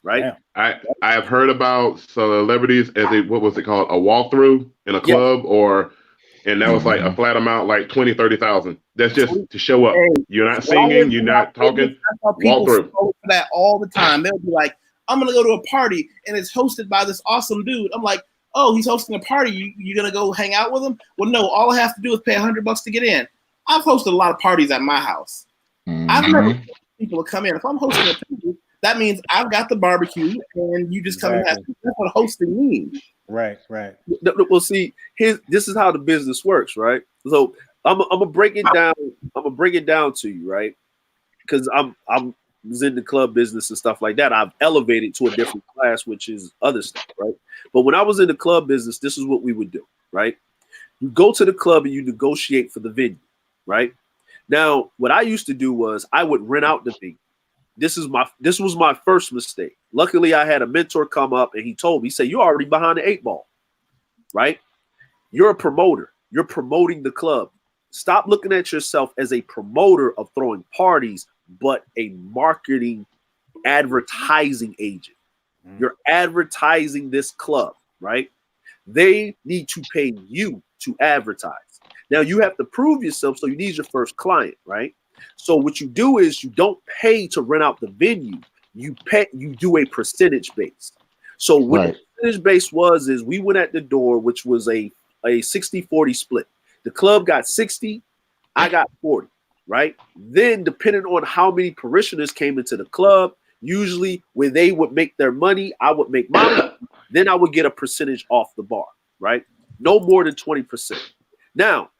right? Yeah. I have heard about celebrities as what was it called, a walkthrough in a club, and that was like a flat amount, like 20, 30,000. That's just to show up. You're not singing, you're not talking. Walk through. For that all the time. They'll be like, I'm gonna go to a party and it's hosted by this awesome dude. I'm like, oh, he's hosting a party. You're gonna go hang out with him? Well, no, all I have to do is pay $100 to get in. I've hosted a lot of parties at my house. I've never people to come in. If I'm hosting a party, that means I've got the barbecue and you just come and have. That's what hosting means. Right. Well, see, this is how the business works, right? So I'm gonna break it down. I'm gonna break it down to you, right? Because I was in the club business and stuff like that. I've elevated to a different class, which is other stuff, right? But when I was in the club business, this is what we would do, right? You go to the club and you negotiate for the venue, right? Now, what I used to do was I would rent out the venue, this was my first mistake. Luckily, I had a mentor come up and he told me, he said, "You're already behind the 8 ball, right? You're a promoter. You're promoting the club. Stop looking at yourself as a promoter of throwing parties, but a marketing, advertising agent. You're advertising this club, right? They need to pay you to advertise. Now you have to prove yourself, so you need your first client, right? So what you do is you don't pay to rent out the venue. You do a percentage base. So what the percentage base is we went at the door, which was a 60-40 split. The club got 60, I got 40, right? Then depending on how many parishioners came into the club, usually when they would make their money, I would make my money. Then I would get a percentage off the bar, right? No more than 20%. Now,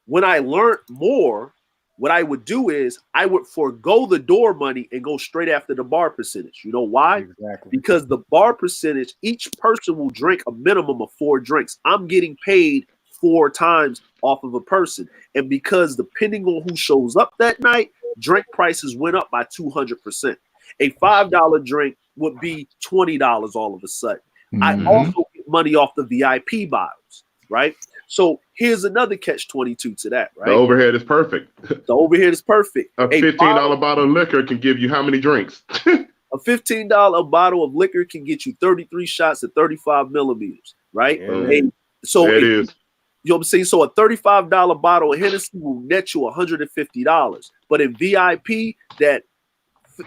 when I learned more, what I would do is I would forego the door money and go straight after the bar percentage. You know why? Exactly. Because the bar percentage, each person will drink a minimum of 4 drinks. I'm getting paid 4 times off of a person. And because depending on who shows up that night, drink prices went up by 200%. A $5 drink would be $20 all of a sudden. I also get money off the VIP bottles, right? So here's another catch-22 to that, right? The overhead is perfect. The overhead is perfect. A $15 bottle of liquor can give you how many drinks? A $15 bottle of liquor can get you 33 shots at 35 millimeters, right? Yeah. So it is. You know what I'm saying? So a $35 bottle of Hennessy will net you $150. But in VIP, that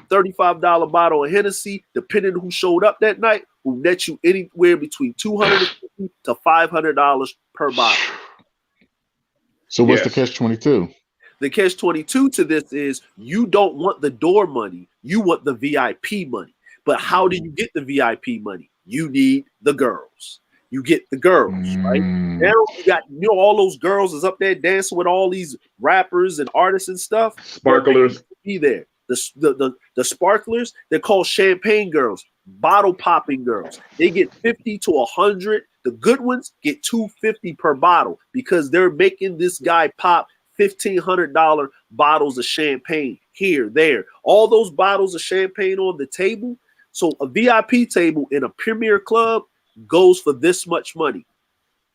$35 bottle of Hennessy, depending on who showed up that night, will net you anywhere between $250 to $500 per bottle. So what's the catch-22? The catch-22 to this is you don't want the door money, you want the VIP money. But how do you get the VIP money? You need the girls. You get the girls, right? Now you got, all those girls is up there dancing with all these rappers and artists and stuff. Sparklers. Be there. The sparklers, they're called champagne girls, bottle popping girls. They get 50 to 100. The good ones get $250 per bottle because they're making this guy pop $1,500 bottles of champagne here, there. All those bottles of champagne on the table. So a VIP table in a premier club goes for this much money.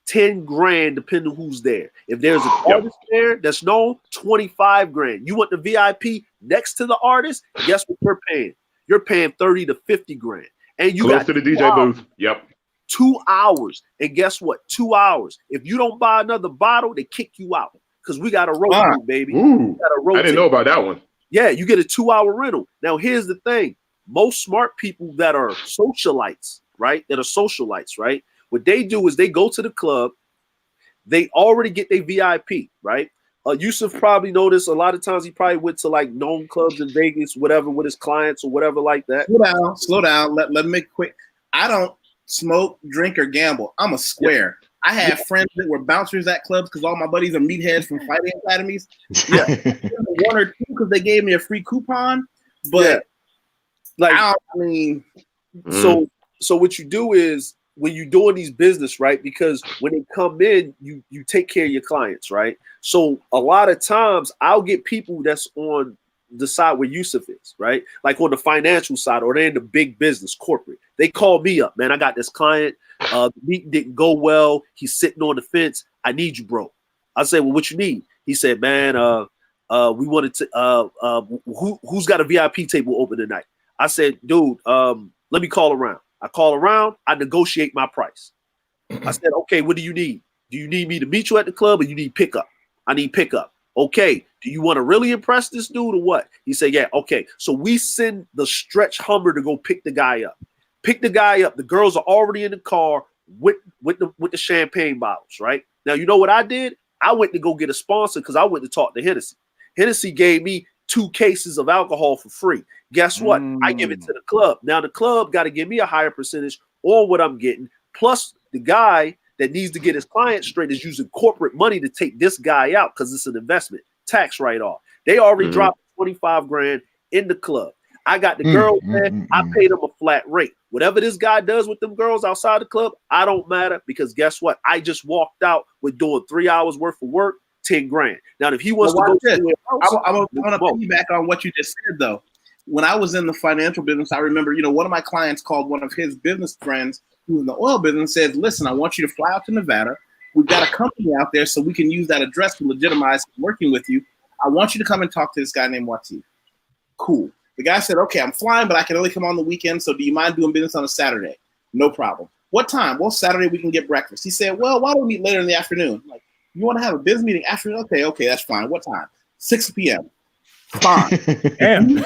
10 grand, depending on who's there. If there's an artist there that's known, 25 grand. You want the VIP next to the artist? Guess what you're paying? You're paying 30 to 50 grand. And you close got to the DJ booth. Yep. 2 hours. And guess what? 2 hours. If you don't buy another bottle, they kick you out. Because we got a rotate, baby. Ooh, I didn't know about that one. Yeah, you get a 2-hour rental. Now, here's the thing. Most smart people that are socialites, right? Right? What they do is they go to the club. They already get their VIP, right? Yusef probably noticed a lot of times he probably went to like known clubs in Vegas, whatever, with his clients or whatever like that. Slow down. Let me make it quick. I don't smoke, drink, or gamble. I'm a square. Yeah. I have friends that were bouncers at clubs because all my buddies are meatheads from fighting academies. Yeah, 1 or 2 because they gave me a free coupon. But so what you do is when you're doing these business, right? Because when they come in, you take care of your clients, right? So a lot of times I'll get people that's on the side where Yusef is, right? Like on the financial side, or they're in the big business, corporate. They call me up, man. I got this client. The meeting didn't go well. He's sitting on the fence. I need you, bro. I said, well, what you need? He said, man, we wanted to. Who's got a VIP table open tonight? I said, dude, let me call around. I call around. I negotiate my price. I said, okay, what do you need? Do you need me to meet you at the club, or you need pickup? I need pickup. Okay. Do you want to really impress this dude or what? He said, yeah. Okay. So we send the stretch Hummer to go pick the guy up. Pick the guy up. The girls are already in the car with the champagne bottles, right? Now, you know what I did? I went to go get a sponsor because I went to talk to Hennessy. Hennessy gave me 2 cases of alcohol for free. Guess what? I give it to the club. Now, the club got to give me a higher percentage on what I'm getting. Plus, the guy that needs to get his client straight is using corporate money to take this guy out because it's an investment, tax write-off. They already dropped 25 grand in the club. I got the girls there. I paid them a flat rate. Whatever this guy does with them girls outside the club, I don't matter because guess what? I just walked out with doing 3 hours worth of work, 10 grand. Now, if he wants to go to I want to piggyback on what you just said, though. when I was in the financial business, I remember, one of my clients called one of his business friends who's in the oil business and said, listen, I want you to fly out to Nevada. We've got a company out there so we can use that address to legitimize working with you. I want you to come and talk to this guy named YusefWateef. Cool. The guy said, okay, I'm flying, but I can only come on the weekend. So do you mind doing business on a Saturday? No problem. What time? Well, Saturday we can get breakfast. He said, well, why don't we meet later in the afternoon? I'm like, you want to have a business meeting afternoon? Okay, that's fine. What time? 6 p.m. Fine. Damn.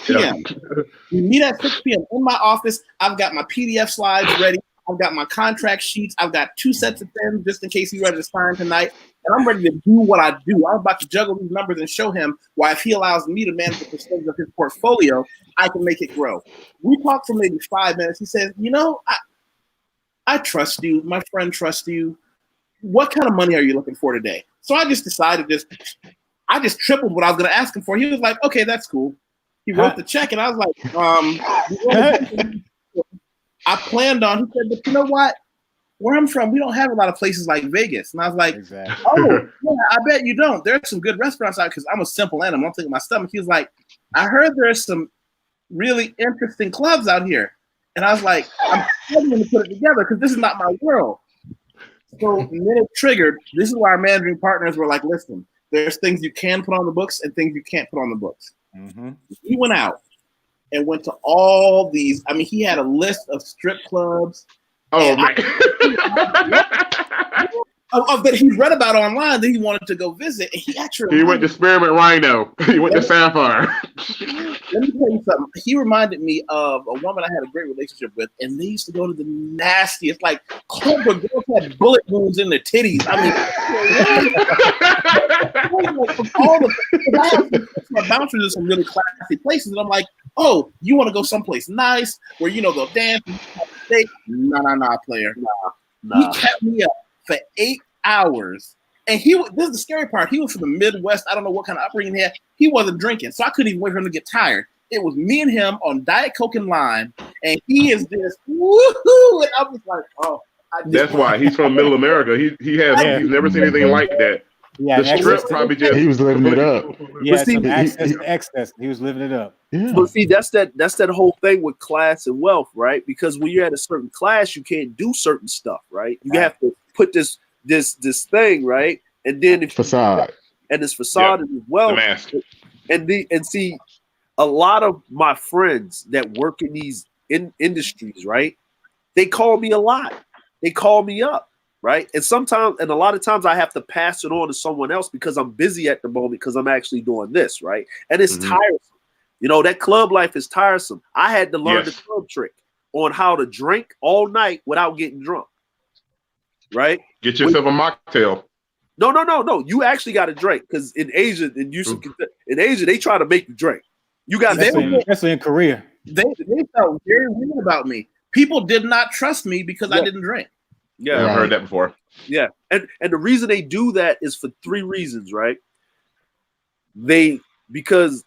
PM. We meet at 6 p.m. in my office. I've got my PDF slides ready. I've got my contract sheets. I've got 2 sets of pens just in case he's ready to sign tonight. And I'm ready to do what I do. I'm about to juggle these numbers and show him why if he allows me to manage the percentage of his portfolio, I can make it grow. We talked for maybe 5 minutes. He says, I trust you. My friend trusts you. What kind of money are you looking for today? So I just decided I just tripled what I was going to ask him for. He was like, okay, that's cool. He wrote the check, and I was like, I planned on, he said, but you know what? Where I'm from, we don't have a lot of places like Vegas. And I was like, Exactly. oh, yeah, I bet you don't. There's some good restaurants out because I'm a simple animal. I'm thinking my stomach. He was like, I heard there's some really interesting clubs out here. And I was like, I'm struggling to put it together because this is not my world. So then it triggered. This is why our managing partners were like, listen, there's things you can put on the books and things you can't put on the books. Mm-hmm. He went out and went to all these. I mean, he had a list of strip clubs. Oh, man. That he read about online that he wanted to go visit. And he actually He went to Spearmint Rhino. He went to Sapphire. Let me tell you something. He reminded me of a woman I had a great relationship with, and they used to go to the nastiest, like Cobra girls had bullet wounds in their titties. I mean, like, from all the my bouncers in some really classy places, and I'm like, oh, you want to go someplace nice where they'll dance? Nah, player. Nah. He kept me up for 8 hours. And this is the scary part. He was from the Midwest. I don't know what kind of upbringing he had. He wasn't drinking, so I couldn't even wait for him to get tired. It was me and him on Diet Coke and lime, and he is just woohoo. And I was like, oh. That's why he's from Middle America. He's never seen anything like that. Yeah, the strip probably just he was living it up. Yeah, see, some access to excess. He was living it up. Yeah. But see, that's that whole thing with class and wealth, right? Because when you're at a certain class, you can't do certain stuff, right? You have to put this thing, right? And then if facade and this facade as well. The mask. And see, a lot of my friends that work in these industries, right? They call me a lot. They call me up, right? And a lot of times I have to pass it on to someone else because I'm busy at the moment because I'm actually doing this, right? And it's tiresome. That club life is tiresome. I had to learn the club trick on how to drink all night without getting drunk, right? Get yourself a mocktail. No. You actually got to drink because in Asia, they try to make you drink. You got especially in Korea. They felt very weird about me. People did not trust me because I didn't drink. Yeah, I've heard that before. Yeah, and the reason they do that is for 3 reasons, right? Because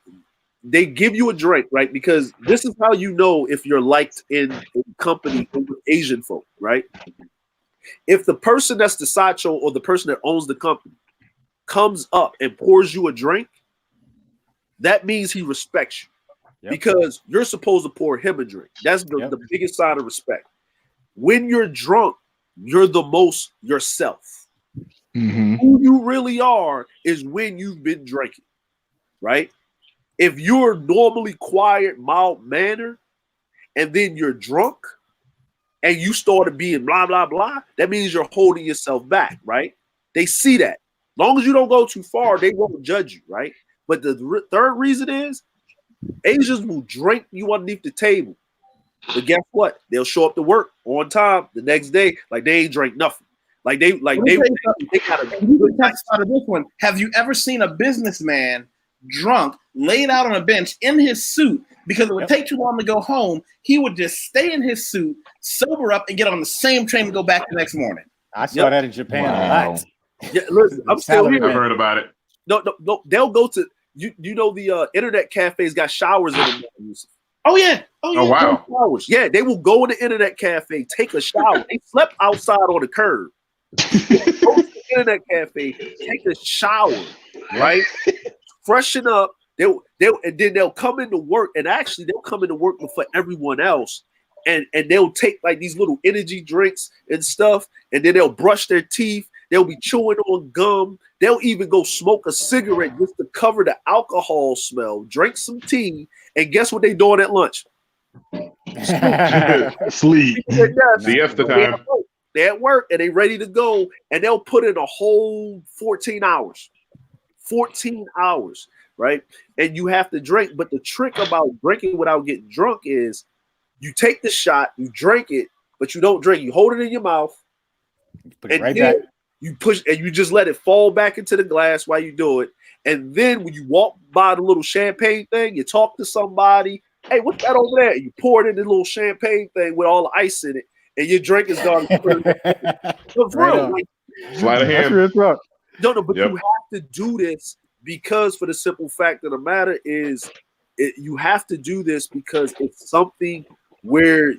they give you a drink, right? Because this is how you know if you're liked in company with Asian folk, right? If the person that's the sideshow or the person that owns the company comes up and pours you a drink, that means he respects you. Yep. Because you're supposed to pour him a drink. That's the biggest sign of respect. When you're drunk, you're the most yourself. Mm-hmm. Who you really are is when you've been drinking, right? If you're normally quiet, mild-mannered, and then you're drunk, and you started being blah, blah, blah, that means you're holding yourself back, right? They see that. As long as you don't go too far, they won't judge you, right? But the third reason is Asians will drink you underneath the table. But guess what? They'll show up to work on time the next day like they ain't drank nothing. They got a good out of this one. Have you ever seen a businessman drunk, laid out on a bench in his suit because it would take too long to go home? He would just stay in his suit, sober up, and get on the same train and go back the next morning. I saw that in Japan a lot. Yeah, listen, I'm still here. I've heard about it. No. They'll go to the internet cafes got showers in them. Oh yeah. Oh wow. Showers. Yeah, they will go in the internet cafe, take a shower. They slept outside on the curb. Go to the internet cafe, take a shower, right? Freshen up, And then they'll come into work, and actually they'll come into work before everyone else, and they'll take like these little energy drinks and stuff, and then they'll brush their teeth. They'll be chewing on gum. They'll even go smoke a cigarette just to cover the alcohol smell. Drink some tea, and guess what they doing at lunch? Sleep. Siesta time. They're at work and they ready to go, and they'll put in a whole 14 hours. 14 hours, right? And you have to drink. But the trick about drinking without getting drunk is you take the shot, you drink it, but you don't drink. You hold it in your mouth, Put it and right then back. you push, and you just let it fall back into the glass while you do it. And then when you walk by the little champagne thing, you talk to somebody. Hey, what's that over there? You pour it in the little champagne thing with all the ice in it, and your drink is gone. For real, like, Sleight of hand. no, but Yep. you have to do this because, for the simple fact of the matter is, you have to do this because it's something where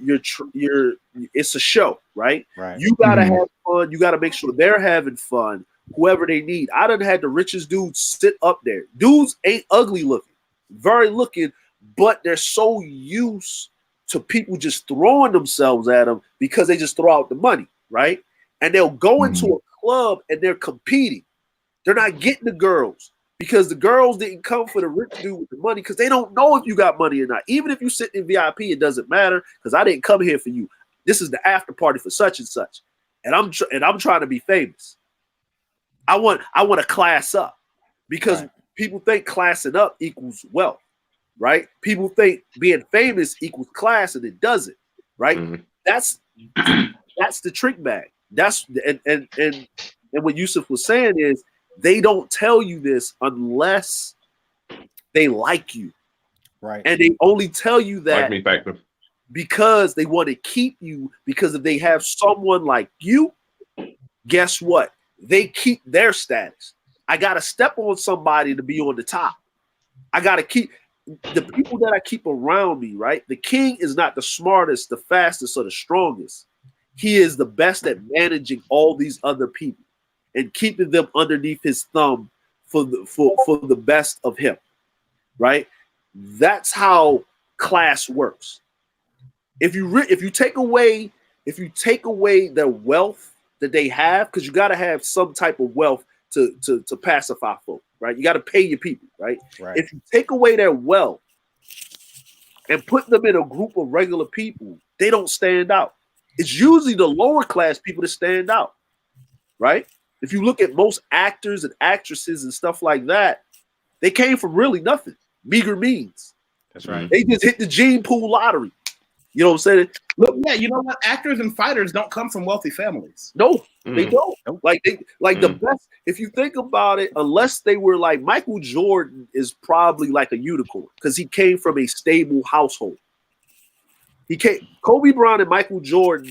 it's a show, right? Right. You gotta have fun. You gotta make sure they're having fun. Whoever they need. I done had the richest dudes sit up there. Dudes ain't ugly looking, very looking, but they're so used to people just throwing themselves at them because they just throw out the money, right? And they'll go into a club and they're competing. They're not getting the girls because the girls didn't come for the rich dude with the money because they don't know if you got money or not. Even if you sit in VIP, it doesn't matter because I didn't come here for you. This is the after party for such and such, and I'm trying to be famous. I want to class up because people think classing up equals wealth, right? People think being famous equals class, and it doesn't, right? That's the trick bag. That's and what Yusef was saying is they don't tell you this unless they like you, Right? And they only tell you that Like me factor. because they want to keep you. Because if they have someone like you, guess what? They keep their status. I gotta step on somebody to be on the top. I gotta keep the people that I keep around me, right? The king is not the smartest, the fastest, or the strongest. He is the best at managing all these other people and keeping them underneath his thumb for the best of him, right? That's how class works. If you take away their wealth that they have, because you got to have some type of wealth to pacify folk, right? You got to pay your people, right? If you take away their wealth and put them in a group of regular people, they don't stand out. It's usually the lower class people that stand out, right? If you look at most actors and actresses and stuff like that, they came from really nothing, meager means. That's right. They just hit the gene pool lottery. You know what I'm saying? Look, yeah, you know what? Actors and fighters don't come from wealthy families. No, they don't. Nope. Like the best. If you think about it, unless they were like Michael Jordan, is probably like a unicorn because he came from a stable household. Kobe Bryant and Michael Jordan.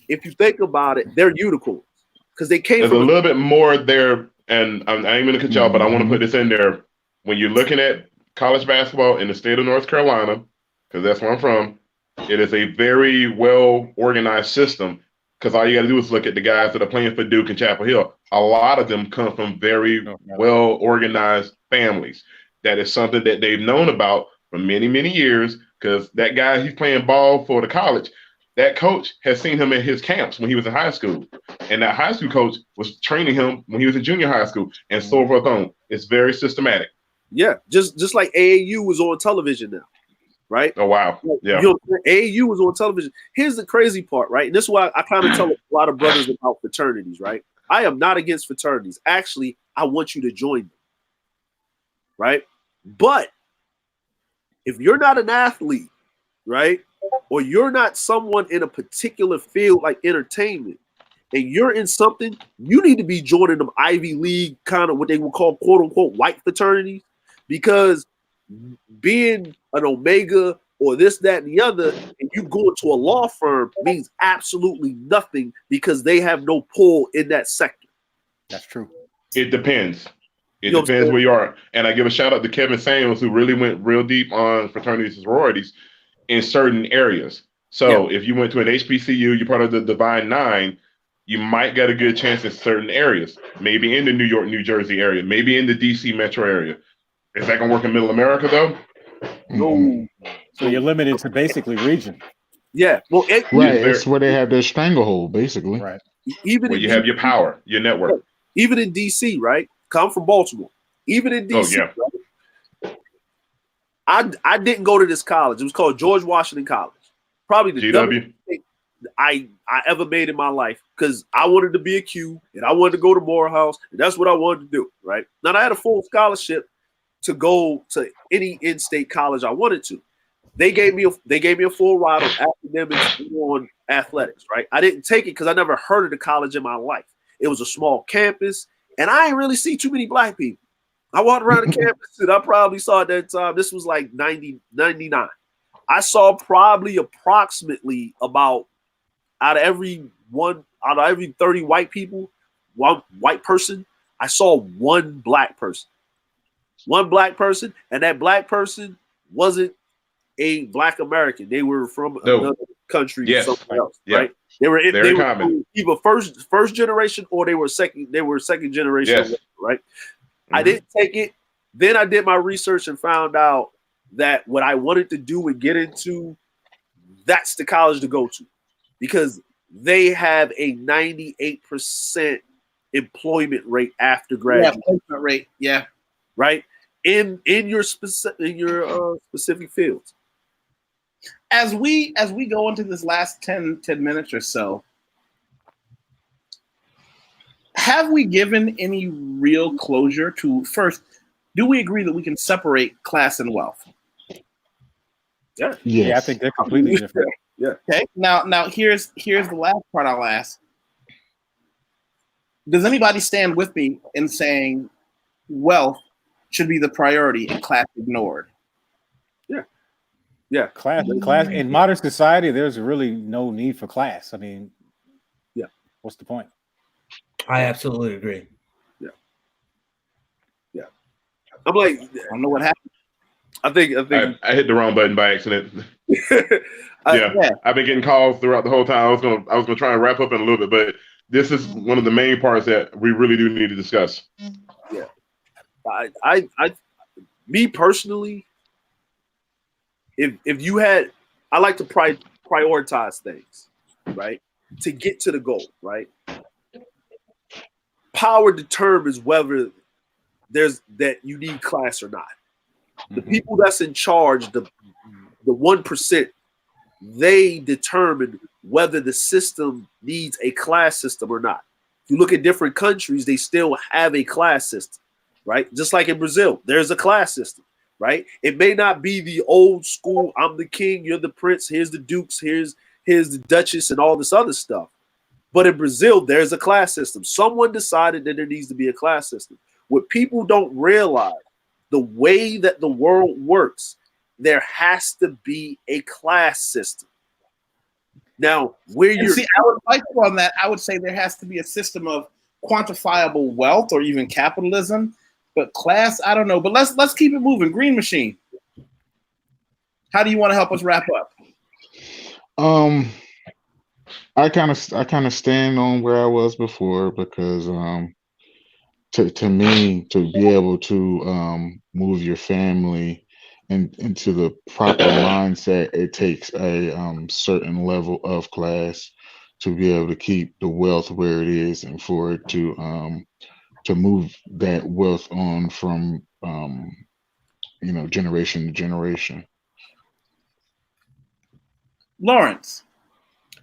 If you think about it, they're unicorns because they came There's from a little bit more there, and I ain't going to cut y'all, but I want to put this in there. When you're looking at college basketball in the state of North Carolina, because that's where I'm from, it is a very well organized system. Because all you got to do is look at the guys that are playing for Duke and Chapel Hill. A lot of them come from very well organized families. That is something that they've known about for many, many years. Because that guy, he's playing ball for the college. That coach has seen him at his camps when he was in high school. And that high school coach was training him when he was in junior high school and so forth on. It's very systematic. Yeah, just like AAU was on television now, right? Oh, wow. Yeah. You know, AAU was on television. Here's the crazy part, right? And this is why I kind of tell a lot of brothers about fraternities, right? I am not against fraternities. Actually, I want you to join them, right? But if you're not an athlete, right, or you're not someone in a particular field like entertainment, and you're in something, you need to be joining them Ivy League kind of what they would call quote unquote white fraternities, because being an Omega or this, that, and the other, and you go into a law firm means absolutely nothing because they have no pull in that sector. That's true. It depends. It depends where you are. And I give a shout out to Kevin Samuels, who really went real deep on fraternities and sororities in certain areas. So if you went to an HBCU, you're part of the Divine Nine, you might get a good chance in certain areas, maybe in the New York, New Jersey area, maybe in the DC metro area. Is that gonna work in Middle America though? No. So you're limited to basically region. Yeah. Well, Right. It's where they have their stranglehold, basically. Right. even Where in you have your power, your network. even in DC, right? Come from Baltimore. Even in DC, Oh, yeah. right? I didn't go to this college. It was called George Washington College. Probably the dumbest GW. thing I ever made in my life, because I wanted to be a Q and I wanted to go to Morehouse, and that's what I wanted to do, right? Now I had a full scholarship to go to any in-state college I wanted to. They gave me a full ride on academics and on athletics, right? I didn't take it because I never heard of the college in my life. It was a small campus, and I didn't really see too many black people. I walked around the campus, and I probably saw at that time, this was like 99. I saw probably approximately about out of every 30 white people, one white person, I saw one black person. One black person, and that black person wasn't a black American. They were from another country, somewhere else, right? They were either first generation or they were second generation, right? I didn't take it. Then I did my research and found out that what I wanted to do and get into, that's the college to go to, because they have a 98% employment rate after graduation. Yeah, placement rate. Yeah. Right? In your specific fields. As we go into this last 10 minutes or so, have we given any real closure to, first, do we agree that we can separate class and wealth? Yeah. Yes. Yeah, I think they're completely different. Yeah. Okay. Now here's the last part I'll ask. Does anybody stand with me in saying wealth should be the priority and class ignored? Yeah. Yeah. Class in modern society, there's really no need for class. I mean, yeah. What's the point? I absolutely agree. Yeah. Yeah. I'm like, I don't know what happened. I think I hit the wrong button by accident. I've been getting calls throughout the whole time. I was gonna try and wrap up in a little bit, but this is one of the main parts that we really do need to discuss. Yeah. I me personally, if you had, I like to prioritize things, right? To get to the goal, right? Power determines whether that you need class or not. The people that's in charge, the 1%, they determine whether the system needs a class system or not. If you look at different countries, they still have a class system, right? Just like in Brazil, there's a class system, right? It may not be the old school, I'm the king, you're the prince, here's the dukes, here's the duchess, and all this other stuff. But in Brazil, there's a class system. Someone decided that there needs to be a class system. What people don't realize, the way that the world works, there has to be a class system. Now, where you see, I would like to on that. I would say there has to be a system of quantifiable wealth or even capitalism, but class, I don't know. But let's keep it moving. Green Machine, how do you want to help us wrap up? I kind of stand on where I was before, because to me, to be able to move your family into the proper mindset, it takes a certain level of class to be able to keep the wealth where it is, and for it to move that wealth on from generation to generation. Lawrence,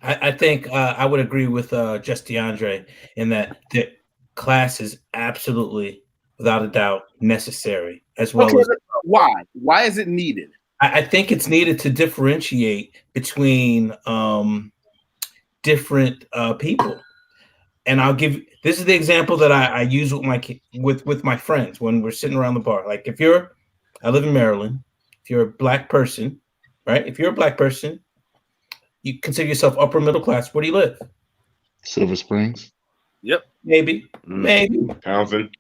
I think I would agree with Just DeAndre in that the class is absolutely, without a doubt, necessary, as well as why? Why is it needed? I think it's needed to differentiate between different people. And I'll give this is the example that I use with my friends when we're sitting around the bar. Like I live in Maryland. If you're a black person, right? If you're a black person, you consider yourself upper middle class. Where do you live? Silver Springs. Yep. Maybe. Townsend.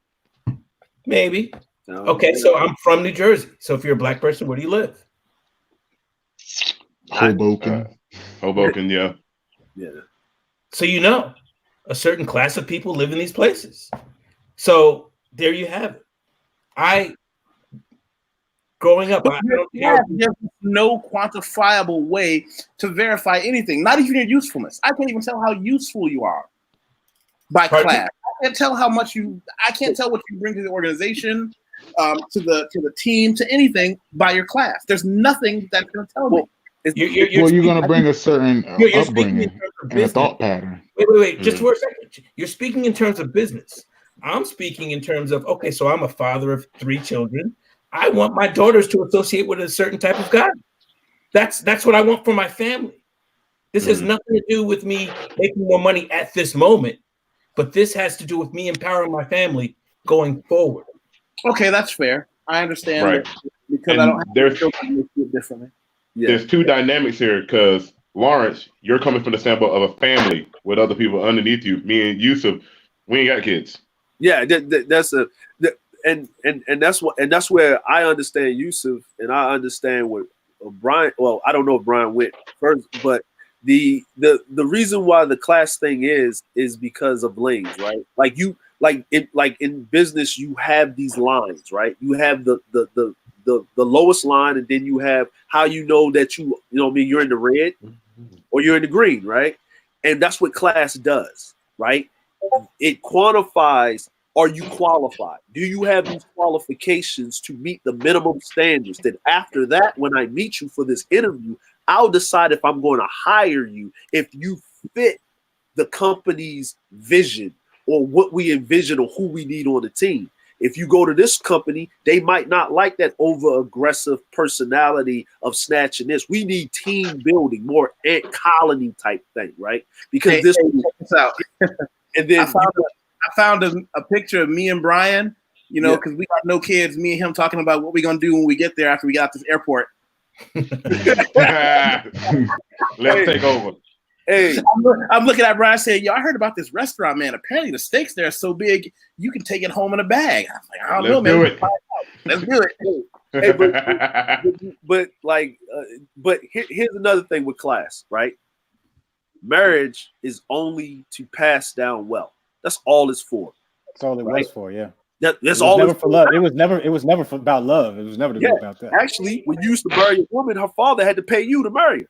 Maybe. Okay, so I'm from New Jersey. So if you're a black person, where do you live? Hoboken. Hoboken, yeah. Yeah. So a certain class of people live in these places. So there you have it. growing up. I don't There's no quantifiable way to verify anything, not even your usefulness. I can't even tell how useful you are by class. I can't tell how much I can't tell what you bring to the organization, to the team, to anything by your class. There's nothing that's going to tell me. You're going to bring a certain upbringing and a thought pattern. Wait. Just for a second. You're speaking in terms of business. I'm speaking in terms of, okay, so I'm a father of 3 children. I want my daughters to associate with a certain type of guy. That's what I want for my family. This has nothing to do with me making more money at this moment, but this has to do with me empowering my family going forward. Okay, that's fair. I understand. Right. Because and I don't have there's, to do it differently. Yeah. There's 2 dynamics here because Lawrence, you're coming from the standpoint of a family with other people underneath you. Me and Yusef, we ain't got kids. Yeah, that's where I understand Yusef, and I understand what Brian. Well, I don't know if Brian went first, but the reason why the class thing is because of lanes, right? Like in business, you have these lines, right? You have the lowest line, and then you have how you know that you know what I mean, you're in the red or you're in the green, right? And that's what class does, right? It quantifies, are you qualified? Do you have these qualifications to meet the minimum standards? Then after that, when I meet you for this interview, I'll decide if I'm going to hire you if you fit the company's vision or what we envision or who we need on the team. If you go to this company, they might not like that over-aggressive personality of snatching this. We need team building, more ant colony type thing, right? Because check this out. And then I found a picture of me and Brian, because we got no kids, me and him talking about what we're going to do when we get there after we got to this airport. Let's take over. Hey, I'm looking at Brian saying, I heard about this restaurant, man. Apparently the steaks there are so big, you can take it home in a bag. I'm like, I don't know, man. Let's do it. But here's another thing with class, right? Marriage is only to pass down wealth. That's all it's for. That's all it was for, yeah. That's all. Never for love. It was never about love. It was never to be about that. Actually, when you used to marry a woman, her father had to pay you to marry her.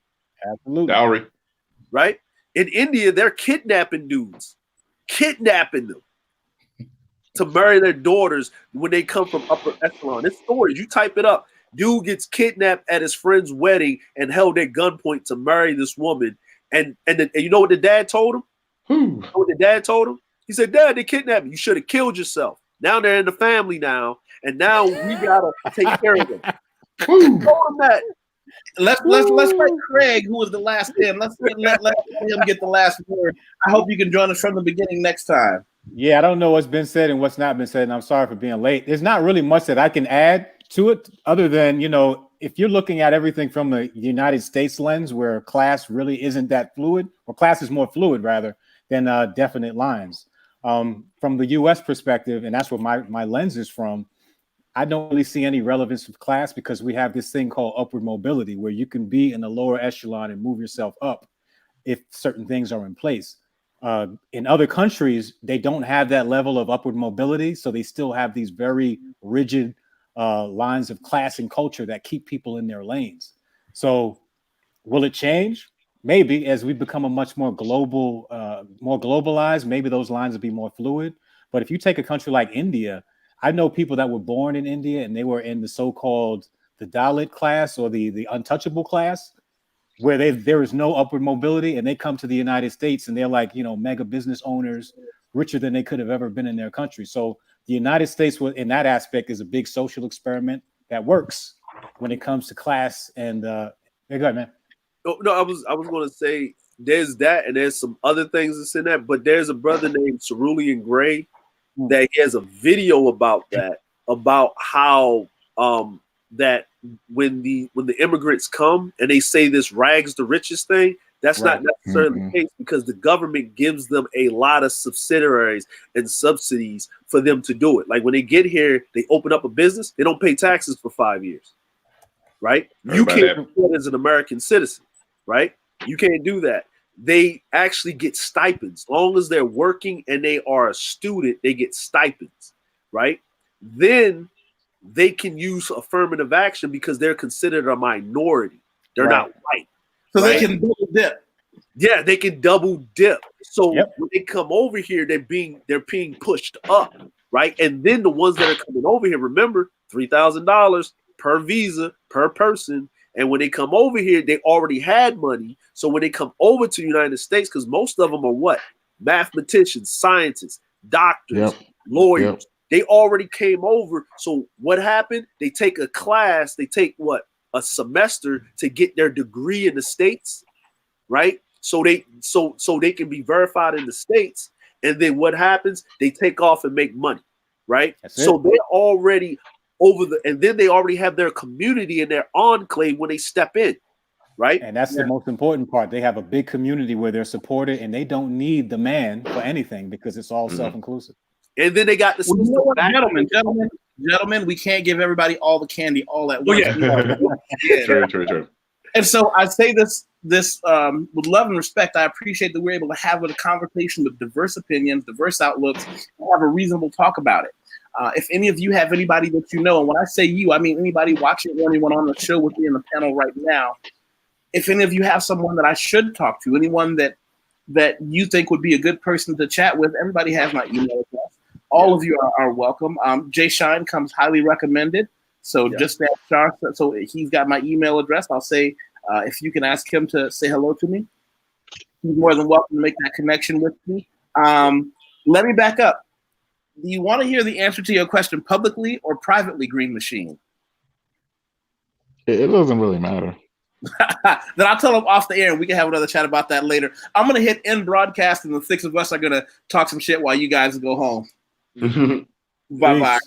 Absolutely. Dowry. Right? In India, they're kidnapping dudes, kidnapping them to marry their daughters when they come from upper echelon. It's stories. You type it up. Dude gets kidnapped at his friend's wedding and held at gunpoint to marry this woman. And you know what the dad told him? You know what the dad told him? He said, Dad, they kidnapped me. You should have killed yourself. Now they're in the family now, and now we gotta take care of them. Told him that. Let's let Craig, who was the last in. Let him get the last word. I hope you can join us from the beginning next time. Yeah, I don't know what's been said and what's not been said, and I'm sorry for being late. There's not really much that I can add to it, other than if you're looking at everything from the United States lens, where class really isn't that fluid, or class is more fluid rather than definite lines. From the U.S. perspective, and that's what my lens is from, I don't really see any relevance of class because we have this thing called upward mobility, where you can be in the lower echelon and move yourself up if certain things are in place. In other countries, they don't have that level of upward mobility, so they still have these very rigid lines of class and culture that keep people in their lanes. So will it change? Maybe as we become a much more globalized, maybe those lines will be more fluid. But if you take a country like India, I know people that were born in India and they were in the so-called the Dalit class or the untouchable class, where there is no upward mobility, and they come to the United States and they're like, mega business owners, richer than they could have ever been in their country. So the United States, in that aspect, is a big social experiment that works when it comes to class. And go ahead, man. No, I was going to say there's that, and there's some other things that's in that. But there's a brother named Cerulean Gray that he has a video about that, about how that when the immigrants come and they say this rags to riches thing, that's not necessarily the case, because the government gives them a lot of subsidiaries and subsidies for them to do it. Like when they get here, they open up a business, they don't pay taxes for 5 years, right? You can't do that as an American citizen, right? You can't do that. They actually get stipends. As long as they're working and they are a student, they get stipends, right? Then they can use affirmative action because they're considered a minority. They're not white. So they can double dip. Yeah, they can double dip. So when they come over here, they're being pushed up, right? And then the ones that are coming over here, remember, $3,000 per visa per person. And when they come over here, they already had money. So when they come over to the United States, because most of them are what? Mathematicians, scientists, doctors, lawyers. They already came over. So what happened? They take a class. They take what? A semester to get their degree in the States, right? So they can be verified in the States. And then what happens? They take off and make money, right? So they're already and then they already have their community and their enclave when they step in, right? And that's the most important part. They have a big community where they're supported and they don't need the man for anything because it's all self-inclusive. And then they got the system. Gentlemen, we can't give everybody all the candy all at once. True. And so I say this with love and respect. I appreciate that we're able to have a conversation with diverse opinions, diverse outlooks, and have a reasonable talk about it. If any of you have anybody that you know, and when I say you, I mean anybody watching or anyone on the show with me in the panel right now, if any of you have someone that I should talk to, anyone that you think would be a good person to chat with, everybody has my email address. All of you are welcome. Jay Shine comes highly recommended. So just that sharp. So he's got my email address. I'll say if you can ask him to say hello to me, he's more than welcome to make that connection with me. Let me back up. Do you want to hear the answer to your question publicly or privately, Green Machine? It doesn't really matter. Then I'll tell him off the air and we can have another chat about that later. I'm going to hit end broadcast and the six of us are going to talk some shit while you guys go home. Bye-bye.